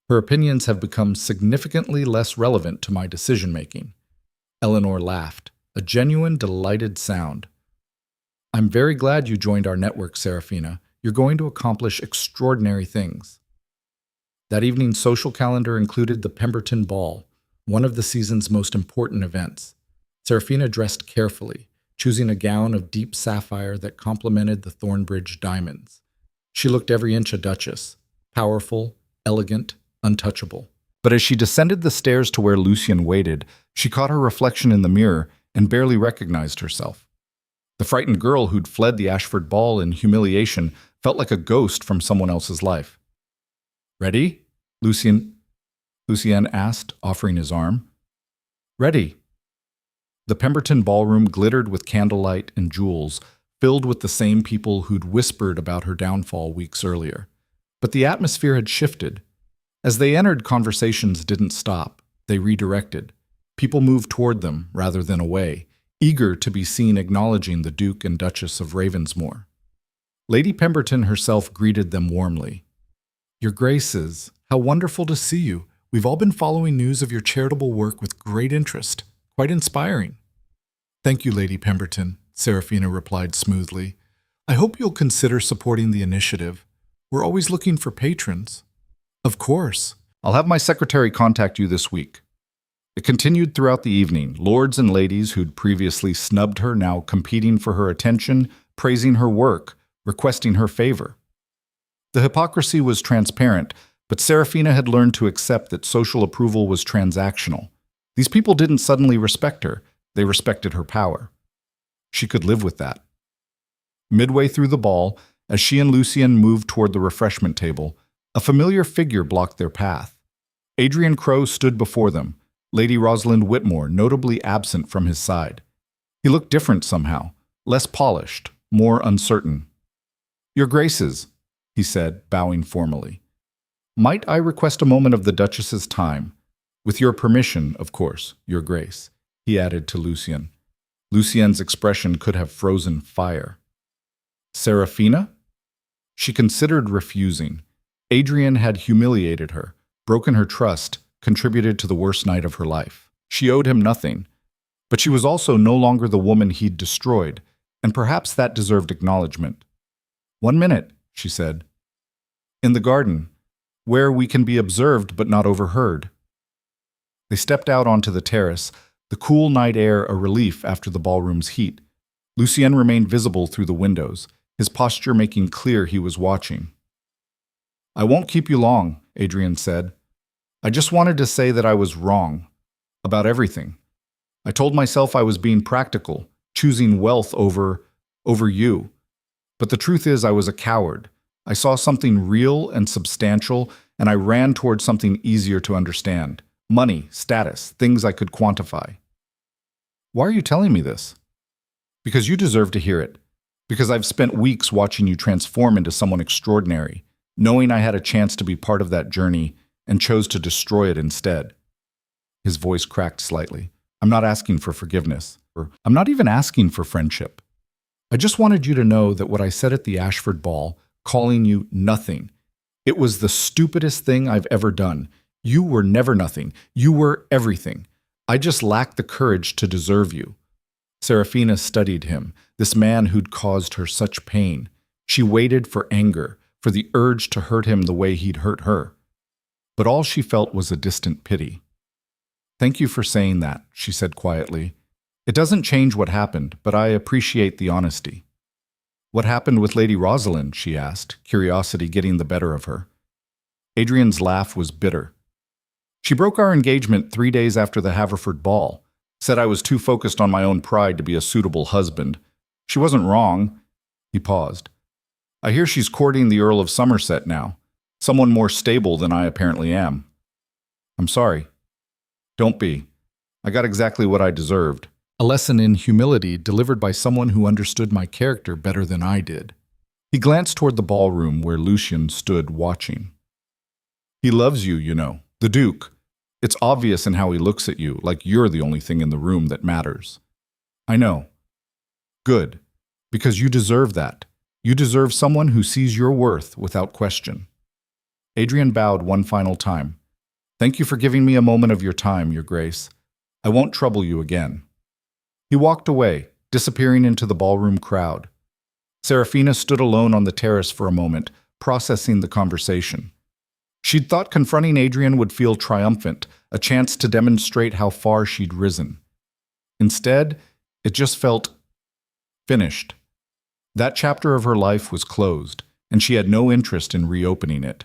Her opinions have become significantly less relevant to my decision-making." Eleanor laughed, a genuine, delighted sound. "I'm very glad you joined our network, Seraphina. You're going to accomplish extraordinary things." That evening's social calendar included the Pemberton Ball, one of the season's most important events. Seraphina dressed carefully, choosing a gown of deep sapphire that complemented the Thornbridge diamonds. She looked every inch a duchess, powerful, elegant, untouchable. But as she descended the stairs to where Lucian waited, she caught her reflection in the mirror and barely recognized herself. The frightened girl who'd fled the Ashford ball in humiliation felt like a ghost from someone else's life. "Ready?" Lucien asked, offering his arm. "Ready." The Pemberton ballroom glittered with candlelight and jewels, filled with the same people who'd whispered about her downfall weeks earlier. But the atmosphere had shifted. As they entered, conversations didn't stop. They redirected. People moved toward them rather than away, eager to be seen acknowledging the Duke and Duchess of Ravensmore. Lady Pemberton herself greeted them warmly. "Your Graces, how wonderful to see you. We've all been following news of your charitable work with great interest. Quite inspiring." "Thank you, Lady Pemberton," Seraphina replied smoothly. "I hope you'll consider supporting the initiative. We're always looking for patrons." "Of course. I'll have my secretary contact you this week." It continued throughout the evening, lords and ladies who'd previously snubbed her now competing for her attention, praising her work, requesting her favor. The hypocrisy was transparent, but Seraphina had learned to accept that social approval was transactional. These people didn't suddenly respect her, they respected her power. She could live with that. Midway through the ball, As she and Lucien moved toward the refreshment table, a familiar figure blocked their path. Adrian Crowe stood before them, Lady Rosalind Whitmore notably absent from his side. He looked different somehow, less polished, more uncertain. "Your Graces," he said, bowing formally. "Might I request a moment of the Duchess's time? With your permission, of course, Your Grace," he added to Lucien. Lucien's expression could have frozen fire. "Seraphina?" She considered refusing. Adrian had humiliated her, broken her trust, contributed to the worst night of her life. She owed him nothing, but she was also no longer the woman he'd destroyed, and perhaps that deserved acknowledgement. "1 minute," she said. "In the garden, where we can be observed but not overheard." They stepped out onto the terrace, the cool night air a relief after the ballroom's heat. Lucien remained visible through the windows, his posture making clear he was watching. "I won't keep you long," Adrian said. "I just wanted to say that I was wrong. About everything. I told myself I was being practical, choosing wealth over you. But the truth is I was a coward. I saw something real and substantial, and I ran towards something easier to understand. Money, status, things I could quantify." "Why are you telling me this?" "Because you deserve to hear it. Because I've spent weeks watching you transform into someone extraordinary, knowing I had a chance to be part of that journey and chose to destroy it instead." His voice cracked slightly. "I'm not asking for forgiveness. I'm not even asking for friendship. I just wanted you to know that what I said at the Ashford ball, calling you nothing, it was the stupidest thing I've ever done. You were never nothing. You were everything. I just lacked the courage to deserve you." Seraphina studied him, this man who'd caused her such pain. She waited for anger, for the urge to hurt him the way he'd hurt her. But all she felt was a distant pity. "Thank you for saying that," she said quietly. "It doesn't change what happened, but I appreciate the honesty." "What happened with Lady Rosalind?" she asked, curiosity getting the better of her. Adrian's laugh was bitter. "She broke our engagement 3 days after the Haverford ball, said I was too focused on my own pride to be a suitable husband. She wasn't wrong." He paused. "I hear she's courting the Earl of Somerset now, someone more stable than I apparently am." "I'm sorry." "Don't be. I got exactly what I deserved. A lesson in humility delivered by someone who understood my character better than I did." He glanced toward the ballroom where Lucien stood watching. "He loves you, you know, the Duke. It's obvious in how he looks at you, like you're the only thing in the room that matters." "I know." "Good. Because you deserve that. You deserve someone who sees your worth without question." Adrian bowed one final time. "Thank you for giving me a moment of your time, Your Grace. I won't trouble you again." He walked away, disappearing into the ballroom crowd. Seraphina stood alone on the terrace for a moment, processing the conversation. She'd thought confronting Adrian would feel triumphant, a chance to demonstrate how far she'd risen. Instead, it just felt finished. That chapter of her life was closed, and she had no interest in reopening it.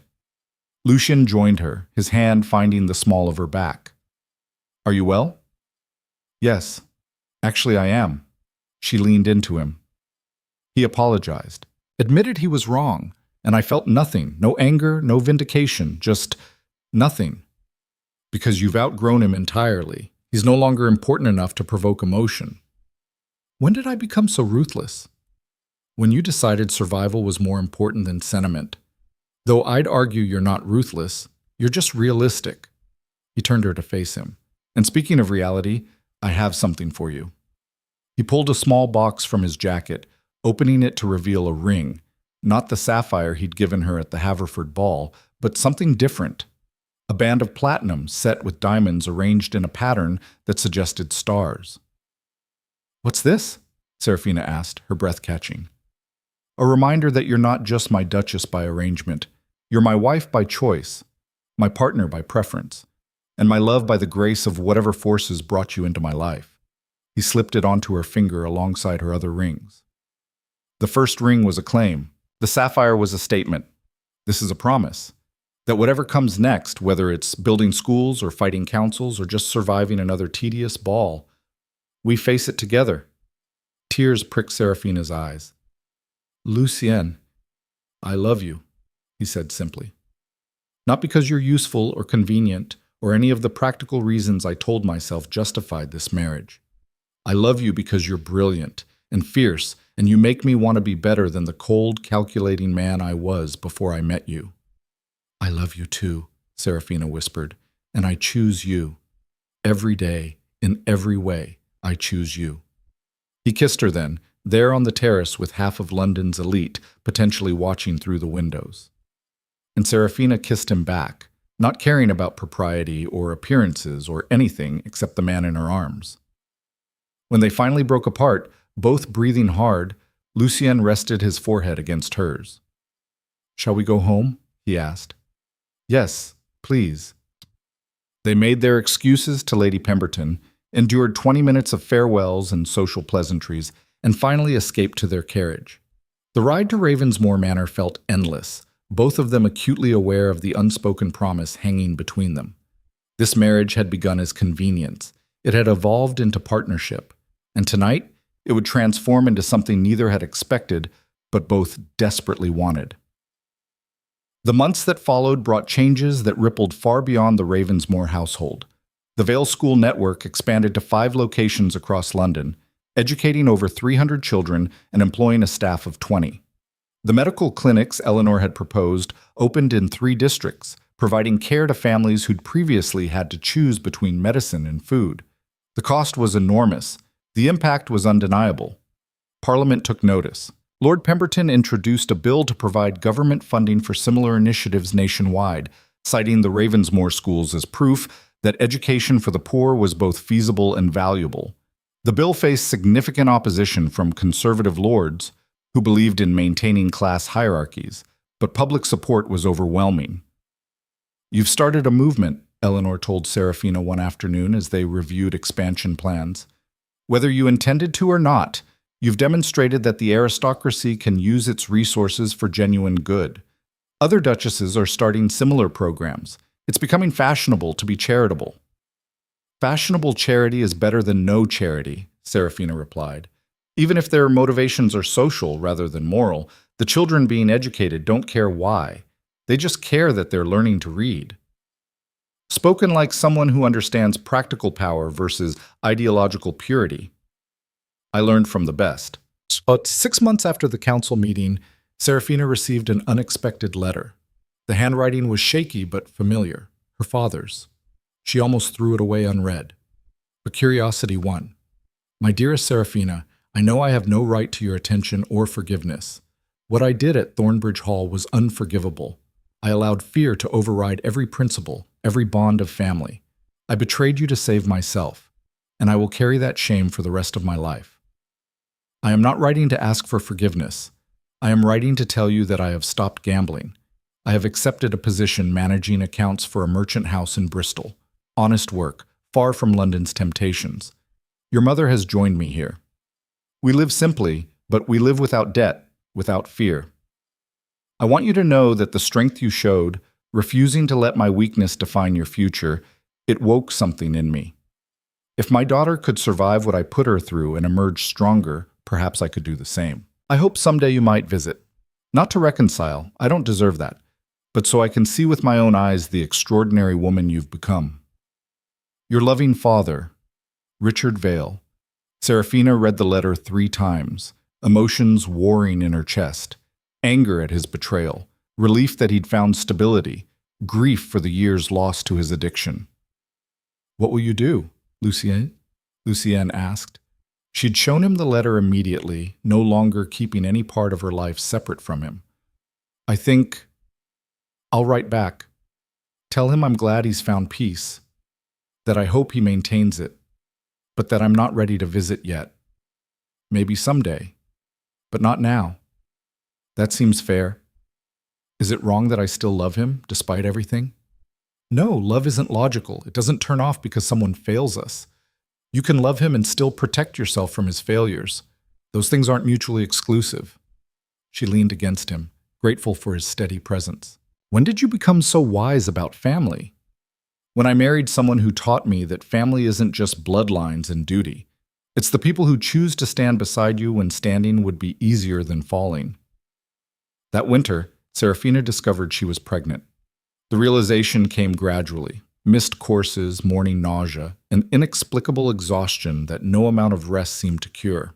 Lucien joined her, his hand finding the small of her back. "Are you well?" "Yes. Actually, I am." She leaned into him. He apologized, admitted he was wrong, and I felt nothing, no anger, no vindication, just nothing. "Because you've outgrown him entirely. He's no longer important enough to provoke emotion." "When did I become so ruthless?" "When you decided survival was more important than sentiment. Though I'd argue you're not ruthless, you're just realistic." He turned her to face him. "And speaking of reality, I have something for you." He pulled a small box from his jacket, opening it to reveal a ring, not the sapphire he'd given her at the Haverford ball, but something different. A band of platinum set with diamonds arranged in a pattern that suggested stars. "What's this?" Seraphina asked, her breath catching. "A reminder that you're not just my Duchess by arrangement. You're my wife by choice, my partner by preference, and my love by the grace of whatever forces brought you into my life." He slipped it onto her finger alongside her other rings. The first ring was a claim. The sapphire was a statement. This is a promise. That whatever comes next, whether it's building schools or fighting councils or just surviving another tedious ball, we face it together. Tears pricked Seraphina's eyes. "Lucien, I love you, he said simply. Not because you're useful or convenient or any of the practical reasons I told myself justified this marriage. I love you because you're brilliant and fierce, and you make me want to be better than the cold, calculating man I was before I met you. I love you too, Seraphina whispered, and I choose you. Every day, in every way, I choose you. He kissed her then, there on the terrace with half of London's elite potentially watching through the windows. And Seraphina kissed him back, not caring about propriety or appearances or anything except the man in her arms. When they finally broke apart, both breathing hard, Lucien rested his forehead against hers. "Shall we go home?" he asked. "Yes, please." They made their excuses to Lady Pemberton, endured 20 minutes of farewells and social pleasantries, and finally escaped to their carriage. The ride to Ravensmoor Manor felt endless, both of them acutely aware of the unspoken promise hanging between them. This marriage had begun as convenience. It had evolved into partnership, and tonight it would transform into something neither had expected, but both desperately wanted. The months that followed brought changes that rippled far beyond the Ravensmoor household. The Vale School network expanded to 5 locations across London, educating over 300 children and employing a staff of 20. The medical clinics Eleanor had proposed opened in 3 districts, providing care to families who'd previously had to choose between medicine and food. The cost was enormous. The impact was undeniable. Parliament took notice. Lord Pemberton introduced a bill to provide government funding for similar initiatives nationwide, citing the Ravensmoor schools as proof that education for the poor was both feasible and valuable. The bill faced significant opposition from conservative lords who believed in maintaining class hierarchies, but public support was overwhelming. "You've started a movement," Eleanor told Seraphina one afternoon as they reviewed expansion plans. "Whether you intended to or not, you've demonstrated that the aristocracy can use its resources for genuine good. Other duchesses are starting similar programs. It's becoming fashionable to be charitable." "Fashionable charity is better than no charity," Seraphina replied. "Even if their motivations are social rather than moral, the children being educated don't care why. They just care that they're learning to read." Spoken like someone who understands practical power versus ideological purity. I learned from the best. About 6 months after the council meeting, Seraphina received an unexpected letter. The handwriting was shaky but familiar, her father's. She almost threw it away unread. But curiosity won. "My dearest Seraphina, I know I have no right to your attention or forgiveness. What I did at Thornbridge Hall was unforgivable. I allowed fear to override every principle, every bond of family. I betrayed you to save myself, and I will carry that shame for the rest of my life. I am not writing to ask for forgiveness. I am writing to tell you that I have stopped gambling. I have accepted a position managing accounts for a merchant house in Bristol. Honest work, far from London's temptations. Your mother has joined me here. We live simply, but we live without debt, without fear. I want you to know that the strength you showed, refusing to let my weakness define your future, it woke something in me. If my daughter could survive what I put her through and emerge stronger, perhaps I could do the same. I hope someday you might visit. Not to reconcile, I don't deserve that, but so I can see with my own eyes the extraordinary woman you've become. Your loving father, Richard Vale." Seraphina read the letter 3 times, emotions warring in her chest, anger at his betrayal, relief that he'd found stability, grief for the years lost to his addiction. "What will you do?" Lucien asked. She'd shown him the letter immediately, no longer keeping any part of her life separate from him. "I think I'll write back. Tell him I'm glad he's found peace, that I hope he maintains it, but that I'm not ready to visit yet. Maybe someday, but not now. That seems fair. Is it wrong that I still love him, despite everything? No, love isn't logical. It doesn't turn off because someone fails us. You can love him and still protect yourself from his failures. Those things aren't mutually exclusive." She leaned against him, grateful for his steady presence. "When did you become so wise about family?" "When I married someone who taught me that family isn't just bloodlines and duty. It's the people who choose to stand beside you when standing would be easier than falling." That winter, Seraphina discovered she was pregnant. The realization came gradually. Missed courses, morning nausea, and inexplicable exhaustion that no amount of rest seemed to cure.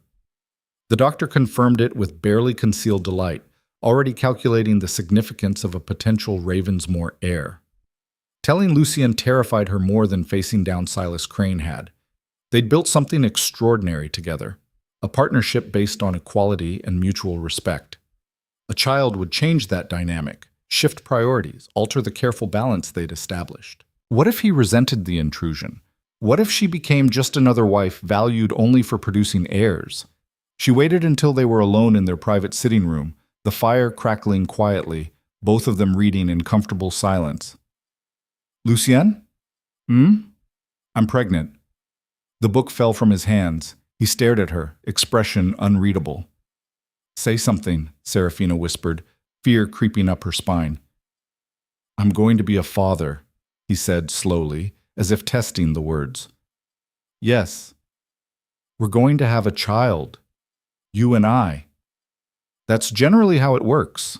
The doctor confirmed it with barely concealed delight, already calculating the significance of a potential Ravensmore heir. Telling Lucien terrified her more than facing down Silas Crane had. They'd built something extraordinary together, a partnership based on equality and mutual respect. A child would change that dynamic, shift priorities, alter the careful balance they'd established. What if he resented the intrusion? What if she became just another wife valued only for producing heirs? She waited until they were alone in their private sitting room, the fire crackling quietly, both of them reading in comfortable silence. Lucien? I'm pregnant. The book fell from his hands. He stared at her, expression unreadable. Say something, Seraphina whispered, fear creeping up her spine. I'm going to be a father, he said slowly, as if testing the words. Yes. We're going to have a child. You and I. That's generally how it works.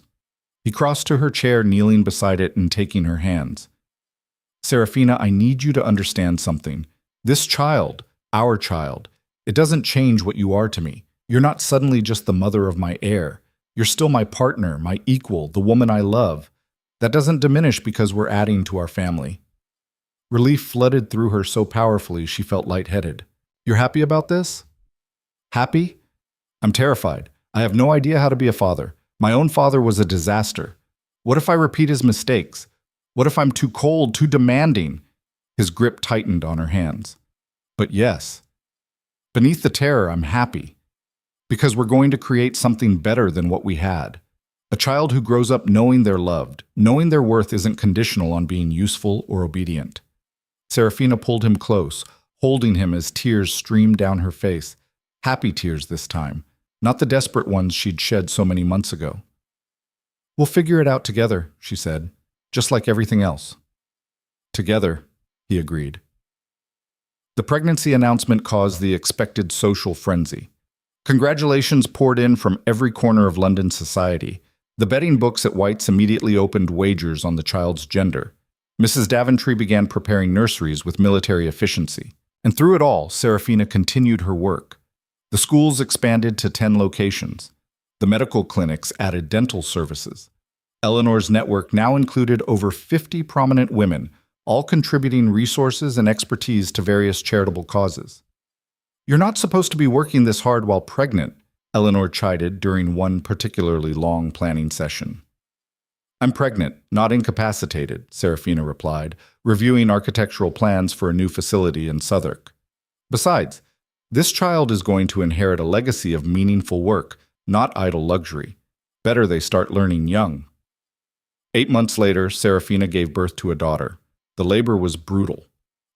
He crossed to her chair, kneeling beside it and taking her hands. Seraphina, I need you to understand something. This child, our child, it doesn't change what you are to me. You're not suddenly just the mother of my heir. You're still my partner, my equal, the woman I love. That doesn't diminish because we're adding to our family. Relief flooded through her so powerfully she felt lightheaded. You're happy about this? Happy? I'm terrified. I have no idea how to be a father. My own father was a disaster. What if I repeat his mistakes? What if I'm too cold, too demanding? His grip tightened on her hands. But yes, beneath the terror, I'm happy. Because we're going to create something better than what we had. A child who grows up knowing they're loved, knowing their worth isn't conditional on being useful or obedient. Seraphina pulled him close, holding him as tears streamed down her face. Happy tears this time, not the desperate ones she'd shed so many months ago. We'll figure it out together, she said, just like everything else. Together, he agreed. The pregnancy announcement caused the expected social frenzy. Congratulations poured in from every corner of London society. The betting books at White's immediately opened wagers on the child's gender. Mrs. Daventry began preparing nurseries with military efficiency. And through it all, Seraphina continued her work. The schools expanded to 10 locations. The medical clinics added dental services. Eleanor's network now included over 50 prominent women, all contributing resources and expertise to various charitable causes. You're not supposed to be working this hard while pregnant, Eleanor chided during one particularly long planning session. I'm pregnant, not incapacitated, Seraphina replied, reviewing architectural plans for a new facility in Southwark. Besides, this child is going to inherit a legacy of meaningful work, not idle luxury. Better they start learning young. 8 months later, Seraphina gave birth to a daughter. The labor was brutal.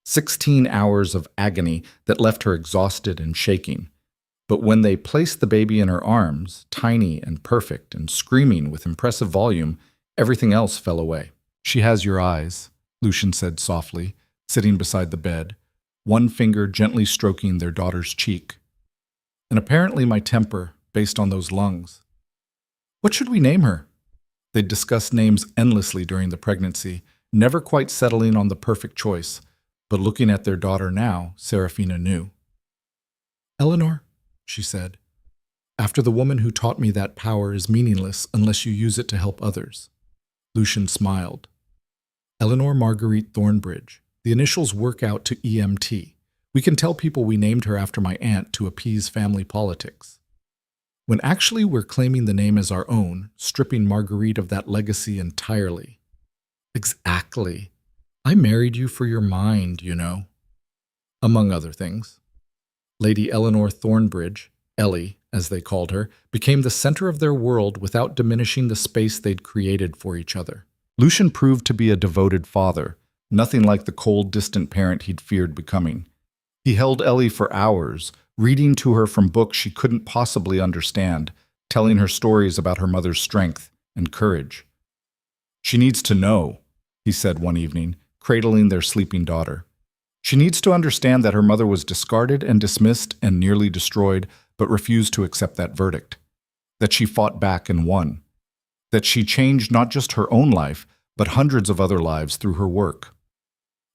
16 hours of agony that left her exhausted and shaking. But when they placed the baby in her arms, tiny and perfect and screaming with impressive volume, everything else fell away. She has your eyes, Lucien said softly, sitting beside the bed, one finger gently stroking their daughter's cheek. And apparently my temper, based on those lungs. What should we name her? They'd discussed names endlessly during the pregnancy, never quite settling on the perfect choice. But looking at their daughter now, Seraphina knew. Eleanor, she said, after the woman who taught me that power is meaningless unless you use it to help others. Lucien smiled. Eleanor Marguerite Thornbridge. The initials work out to EMT. We can tell people we named her after my aunt to appease family politics. When actually we're claiming the name as our own, stripping Marguerite of that legacy entirely. Exactly. I married you for your mind, you know. Among other things. Lady Eleanor Thornbridge, Ellie, as they called her, became the center of their world without diminishing the space they'd created for each other. Lucien proved to be a devoted father, nothing like the cold, distant parent he'd feared becoming. He held Ellie for hours, reading to her from books she couldn't possibly understand, telling her stories about her mother's strength and courage. She needs to know, he said one evening, cradling their sleeping daughter. She needs to understand that her mother was discarded and dismissed and nearly destroyed, but refused to accept that verdict. That she fought back and won. that she changed not just her own life, but hundreds of other lives through her work.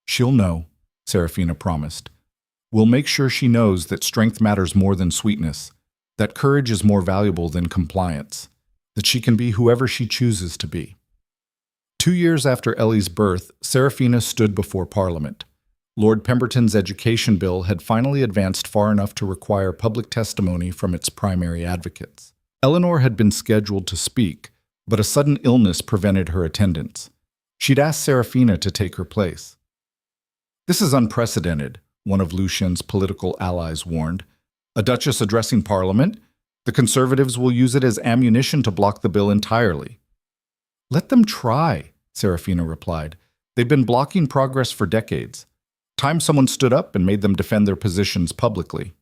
She'll know, Seraphina promised. We'll make sure she knows that strength matters more than sweetness, that courage is more valuable than compliance, that she can be whoever she chooses to be. 2 years after Ellie's birth, Seraphina stood before Parliament. Lord Pemberton's education bill had finally advanced far enough to require public testimony from its primary advocates. Eleanor had been scheduled to speak, but a sudden illness prevented her attendance. She'd asked Seraphina to take her place. "This is unprecedented," one of Lucien's political allies warned. "A duchess addressing Parliament? The Conservatives will use it as ammunition to block the bill entirely." "Let them try," Seraphina replied. "They've been blocking progress for decades. Time someone stood up and made them defend their positions publicly."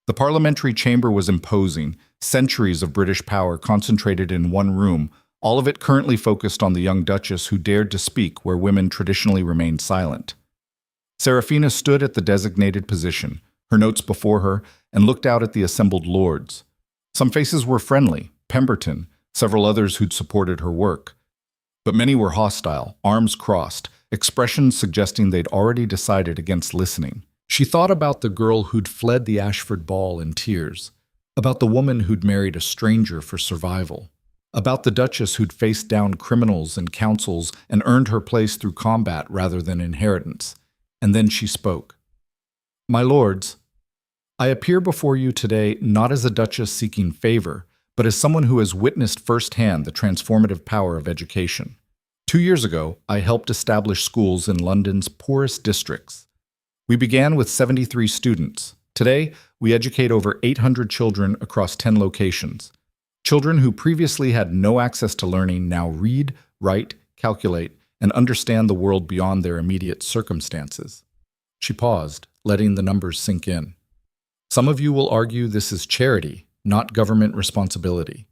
The parliamentary chamber was imposing, centuries of British power concentrated in one room, all of it currently focused on the young duchess who dared to speak where women traditionally remained silent. Seraphina stood at the designated position, her notes before her, and looked out at the assembled lords. Some faces were friendly, Pemberton, several others who'd supported her work. But many were hostile, arms crossed, expressions suggesting they'd already decided against listening. She thought about the girl who'd fled the Ashford ball in tears, about the woman who'd married a stranger for survival, about the duchess who'd faced down criminals and councils and earned her place through combat rather than inheritance. And then she spoke. "My lords, I appear before you today not as a duchess seeking favor, but as someone who has witnessed firsthand the transformative power of education. 2 years ago, I helped establish schools in London's poorest districts. We began with 73 students. Today, we educate over 800 children across 10 locations. Children who previously had no access to learning now read, write, calculate, and understand the world beyond their immediate circumstances." She paused, letting the numbers sink in. "Some of you will argue this is charity, not government responsibility.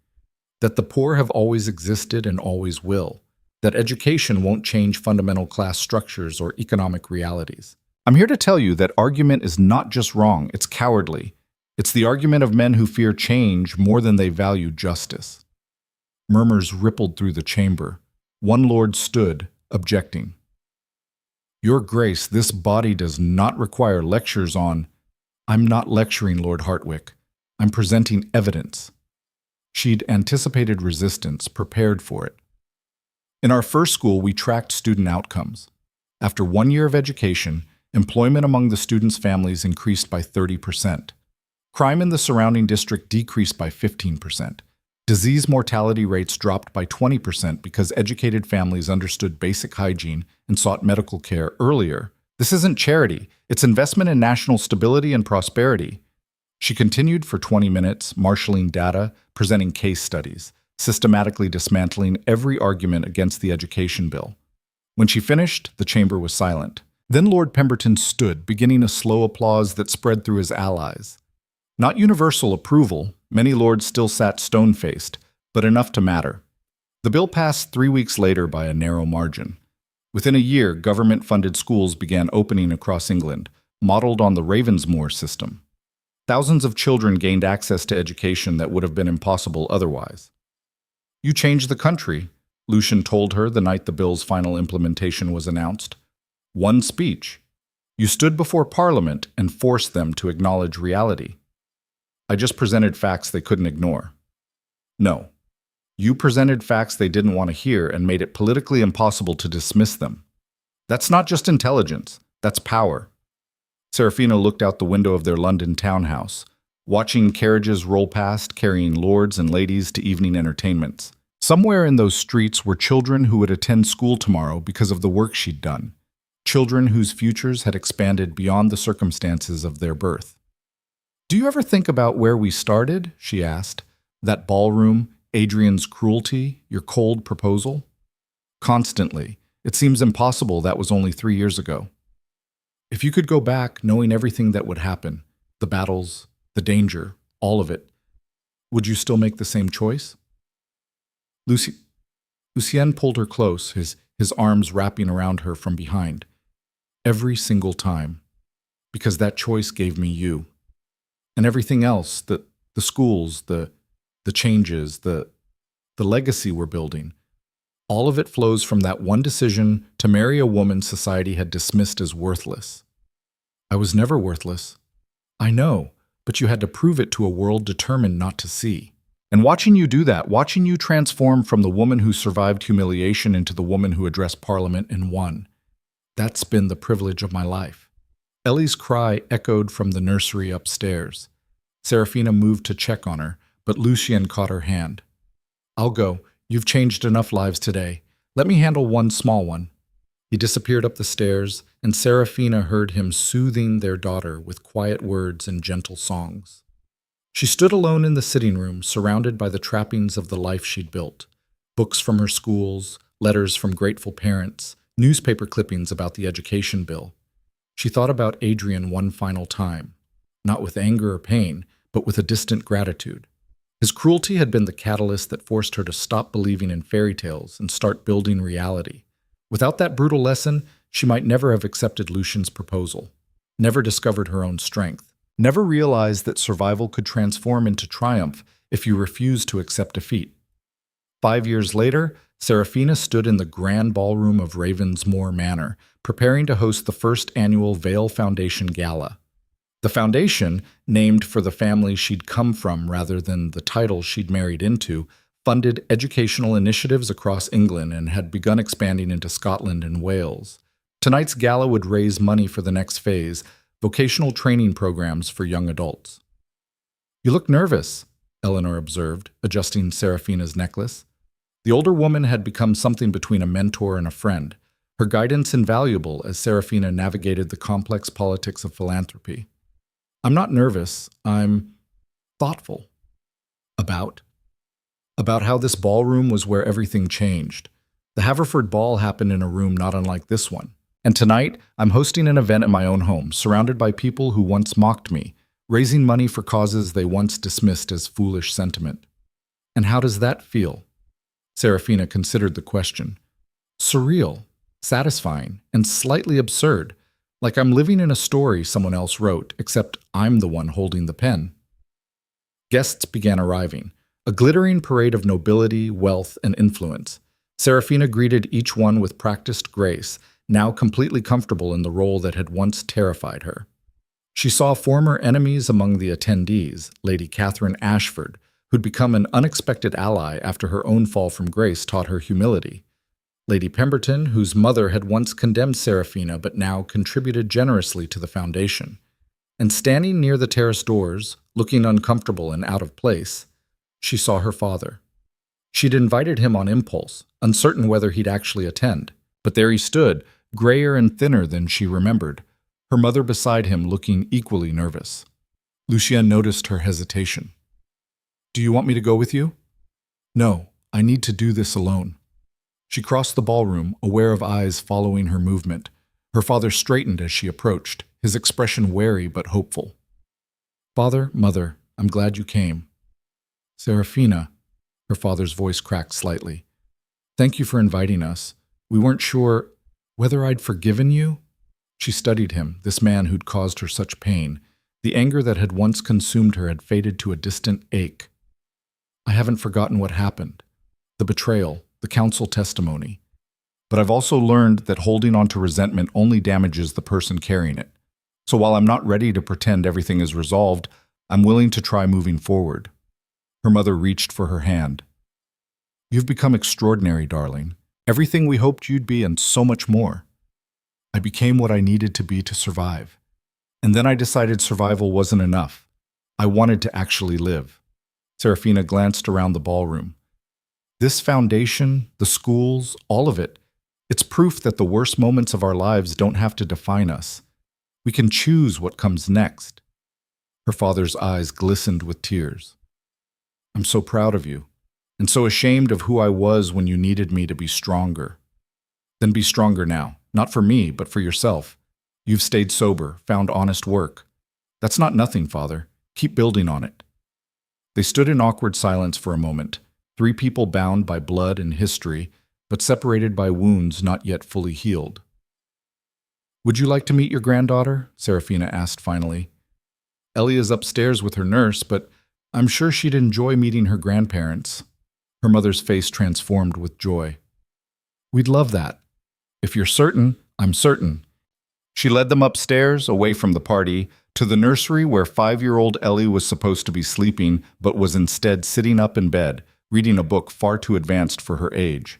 That the poor have always existed and always will. That education won't change fundamental class structures or economic realities. I'm here to tell you that argument is not just wrong, it's cowardly. It's the argument of men who fear change more than they value justice." Murmurs rippled through the chamber. One lord stood, objecting. "Your Grace, this body does not require lectures on—" "I'm not lecturing, Lord Hartwick. I'm presenting evidence." She'd anticipated resistance, prepared for it. "In our first school, we tracked student outcomes. After 1 year of education, employment among the students' families increased by 30%. Crime in the surrounding district decreased by 15%. Disease mortality rates dropped by 20% because educated families understood basic hygiene and sought medical care earlier. This isn't charity, it's investment in national stability and prosperity." She continued for 20 minutes, marshalling data, presenting case studies, systematically dismantling every argument against the education bill. When she finished, the chamber was silent. Then Lord Pemberton stood, beginning a slow applause that spread through his allies. Not universal approval, many lords still sat stone-faced, but enough to matter. The bill passed 3 weeks later by a narrow margin. Within a year, government-funded schools began opening across England, modeled on the Ravensmoor system. Thousands of children gained access to education that would have been impossible otherwise. "You changed the country," Lucien told her the night the bill's final implementation was announced. "One speech. You stood before Parliament and forced them to acknowledge reality." "I just presented facts they couldn't ignore." "No. You presented facts they didn't want to hear and made it politically impossible to dismiss them. That's not just intelligence, that's power." Seraphina looked out the window of their London townhouse, watching carriages roll past carrying lords and ladies to evening entertainments. Somewhere in those streets were children who would attend school tomorrow because of the work she'd done. Children whose futures had expanded beyond the circumstances of their birth. "Do you ever think about where we started?" she asked. "That ballroom, Adrian's cruelty, your cold proposal?" "Constantly. It seems impossible that was only 3 years ago." "If you could go back knowing everything that would happen, the battles, the danger, all of it, would you still make the same choice?" Lucien pulled her close, his arms wrapping around her from behind. "Every single time. Because that choice gave me you. And everything else, the schools, the changes, the legacy we're building. All of it flows from that one decision to marry a woman society had dismissed as worthless. I was never worthless. I know, but you had to prove it to a world determined not to see. And watching you do that, watching you transform from the woman who survived humiliation into the woman who addressed Parliament and won, that's been the privilege of my life. Ellie's cry echoed from the nursery upstairs. Seraphina moved to check on her, but Lucien caught her hand. I'll go. You've changed enough lives today. Let me handle one small one. He disappeared up the stairs, and Seraphina heard him soothing their daughter with quiet words and gentle songs. She stood alone in the sitting room, surrounded by the trappings of the life she'd built. Books from her schools, letters from grateful parents, newspaper clippings about the education bill. She thought about Adrian one final time, not with anger or pain, but with a distant gratitude. His cruelty had been the catalyst that forced her to stop believing in fairy tales and start building reality. Without that brutal lesson, she might never have accepted Lucian's proposal, never discovered her own strength, never realized that survival could transform into triumph if you refused to accept defeat. 5 years later, Seraphina stood in the grand ballroom of Ravensmoor Manor, preparing to host the first annual Vale Foundation Gala. The foundation, named for the family she'd come from rather than the title she'd married into, funded educational initiatives across England and had begun expanding into Scotland and Wales. Tonight's gala would raise money for the next phase, vocational training programs for young adults. You look nervous, Eleanor observed, adjusting Seraphina's necklace. The older woman had become something between a mentor and a friend, her guidance invaluable as Seraphina navigated the complex politics of philanthropy. I'm not nervous, I'm thoughtful. About how this ballroom was where everything changed. The Haverford Ball happened in a room not unlike this one. And tonight, I'm hosting an event at my own home, surrounded by people who once mocked me, raising money for causes they once dismissed as foolish sentiment. And how does that feel? Seraphina considered the question. Surreal, satisfying, and slightly absurd, like I'm living in a story someone else wrote, except I'm the one holding the pen. Guests began arriving, a glittering parade of nobility, wealth, and influence. Seraphina greeted each one with practiced grace, now completely comfortable in the role that had once terrified her. She saw former enemies among the attendees, Lady Catherine Ashford, who'd become an unexpected ally after her own fall from grace taught her humility. Lady Pemberton, whose mother had once condemned Seraphina but now contributed generously to the foundation. And standing near the terrace doors, looking uncomfortable and out of place, she saw her father. She'd invited him on impulse, uncertain whether he'd actually attend. But there he stood, grayer and thinner than she remembered, her mother beside him looking equally nervous. Lucien noticed her hesitation. Do you want me to go with you? No, I need to do this alone. She crossed the ballroom, aware of eyes following her movement. Her father straightened as she approached, his expression wary but hopeful. Father, Mother, I'm glad you came. Seraphina, her father's voice cracked slightly. Thank you for inviting us. We weren't sure whether I'd forgiven you. She studied him, this man who'd caused her such pain. The anger that had once consumed her had faded to a distant ache. I haven't forgotten what happened. The betrayal, the council testimony. But I've also learned that holding on to resentment only damages the person carrying it. So while I'm not ready to pretend everything is resolved, I'm willing to try moving forward. Her mother reached for her hand. You've become extraordinary, darling. Everything we hoped you'd be and so much more. I became what I needed to be to survive. And then I decided survival wasn't enough. I wanted to actually live. Seraphina glanced around the ballroom. This foundation, the schools, all of it, it's proof that the worst moments of our lives don't have to define us. We can choose what comes next. Her father's eyes glistened with tears. I'm so proud of you, and so ashamed of who I was when you needed me to be stronger. Then be stronger now, not for me, but for yourself. You've stayed sober, found honest work. That's not nothing, Father. Keep building on it. They stood in awkward silence for a moment, 3 people bound by blood and history, but separated by wounds not yet fully healed. Would you like to meet your granddaughter? Seraphina asked finally. Ellie is upstairs with her nurse, but I'm sure she'd enjoy meeting her grandparents. Her mother's face transformed with joy. We'd love that. If you're certain, I'm certain. She led them upstairs, away from the party, to the nursery where 5-year-old Ellie was supposed to be sleeping, but was instead sitting up in bed, reading a book far too advanced for her age.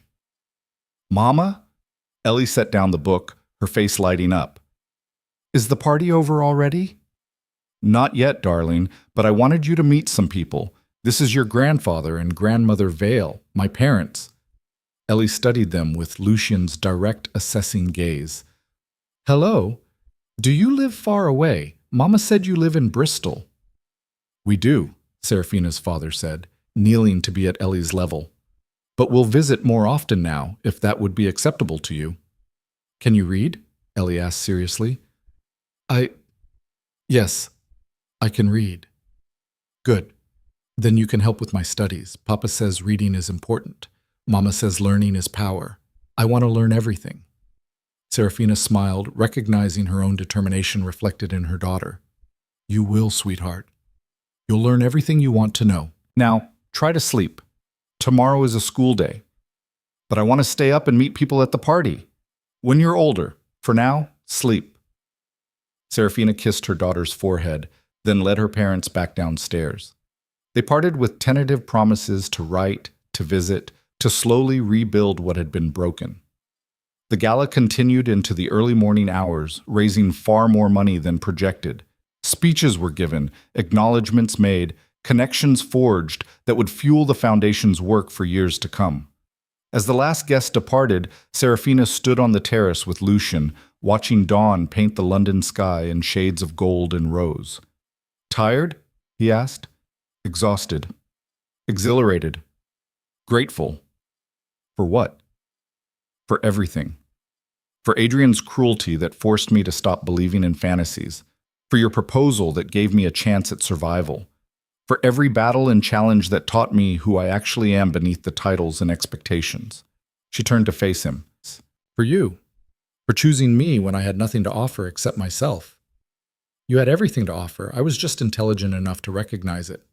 Mama? Ellie set down the book, her face lighting up. Is the party over already? Not yet, darling, but I wanted you to meet some people. This is your grandfather and grandmother Vale, my parents. Ellie studied them with Lucian's direct, assessing gaze. Hello. Do you live far away? Mama said you live in Bristol. We do, Seraphina's father said, kneeling to be at Ellie's level. But we'll visit more often now, if that would be acceptable to you. Can you read? Ellie asked seriously. Yes, I can read. Good. Then you can help with my studies. Papa says reading is important. Mama says learning is power. I want to learn everything. Seraphina smiled, recognizing her own determination reflected in her daughter. You will, sweetheart. You'll learn everything you want to know. Now, try to sleep. Tomorrow is a school day. But I want to stay up and meet people at the party. When you're older. For now, sleep. Seraphina kissed her daughter's forehead, then led her parents back downstairs. They parted with tentative promises to write, to visit, to slowly rebuild what had been broken. The gala continued into the early morning hours, raising far more money than projected. Speeches were given, acknowledgments made, connections forged that would fuel the foundation's work for years to come. As the last guest departed, Seraphina stood on the terrace with Lucian, watching dawn paint the London sky in shades of gold and rose. Tired? He asked. Exhausted. Exhilarated. Grateful. For what? For everything. For Adrian's cruelty that forced me to stop believing in fantasies. For your proposal that gave me a chance at survival. For every battle and challenge that taught me who I actually am beneath the titles and expectations. She turned to face him. For you. For choosing me when I had nothing to offer except myself. You had everything to offer. I was just intelligent enough to recognize it.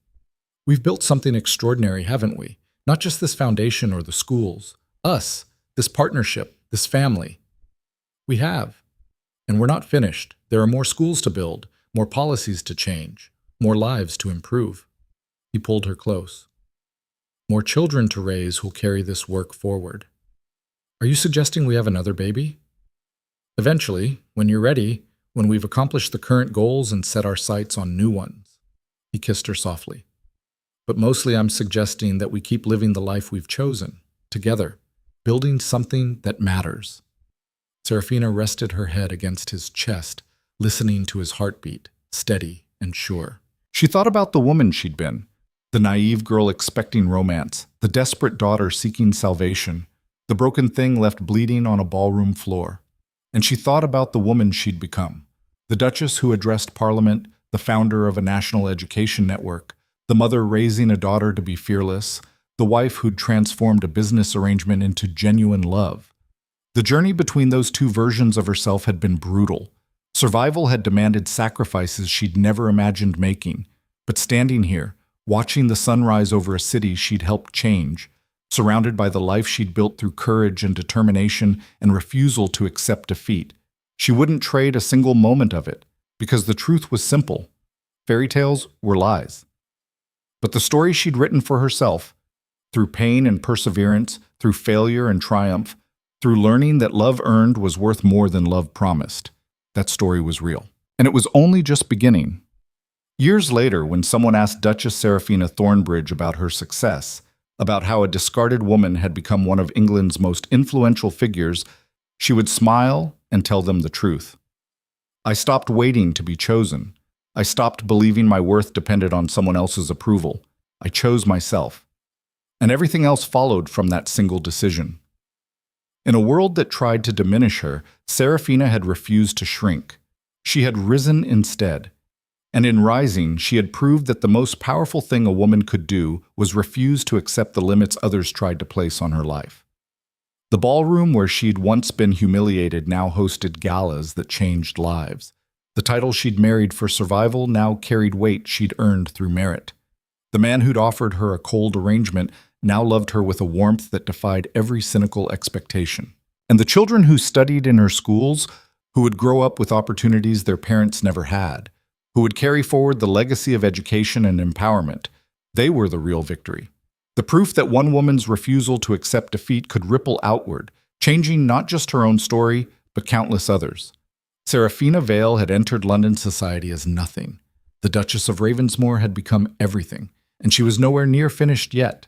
We've built something extraordinary, haven't we? Not just this foundation or the schools. Us. This partnership. This family. We have. And we're not finished. There are more schools to build, more policies to change, more lives to improve. He pulled her close. More children to raise who'll carry this work forward. Are you suggesting we have another baby? Eventually, when you're ready, when we've accomplished the current goals and set our sights on new ones. He kissed her softly. But mostly I'm suggesting that we keep living the life we've chosen, together, building something that matters. Seraphina rested her head against his chest, listening to his heartbeat, steady and sure. She thought about the woman she'd been, the naive girl expecting romance, the desperate daughter seeking salvation, the broken thing left bleeding on a ballroom floor. And she thought about the woman she'd become, the Duchess who addressed Parliament, the founder of a national education network, the mother raising a daughter to be fearless, the wife who'd transformed a business arrangement into genuine love. The journey between those two versions of herself had been brutal. Survival had demanded sacrifices she'd never imagined making. But standing here, watching the sunrise over a city she'd helped change, surrounded by the life she'd built through courage and determination and refusal to accept defeat, she wouldn't trade a single moment of it, because the truth was simple. Fairy tales were lies. But the story she'd written for herself, through pain and perseverance, through failure and triumph, through learning that love earned was worth more than love promised, that story was real. And it was only just beginning. Years later, when someone asked Duchess Seraphina Thornbridge about her success, about how a discarded woman had become one of England's most influential figures, she would smile and tell them the truth. I stopped waiting to be chosen. I stopped believing my worth depended on someone else's approval. I chose myself. And everything else followed from that single decision. In a world that tried to diminish her, Seraphina had refused to shrink. She had risen instead. And in rising, she had proved that the most powerful thing a woman could do was refuse to accept the limits others tried to place on her life. The ballroom where she'd once been humiliated now hosted galas that changed lives. The title she'd married for survival now carried weight she'd earned through merit. The man who'd offered her a cold arrangement now loved her with a warmth that defied every cynical expectation. And the children who studied in her schools, who would grow up with opportunities their parents never had, who would carry forward the legacy of education and empowerment, they were the real victory. The proof that one woman's refusal to accept defeat could ripple outward, changing not just her own story, but countless others. Seraphina Vale had entered London society as nothing. The Duchess of Ravensmore had become everything, and she was nowhere near finished yet.